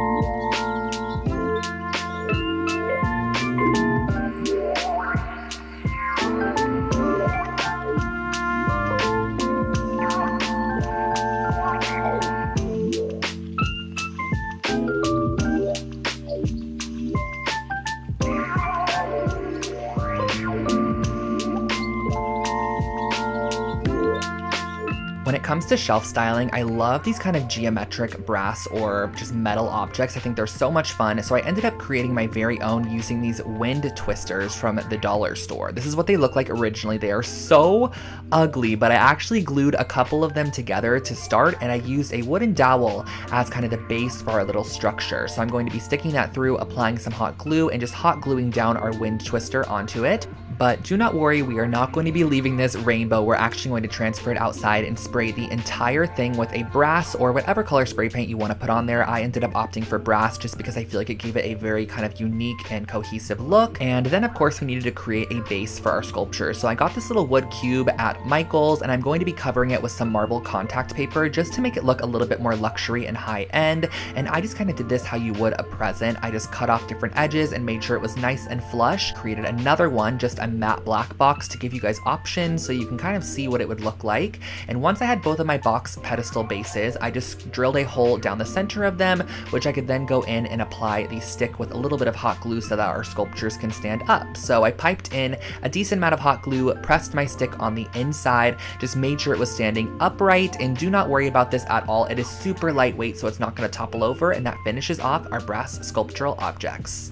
When it comes to shelf styling, I love these kind of geometric brass or just metal objects. I think they're so much fun. So I ended up creating my very own using these wind twisters from the dollar store. This is what they look like originally. They are so ugly, but I actually glued a couple of them together to start, and I used a wooden dowel as kind of the base for our little structure. So I'm going to be sticking that through, applying some hot glue, and just hot gluing down our wind twister onto it. But do not worry, we are not going to be leaving this rainbow. We're actually going to transfer it outside and spray the entire thing with a brass or whatever color spray paint you want to put on there. I ended up opting for brass just because I feel like it gave it a very kind of unique and cohesive look. And then of course we needed to create a base for our sculpture. So I got this little wood cube at Michael's, and I'm going to be covering it with some marble contact paper just to make it look a little bit more luxury and high end. And I just kind of did this how you would a present. I just cut off different edges and made sure it was nice and flush. Created another one, just a matte black box to give you guys options so you can kind of see what it would look like. And once I had both of my box pedestal bases, I just drilled a hole down the center of them, which I could then go in and apply the stick with a little bit of hot glue so that our sculptures can stand up. So I piped in a decent amount of hot glue, pressed my stick on the inside, just made sure it was standing upright, and do not worry about this at all. It is super lightweight, so it's not going to topple over, and that finishes off our brass sculptural objects.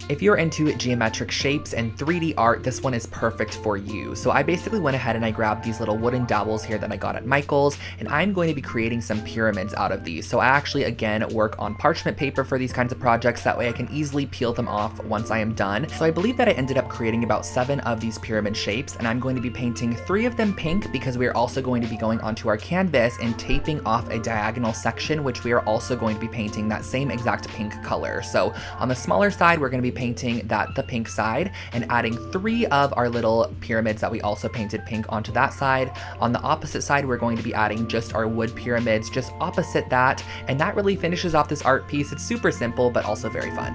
If you're into geometric shapes and 3D art, this one is perfect for you. So I basically went ahead and I grabbed these little wooden dowels here that I got at Michael's, and I'm going to be creating some pyramids out of these. So I actually, again, work on parchment paper for these kinds of projects. That way I can easily peel them off once I am done. So I believe that I ended up creating about 7 of these pyramid shapes, and I'm going to be painting 3 of them pink because we are also going to be going onto our canvas and taping off a diagonal section, which we are also going to be painting that same exact pink color. So on the smaller side, we're going to be painting the pink side and adding 3 of our little pyramids that we also painted pink onto that side. On the opposite side, we're going to be adding just our wood pyramids just opposite that, and that really finishes off this art piece. It's super simple, but also very fun.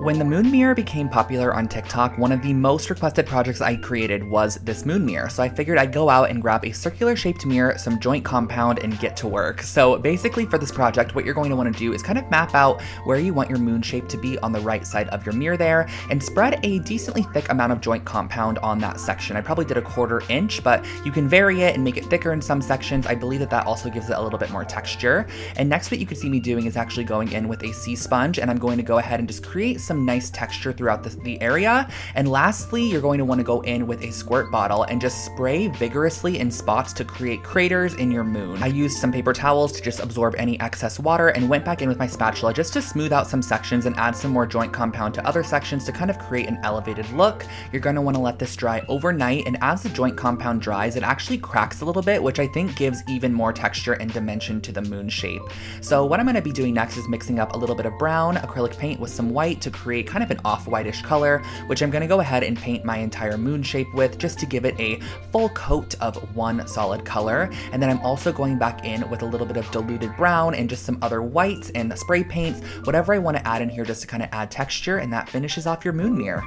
When the moon mirror became popular on TikTok, one of the most requested projects I created was this moon mirror. So I figured I'd go out and grab a circular shaped mirror, some joint compound, and get to work. So basically for this project, what you're going to want to do is kind of map out where you want your moon shape to be on the right side of your mirror there, and spread a decently thick amount of joint compound on that section. I probably did a 1/4 inch, but you can vary it and make it thicker in some sections. I believe that that also gives it a little bit more texture. And next, what you could see me doing is actually going in with a sea sponge, and I'm going to go ahead and just create some some nice texture throughout the area. And lastly, you're going to want to go in with a squirt bottle and just spray vigorously in spots to create craters in your moon. I used some paper towels to just absorb any excess water and went back in with my spatula just to smooth out some sections and add some more joint compound to other sections to kind of create an elevated look. You're going to want to let this dry overnight, and as the joint compound dries, it actually cracks a little bit, which I think gives even more texture and dimension to the moon shape. So what I'm going to be doing next is mixing up a little bit of brown acrylic paint with some white to create kind of an off-whitish color, which I'm going to go ahead and paint my entire moon shape with just to give it a full coat of one solid color. And then I'm also going back in with a little bit of diluted brown and just some other whites and spray paints, whatever I want to add in here just to kind of add texture, and that finishes off your moon mirror.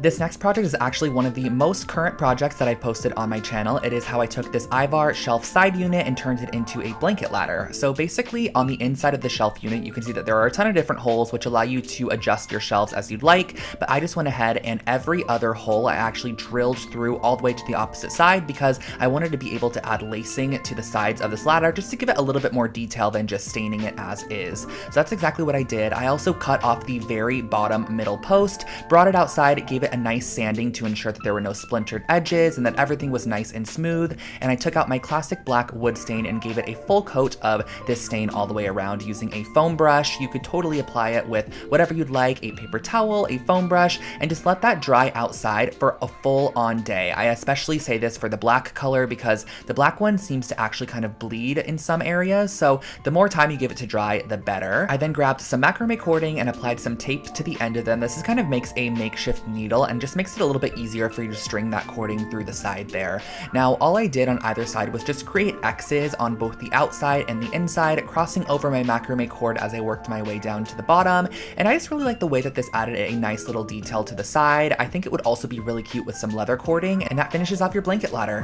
This next project is actually one of the most current projects that I posted on my channel. It is how I took this Ivar shelf side unit and turned it into a blanket ladder. So basically on the inside of the shelf unit, you can see that there are a ton of different holes which allow you to adjust your shelves as you'd like, but I just went ahead and every other hole I actually drilled through all the way to the opposite side because I wanted to be able to add lacing to the sides of this ladder just to give it a little bit more detail than just staining it as is. So that's exactly what I did. I also cut off the very bottom middle post, brought it outside, gave it a nice sanding to ensure that there were no splintered edges and that everything was nice and smooth, and I took out my classic black wood stain and gave it a full coat of this stain all the way around using a foam brush. You could totally apply it with whatever you'd like, a paper towel, a foam brush, and just let that dry outside for a full-on day. I especially say this for the black color because the black one seems to actually kind of bleed in some areas, so the more time you give it to dry, the better. I then grabbed some macrame cording and applied some tape to the end of them. This kind of makes a makeshift needle and just makes it a little bit easier for you to string that cording through the side there. Now, all I did on either side was just create X's on both the outside and the inside, crossing over my macrame cord as I worked my way down to the bottom, and I just really like the way that this added a nice little detail to the side. I think it would also be really cute with some leather cording, and that finishes off your blanket ladder.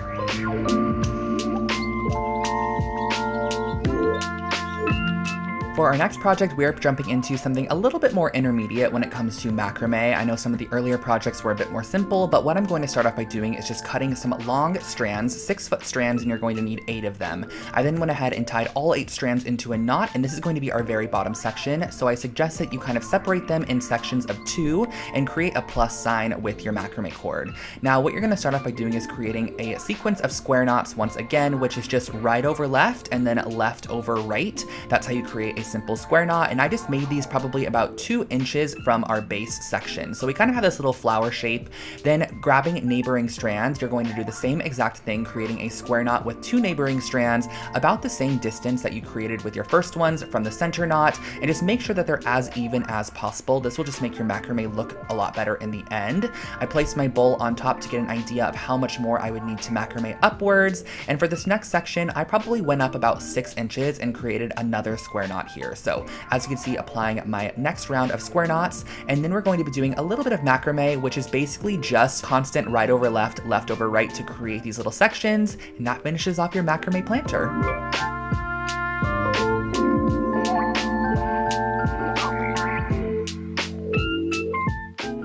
For our next project, we are jumping into something a little bit more intermediate when it comes to macrame. I know some of the earlier projects were a bit more simple, but what I'm going to start off by doing is just cutting some long strands, 6-foot strands, and you're going to need 8 of them. I then went ahead and tied all 8 strands into a knot, and this is going to be our very bottom section, so I suggest that you kind of separate them in sections of 2 and create a plus sign with your macrame cord. Now, what you're going to start off by doing is creating a sequence of square knots once again, which is just right over left and then left over right. That's how you create a simple square knot, and I just made these probably about 2 inches from our base section. So we kind of have this little flower shape. Then grabbing neighboring strands, you're going to do the same exact thing, creating a square knot with 2 neighboring strands about the same distance that you created with your first ones from the center knot, and just make sure that they're as even as possible. This will just make your macrame look a lot better in the end. I placed my bowl on top to get an idea of how much more I would need to macrame upwards, and for this next section, I probably went up about 6 inches and created another square knot here. So as you can see, applying my next round of square knots, and then we're going to be doing a little bit of macrame, which is basically just constant right over left, left over right to create these little sections, and that finishes off your macrame planter.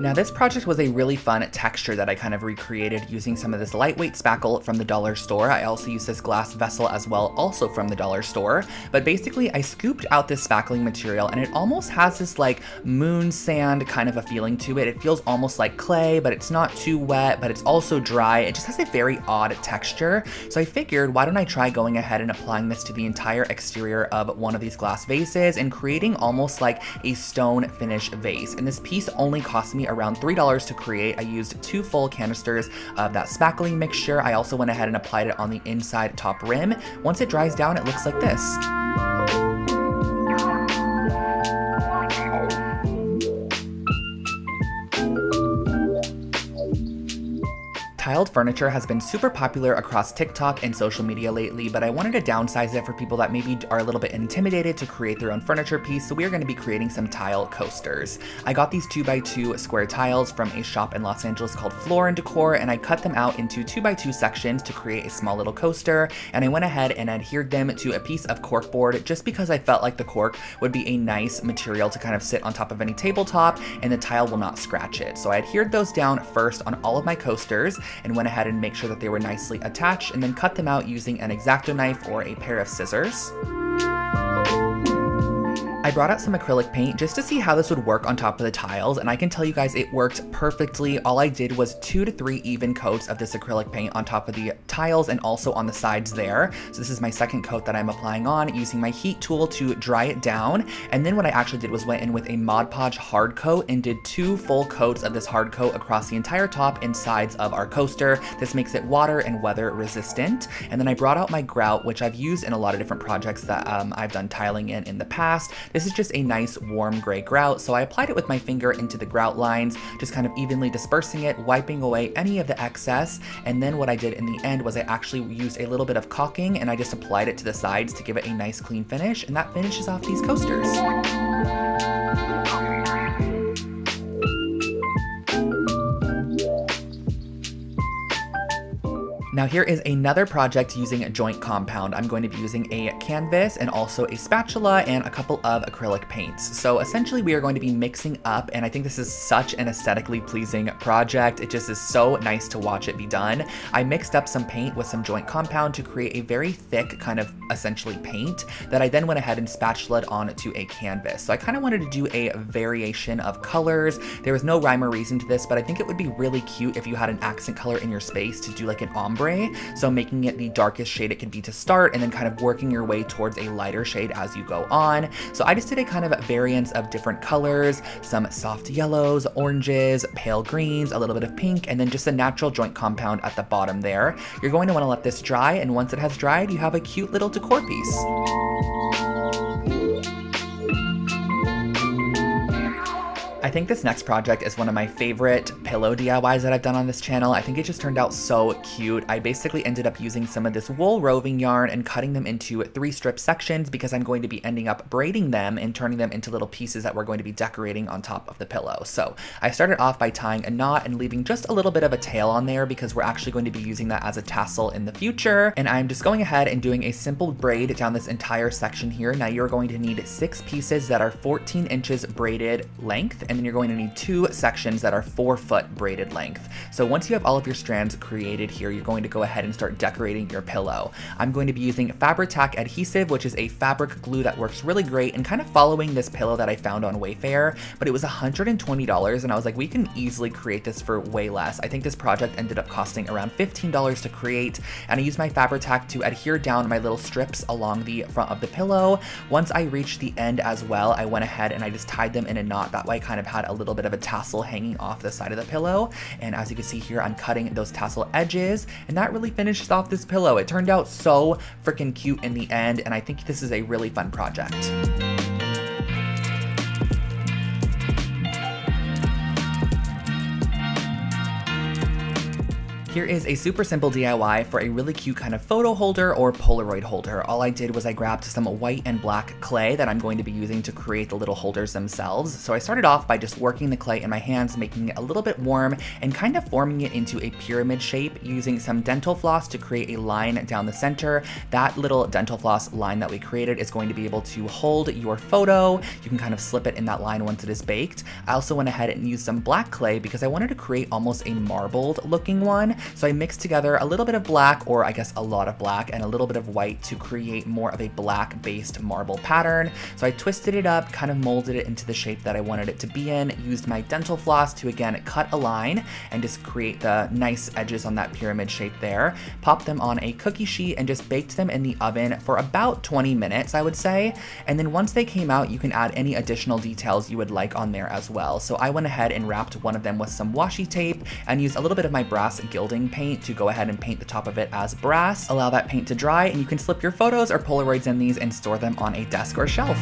Now this project was a really fun texture that I kind of recreated using some of this lightweight spackle from the dollar store. I also used this glass vessel as well, also from the dollar store. But basically I scooped out this spackling material and it almost has this like moon sand kind of a feeling to it. It feels almost like clay, but it's not too wet, but it's also dry. It just has a very odd texture. So I figured, why don't I try going ahead and applying this to the entire exterior of one of these glass vases and creating almost like a stone finish vase. And this piece only cost me around $3 to create. I used 2 full canisters of that spackling mixture. I also went ahead and applied it on the inside top rim. Once it dries down, it looks like this. Tiled furniture has been super popular across TikTok and social media lately, but I wanted to downsize it for people that maybe are a little bit intimidated to create their own furniture piece, so we are going to be creating some tile coasters. I got these 2x2 square tiles from a shop in Los Angeles called Floor & Decor, and I cut them out into 2x2 sections to create a small little coaster, and I went ahead and adhered them to a piece of cork board just because I felt like the cork would be a nice material to kind of sit on top of any tabletop, and the tile will not scratch it. So I adhered those down first on all of my coasters, and went ahead and make sure that they were nicely attached, and then cut them out using an X-Acto knife or a pair of scissors. I brought out some acrylic paint just to see how this would work on top of the tiles, and I can tell you guys it worked perfectly. All I did was 2 to 3 even coats of this acrylic paint on top of the tiles and also on the sides there. So this is my second coat that I'm applying on, using my heat tool to dry it down. And then what I actually did was went in with a Mod Podge hard coat and did 2 full coats of this hard coat across the entire top and sides of our coaster. This makes it water and weather resistant. And then I brought out my grout, which I've used in a lot of different projects that I've done tiling in the past. This is just a nice warm gray grout, so I applied it with my finger into the grout lines, just kind of evenly dispersing it, wiping away any of the excess. And then what I did in the end was I actually used a little bit of caulking and I just applied it to the sides to give it a nice clean finish, and that finishes off these coasters. Now here is another project using a joint compound. I'm going to be using a canvas and also a spatula and a couple of acrylic paints. So essentially we are going to be mixing up, and I think this is such an aesthetically pleasing project. It just is so nice to watch it be done. I mixed up some paint with some joint compound to create a very thick kind of essentially paint that I then went ahead and spatulaed onto a canvas. So I kind of wanted to do a variation of colors. There was no rhyme or reason to this, but I think it would be really cute if you had an accent color in your space to do like an ombre. So making it the darkest shade it could be to start, and then kind of working your way towards a lighter shade as you go on. So I just did a kind of variance of different colors, some soft yellows, oranges, pale greens, a little bit of pink, and then just a natural joint compound at the bottom there. You're going to want to let this dry, and once it has dried, you have a cute little decor piece. I think this next project is one of my favorite pillow DIYs that I've done on this channel. I think it just turned out so cute. I basically ended up using some of this wool roving yarn and cutting them into 3 strip sections because I'm going to be ending up braiding them and turning them into little pieces that we're going to be decorating on top of the pillow. So I started off by tying a knot and leaving just a little bit of a tail on there because we're actually going to be using that as a tassel in the future. And I'm just going ahead and doing a simple braid down this entire section here. Now you're going to need 6 pieces that are 14 inches braided length, and then you're going to need 2 sections that are 4-foot braided length. So once you have all of your strands created here, you're going to go ahead and start decorating your pillow. I'm going to be using Fabri-Tac adhesive, which is a fabric glue that works really great, and kind of following this pillow that I found on Wayfair, but it was $120, and I was like, we can easily create this for way less. I think this project ended up costing around $15 to create, and I used my Fabri-Tac to adhere down my little strips along the front of the pillow. Once I reached the end as well, I went ahead and I just tied them in a knot. That way I kind of had a little bit of a tassel hanging off the side of the pillow. And as you can see here, I'm cutting those tassel edges, and that really finishes off this pillow. It turned out so freaking cute in the end, and I think this is a really fun project. Here is a super simple DIY for a really cute kind of photo holder or Polaroid holder. All I did was I grabbed some white and black clay that I'm going to be using to create the little holders themselves. So I started off by just working the clay in my hands, making it a little bit warm and kind of forming it into a pyramid shape using some dental floss to create a line down the center. That little dental floss line that we created is going to be able to hold your photo. You can kind of slip it in that line once it is baked. I also went ahead and used some black clay because I wanted to create almost a marbled looking one. So I mixed together a little bit of black, or I guess a lot of black, and a little bit of white to create more of a black based marble pattern. So I twisted it up, kind of molded it into the shape that I wanted it to be in, used my dental floss to again cut a line and just create the nice edges on that pyramid shape there, popped them on a cookie sheet and just baked them in the oven for about 20 minutes, I would say. And then once they came out, you can add any additional details you would like on there as well. So I went ahead and wrapped one of them with some washi tape and used a little bit of my brass gilding paint to go ahead and paint the top of it as brass. Allow that paint to dry, and you can slip your photos or Polaroids in these and store them on a desk or shelf.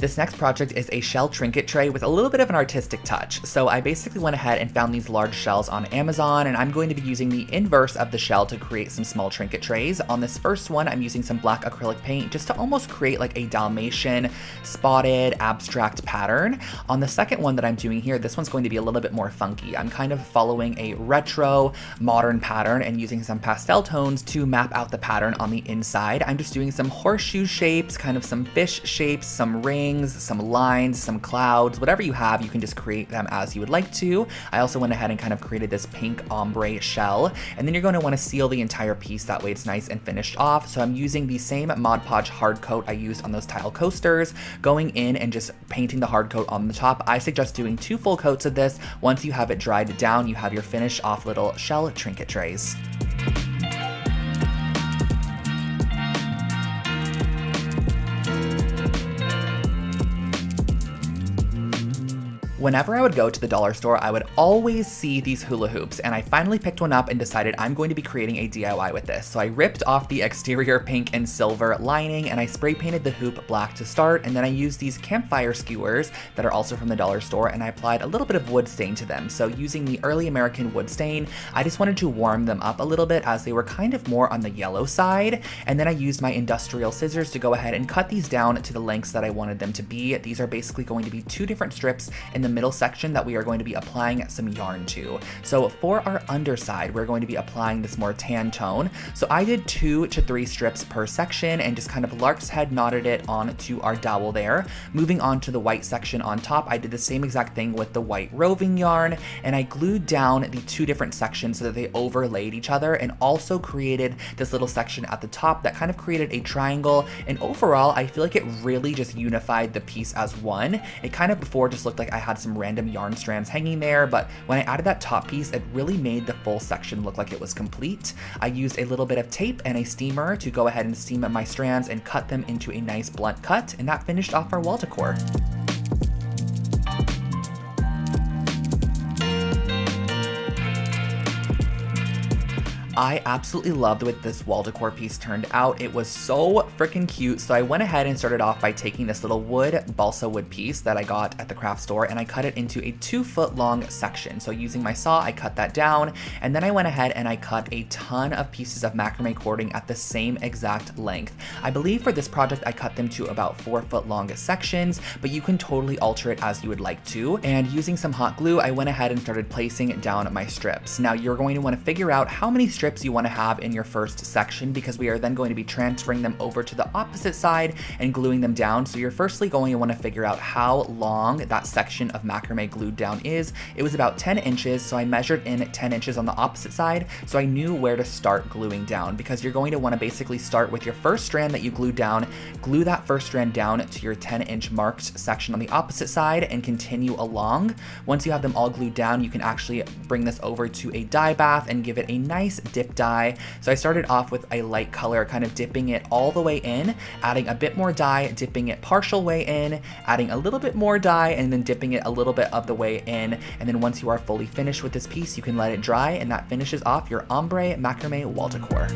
This next project is a shell trinket tray with a little bit of an artistic touch. So I basically went ahead and found these large shells on Amazon, and I'm going to be using the inverse of the shell to create some small trinket trays. On this first one, I'm using some black acrylic paint just to almost create like a Dalmatian spotted abstract pattern. On the second one that I'm doing here, this one's going to be a little bit more funky. I'm kind of following a retro modern pattern and using some pastel tones to map out the pattern on the inside. I'm just doing some horseshoe shapes, kind of some fish shapes, some rings, some lines, some clouds, whatever you have, you can just create them as you would like to. I also went ahead and kind of created this pink ombre shell, and then you're going to want to seal the entire piece, that way it's nice and finished off. So I'm using the same Mod Podge hard coat I used on those tile coasters, going in and just painting the hard coat on the top. I suggest doing 2 full coats of this. Once you have it dried down, you have your finished off little shell trinket trays. Whenever I would go to the dollar store, I would always see these hula hoops, and I finally picked one up and decided I'm going to be creating a DIY with this. So I ripped off the exterior pink and silver lining, and I spray painted the hoop black to start, and then I used these campfire skewers that are also from the dollar store, and I applied a little bit of wood stain to them. So using the early American wood stain, I just wanted to warm them up a little bit as they were kind of more on the yellow side, and then I used my industrial scissors to go ahead and cut these down to the lengths that I wanted them to be. These are basically going to be 2 different strips in the middle section that we are going to be applying some yarn to. So for our underside, we're going to be applying this more tan tone. So I did 2 to 3 strips per section and just kind of lark's head knotted it onto our dowel there. Moving on to the white section on top, I did the same exact thing with the white roving yarn, and I glued down the 2 different sections so that they overlaid each other, and also created this little section at the top that kind of created a triangle. And overall, I feel like it really just unified the piece as one. It kind of before just looked like I had some random yarn strands hanging there, but when I added that top piece, it really made the full section look like it was complete. I used a little bit of tape and a steamer to go ahead and steam my strands and cut them into a nice blunt cut, and that finished off our wall decor. I absolutely loved the way this wall decor piece turned out. It was so freaking cute. So I went ahead and started off by taking this little wood balsa wood piece that I got at the craft store, and I cut it into a 2-foot long section. So using my saw, I cut that down, and then I went ahead and I cut a ton of pieces of macrame cording at the same exact length. I believe for this project, I cut them to about 4-foot long sections, but you can totally alter it as you would like to. And using some hot glue, I went ahead and started placing down my strips. Now you're going to want to figure out how many strips you want to have in your first section, because we are then going to be transferring them over to the opposite side and gluing them down. So you're firstly going to want to figure out how long that section of macrame glued down is. It was about 10 inches, so I measured in 10 inches on the opposite side, so I knew where to start gluing down, because you're going to want to basically start with your first strand that you glued down, glue that first strand down to your 10-inch marked section on the opposite side, and continue along. Once you have them all glued down, you can actually bring this over to a dye bath and give it a nice dip dye. So I started off with a light color, kind of dipping it all the way in, adding a bit more dye, dipping it partial way in, adding a little bit more dye, and then dipping it a little bit of the way in. And then once you are fully finished with this piece, you can let it dry, and that finishes off your ombre macrame wall decor.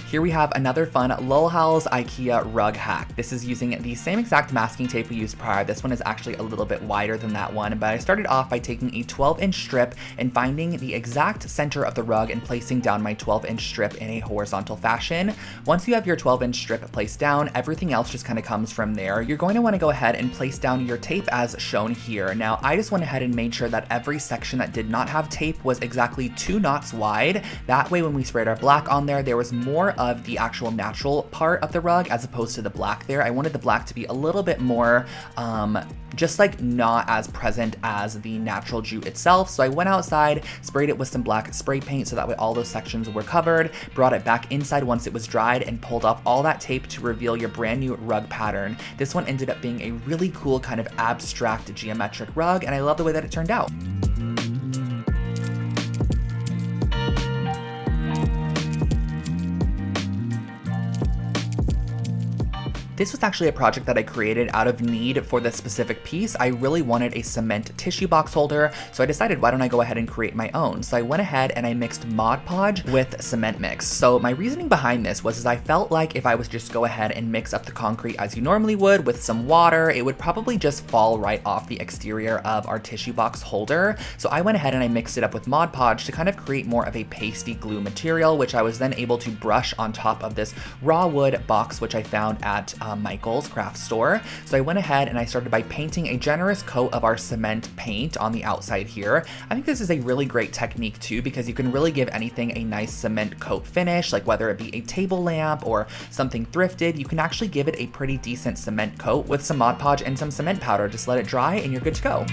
Here we have another fun Lol Howls IKEA rug hack. This is using the same exact masking tape we used prior. This one is actually a little bit wider than that one, but I started off by taking a 12-inch strip and finding the exact center of the rug and placing down my 12-inch strip in a horizontal fashion. Once you have your 12-inch strip placed down, everything else just kind of comes from there. You're going to want to go ahead and place down your tape as shown here. Now, I just went ahead and made sure that every section that did not have tape was exactly 2 knots wide. That way, when we sprayed our black on there, there was more of the actual natural part of the rug as opposed to the black there. I wanted the black to be a little bit more just like not as present as the natural jute itself. So I went outside, sprayed it with some black spray paint so that way all those sections were covered, brought it back inside once it was dried, and pulled off all that tape to reveal your brand new rug pattern. This one ended up being a really cool kind of abstract geometric rug, and I love the way that it turned out. This was actually a project that I created out of need for this specific piece. I really wanted a cement tissue box holder, so I decided why don't I go ahead and create my own. So I went ahead and I mixed Mod Podge with cement mix. So my reasoning behind this was I felt like if I was just go ahead and mix up the concrete as you normally would with some water, it would probably just fall right off the exterior of our tissue box holder. So I went ahead and I mixed it up with Mod Podge to kind of create more of a pasty glue material, which I was then able to brush on top of this raw wood box, which I found at Michael's craft store. So I went ahead and I started by painting a generous coat of our cement paint on the outside here. I think this is a really great technique too, because you can really give anything a nice cement coat finish, like whether it be a table lamp or something thrifted, you can actually give it a pretty decent cement coat with some Mod Podge and some cement powder. Just let it dry and you're good to go.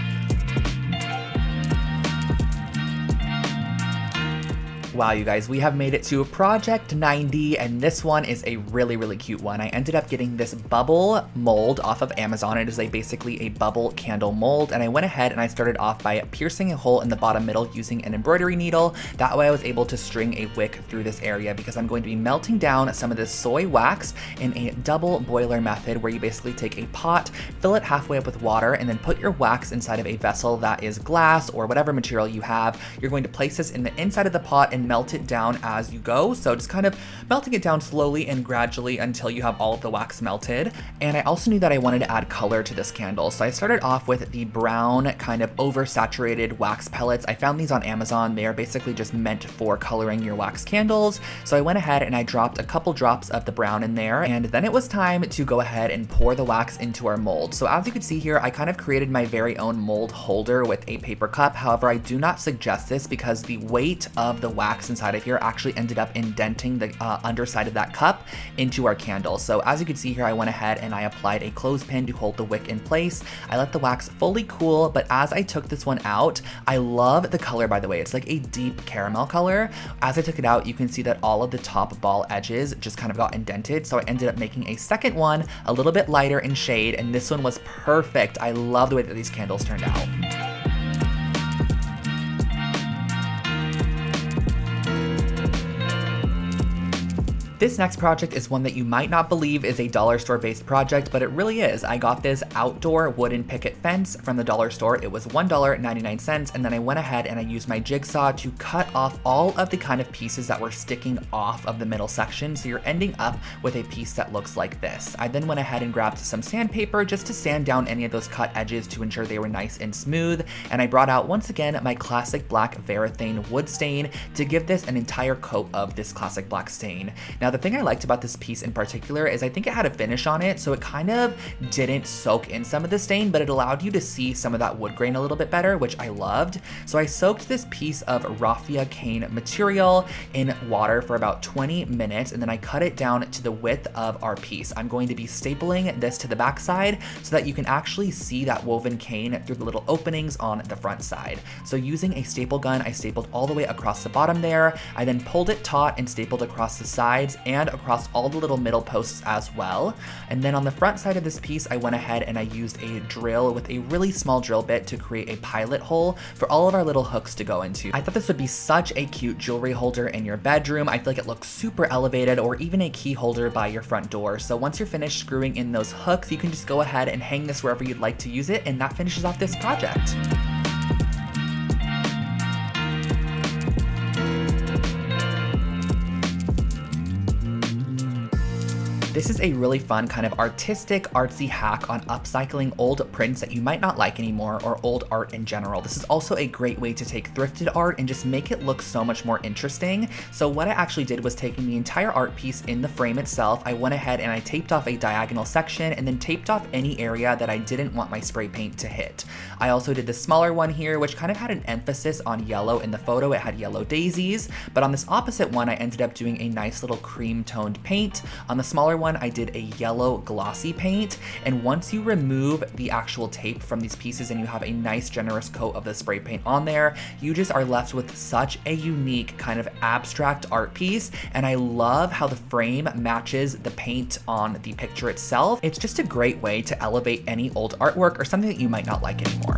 Wow, you guys, we have made it to project 90, and this one is a really, really cute one. I ended up getting this bubble mold off of Amazon. It is basically a bubble candle mold, and I went ahead and I started off by piercing a hole in the bottom middle using an embroidery needle. That way I was able to string a wick through this area because I'm going to be melting down some of this soy wax in a double boiler method where you basically take a pot, fill it halfway up with water, and then put your wax inside of a vessel that is glass or whatever material you have. You're going to place this in the inside of the pot and melt it down as you go. So just kind of melting it down slowly and gradually until you have all of the wax melted. And I also knew that I wanted to add color to this candle. So I started off with the brown kind of oversaturated wax pellets. I found these on Amazon. They are basically just meant for coloring your wax candles. So I went ahead and I dropped a couple drops of the brown in there. And then it was time to go ahead and pour the wax into our mold. So as you can see here, I kind of created my very own mold holder with a paper cup. However, I do not suggest this because the weight of the wax inside of here actually ended up indenting the underside of that cup into our candle. So as you can see here, I went ahead and I applied a clothespin to hold the wick in place. I let the wax fully cool, but as I took this one out, I love the color, by the way. It's like a deep caramel color. As I took it out, you can see that all of the top ball edges just kind of got indented. So I ended up making a second one a little bit lighter in shade, and this one was perfect. I love the way that these candles turned out. This next project is one that you might not believe is a dollar store based project, but it really is. I got this outdoor wooden picket fence from the dollar store. It was $1.99, and then I went ahead and I used my jigsaw to cut off all of the kind of pieces that were sticking off of the middle section, so you're ending up with a piece that looks like this. I then went ahead and grabbed some sandpaper just to sand down any of those cut edges to ensure they were nice and smooth, and I brought out once again my classic black Varathane wood stain to give this an entire coat of this classic black stain. Now, the thing I liked about this piece in particular is I think it had a finish on it, so it kind of didn't soak in some of the stain, but it allowed you to see some of that wood grain a little bit better, which I loved. So I soaked this piece of raffia cane material in water for about 20 minutes, and then I cut it down to the width of our piece. I'm going to be stapling this to the back side so that you can actually see that woven cane through the little openings on the front side. So using a staple gun, I stapled all the way across the bottom there. I then pulled it taut and stapled across the sides and across all the little middle posts as well. And then on the front side of this piece, I went ahead and I used a drill with a really small drill bit to create a pilot hole for all of our little hooks to go into. I thought this would be such a cute jewelry holder in your bedroom. I feel like it looks super elevated, or even a key holder by your front door. So once you're finished screwing in those hooks, you can just go ahead and hang this wherever you'd like to use it, and that finishes off this project. This is a really fun kind of artistic, artsy hack on upcycling old prints that you might not like anymore, or old art in general. This is also a great way to take thrifted art and just make it look so much more interesting. So what I actually did was taking the entire art piece in the frame itself, I went ahead and I taped off a diagonal section and then taped off any area that I didn't want my spray paint to hit. I also did the smaller one here, which kind of had an emphasis on yellow in the photo. It had yellow daisies, but on this opposite one, I ended up doing a nice little cream toned paint. On the smaller one, I did a yellow glossy paint, and once you remove the actual tape from these pieces and you have a nice generous coat of the spray paint on there, you just are left with such a unique kind of abstract art piece. And I love how the frame matches the paint on the picture itself. It's just a great way to elevate any old artwork or something that you might not like anymore.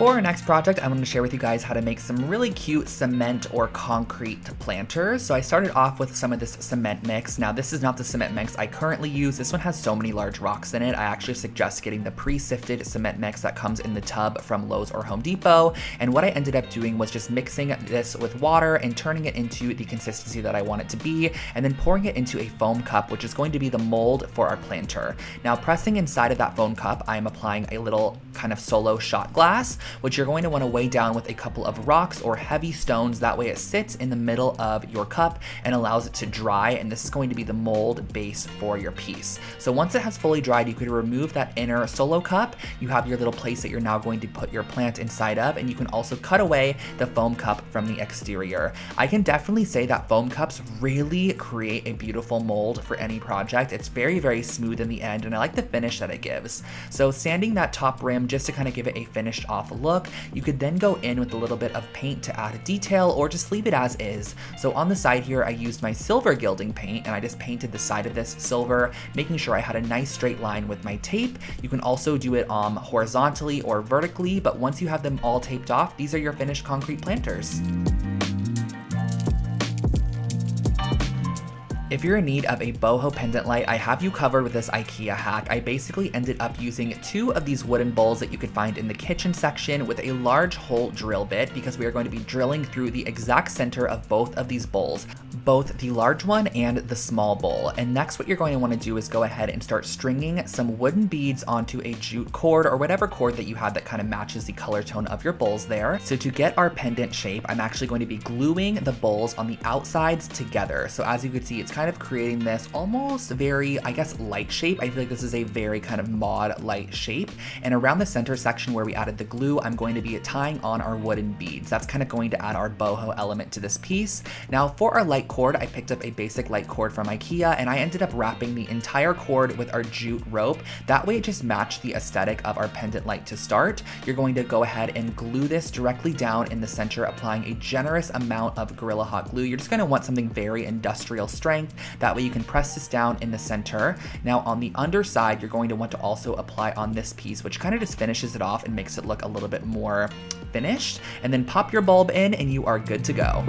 For our next project, I wanted to share with you guys how to make some really cute cement or concrete planters. So I started off with some of this cement mix. Now this is not the cement mix I currently use. This one has so many large rocks in it. I actually suggest getting the pre-sifted cement mix that comes in the tub from Lowe's or Home Depot. And what I ended up doing was just mixing this with water and turning it into the consistency that I want it to be, and then pouring it into a foam cup, which is going to be the mold for our planter. Now pressing inside of that foam cup, I am applying a little kind of solo shot glass, which you're going to want to weigh down with a couple of rocks or heavy stones. That way it sits in the middle of your cup and allows it to dry, and this is going to be the mold base for your piece. So once it has fully dried, you could remove that inner solo cup. You have your little place that you're now going to put your plant inside of, and you can also cut away the foam cup from the exterior. I can definitely say that foam cups really create a beautiful mold for any project. It's very, very smooth in the end, and I like the finish that it gives. So sanding that top rim just to kind of give it a finished off look. You could then go in with a little bit of paint to add a detail, or just leave it as is. So on the side here, I used my silver gilding paint, and I just painted the side of this silver, making sure I had a nice straight line with my tape. You can also do it horizontally or vertically, but once you have them all taped off, these are your finished concrete planters. If you're in need of a boho pendant light, I have you covered with this Ikea hack. I basically ended up using 2 of these wooden bowls that you could find in the kitchen section with a large hole drill bit, because we are going to be drilling through the exact center of both of these bowls, both the large one and the small bowl. And next what you're going to want to do is go ahead and start stringing some wooden beads onto a jute cord, or whatever cord that you have that kind of matches the color tone of your bowls there. So to get our pendant shape, I'm actually going to be gluing the bowls on the outsides together. So as you can see, it's kind of creating this almost very, I guess, light shape. I feel like this is a very kind of mod light shape. And around the center section where we added the glue, I'm going to be tying on our wooden beads. That's kind of going to add our boho element to this piece. Now for our light cord, I picked up a basic light cord from Ikea, and I ended up wrapping the entire cord with our jute rope. That way it just matched the aesthetic of our pendant light to start. You're going to go ahead and glue this directly down in the center, applying a generous amount of Gorilla Hot glue. You're just going to want something very industrial strength. That way you can press this down in the center. Now on the underside, you're going to want to also apply on this piece, which kind of just finishes it off and makes it look a little bit more finished. And then pop your bulb in and you are good to go.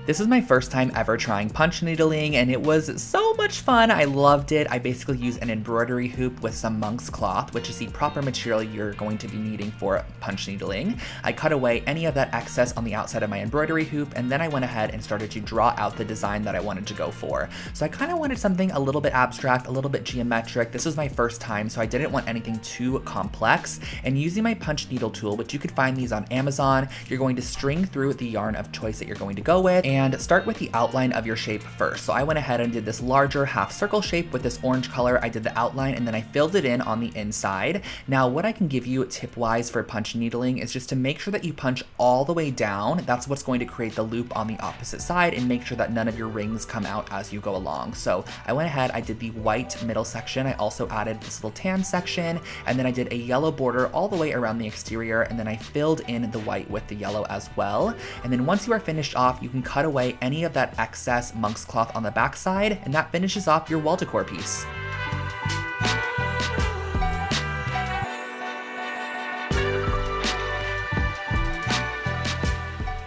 This is my first time ever trying punch needling, and it was so much fun. I loved it. I basically used an embroidery hoop with some monk's cloth, which is the proper material you're going to be needing for punch needling. I cut away any of that excess on the outside of my embroidery hoop, and then I went ahead and started to draw out the design that I wanted to go for. So I kind of wanted something a little bit abstract, a little bit geometric. This was my first time, so I didn't want anything too complex. And using my punch needle tool, which you could find these on Amazon, you're going to string through the yarn of choice that you're going to go with, and start with the outline of your shape first. So I went ahead and did this larger half circle shape with this orange color. I did the outline and then I filled it in on the inside. Now what I can give you tip-wise for punch needling is just to make sure that you punch all the way down. That's what's going to create the loop on the opposite side, and make sure that none of your rings come out as you go along. So I went ahead, I did the white middle section. I also added this little tan section, and then I did a yellow border all the way around the exterior, and then I filled in the white with the yellow as well. And then once you are finished off, you can cut away any of that excess monk's cloth on the back side, and that finishes off your wall decor piece.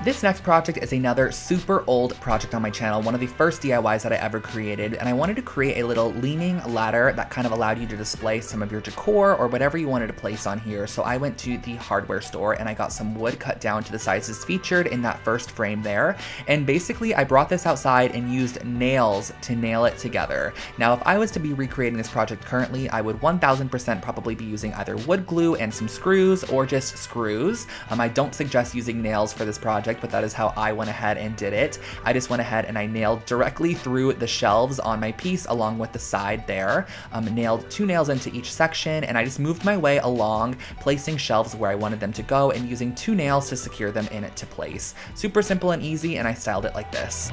This next project is another super old project on my channel, one of the first DIYs that I ever created, and I wanted to create a little leaning ladder that kind of allowed you to display some of your decor or whatever you wanted to place on here. So I went to the hardware store and I got some wood cut down to the sizes featured in that first frame there, and basically I brought this outside and used nails to nail it together. Now if I was to be recreating this project currently, I would 1000% probably be using either wood glue and some screws, or just screws. I don't suggest using nails for this project, but that is how I went ahead and did it. I just went ahead and I nailed directly through the shelves on my piece along with the side there. Nailed 2 nails into each section, and I just moved my way along, placing shelves where I wanted them to go and using 2 nails to secure them into place. Super simple and easy, and I styled it like this.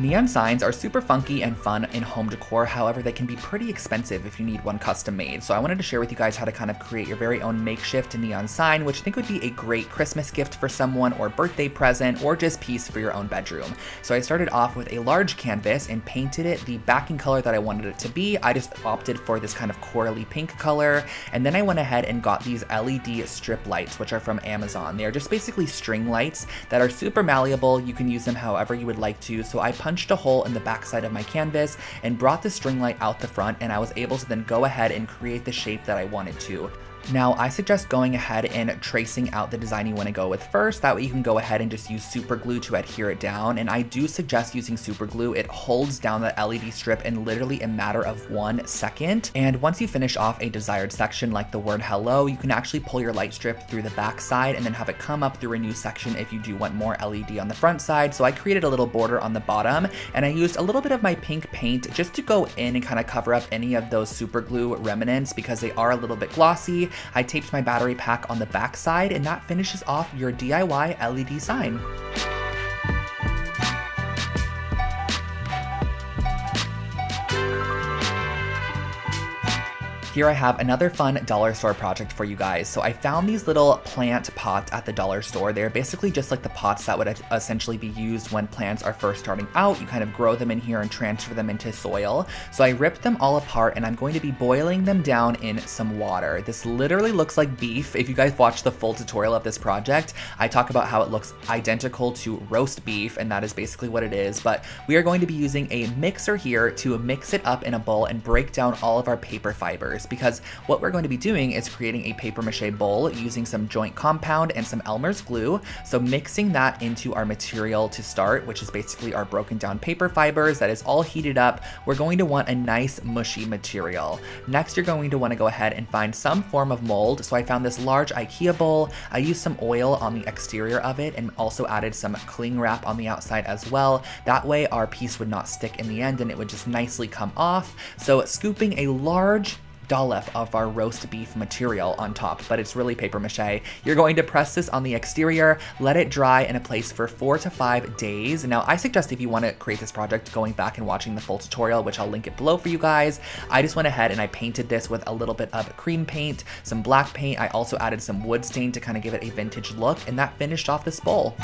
Neon signs are super funky and fun in home decor, however they can be pretty expensive if you need one custom made. So I wanted to share with you guys how to kind of create your very own makeshift neon sign, which I think would be a great Christmas gift for someone or birthday present or just piece for your own bedroom. So I started off with a large canvas and painted it the backing color that I wanted it to be. I just opted for this kind of corally pink color, and then I went ahead and got these LED strip lights, which are from Amazon. They are just basically string lights that are super malleable. You can use them however you would like to. So I punched a hole in the back side of my canvas and brought the string light out the front, and I was able to then go ahead and create the shape that I wanted to. Now, I suggest going ahead and tracing out the design you want to go with first. That way you can go ahead and just use super glue to adhere it down. And I do suggest using super glue. It holds down the LED strip in literally a matter of 1 second. And once you finish off a desired section like the word hello, you can actually pull your light strip through the back side and then have it come up through a new section if you do want more LED on the front side. So I created a little border on the bottom, and I used a little bit of my pink paint just to go in and kind of cover up any of those super glue remnants because they are a little bit glossy. I taped my battery pack on the back side, and that finishes off your DIY LED sign. Here I have another fun dollar store project for you guys. So I found these little plant pots at the dollar store. They're basically just like the pots that would essentially be used when plants are first starting out. You kind of grow them in here and transfer them into soil. So I ripped them all apart, and I'm going to be boiling them down in some water. This literally looks like beef. If you guys watch the full tutorial of this project, I talk about how it looks identical to roast beef, and that is basically what it is. But we are going to be using a mixer here to mix it up in a bowl and break down all of our paper fibers, because what we're going to be doing is creating a paper mache bowl using some joint compound and some Elmer's glue. So mixing that into our material to start, which is basically our broken down paper fibers that is all heated up. We're going to want a nice mushy material. Next, you're going to want to go ahead and find some form of mold. So I found this large Ikea bowl. I used some oil on the exterior of it and also added some cling wrap on the outside as well. That way our piece would not stick in the end and it would just nicely come off. So scooping a large dollop of our roast beef material on top, but it's really paper mache. You're going to press this on the exterior, let it dry in a place for 4 to 5 days. Now, I suggest if you want to create this project, going back and watching the full tutorial, which I'll link it below for you guys. I just went ahead and I painted this with a little bit of cream paint, some black paint. I also added some wood stain to kind of give it a vintage look, and that finished off this bowl.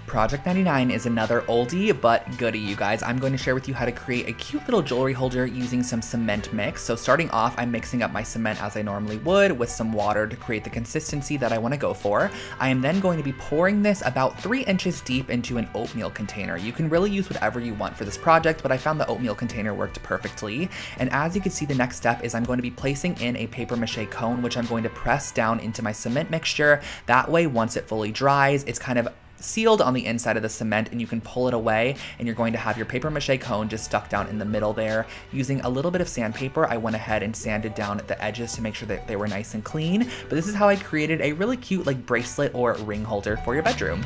Project 99 is another oldie but goodie, you guys. I'm going to share with you how to create a cute little jewelry holder using some cement mix. So starting off, I'm mixing up my cement as I normally would with some water to create the consistency that I want to go for. I am then going to be pouring this about 3 inches deep into an oatmeal container. You can really use whatever you want for this project, but I found the oatmeal container worked perfectly. And as you can see, the next step is I'm going to be placing in a paper mache cone, which I'm going to press down into my cement mixture. That way, once it fully dries, it's kind of sealed on the inside of the cement and you can pull it away, and you're going to have your paper mache cone just stuck down in the middle there. Using a little bit of sandpaper, I went ahead and sanded down the edges to make sure that they were nice and clean. But this is how I created a really cute like bracelet or ring holder for your bedroom.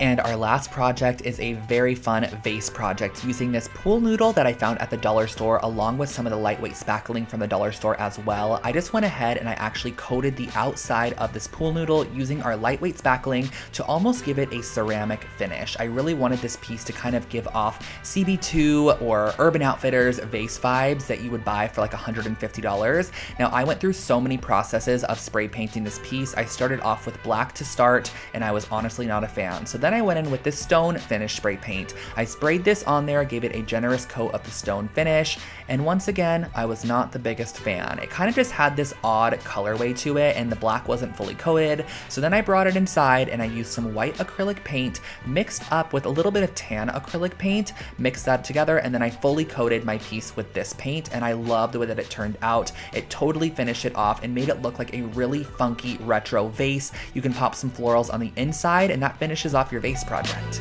And our last project is a very fun vase project using this pool noodle that I found at the dollar store, along with some of the lightweight spackling from the dollar store as well. I just went ahead and I actually coated the outside of this pool noodle using our lightweight spackling to almost give it a ceramic finish. I really wanted this piece to kind of give off CB2 or Urban Outfitters vase vibes that you would buy for like $150. Now, I went through so many processes of spray painting this piece. I started off with black to start, and I was honestly not a fan. So then I went in with this stone finish spray paint. I sprayed this on there, gave it a generous coat of the stone finish, and once again, I was not the biggest fan. It kind of just had this odd colorway to it, and the black wasn't fully coated. So then I brought it inside and I used some white acrylic paint mixed up with a little bit of tan acrylic paint, mixed that together, and then I fully coated my piece with this paint, and I loved the way that it turned out. It totally finished it off and made it look like a really funky retro vase. You can pop some florals on the inside, and that finishes off your vase project.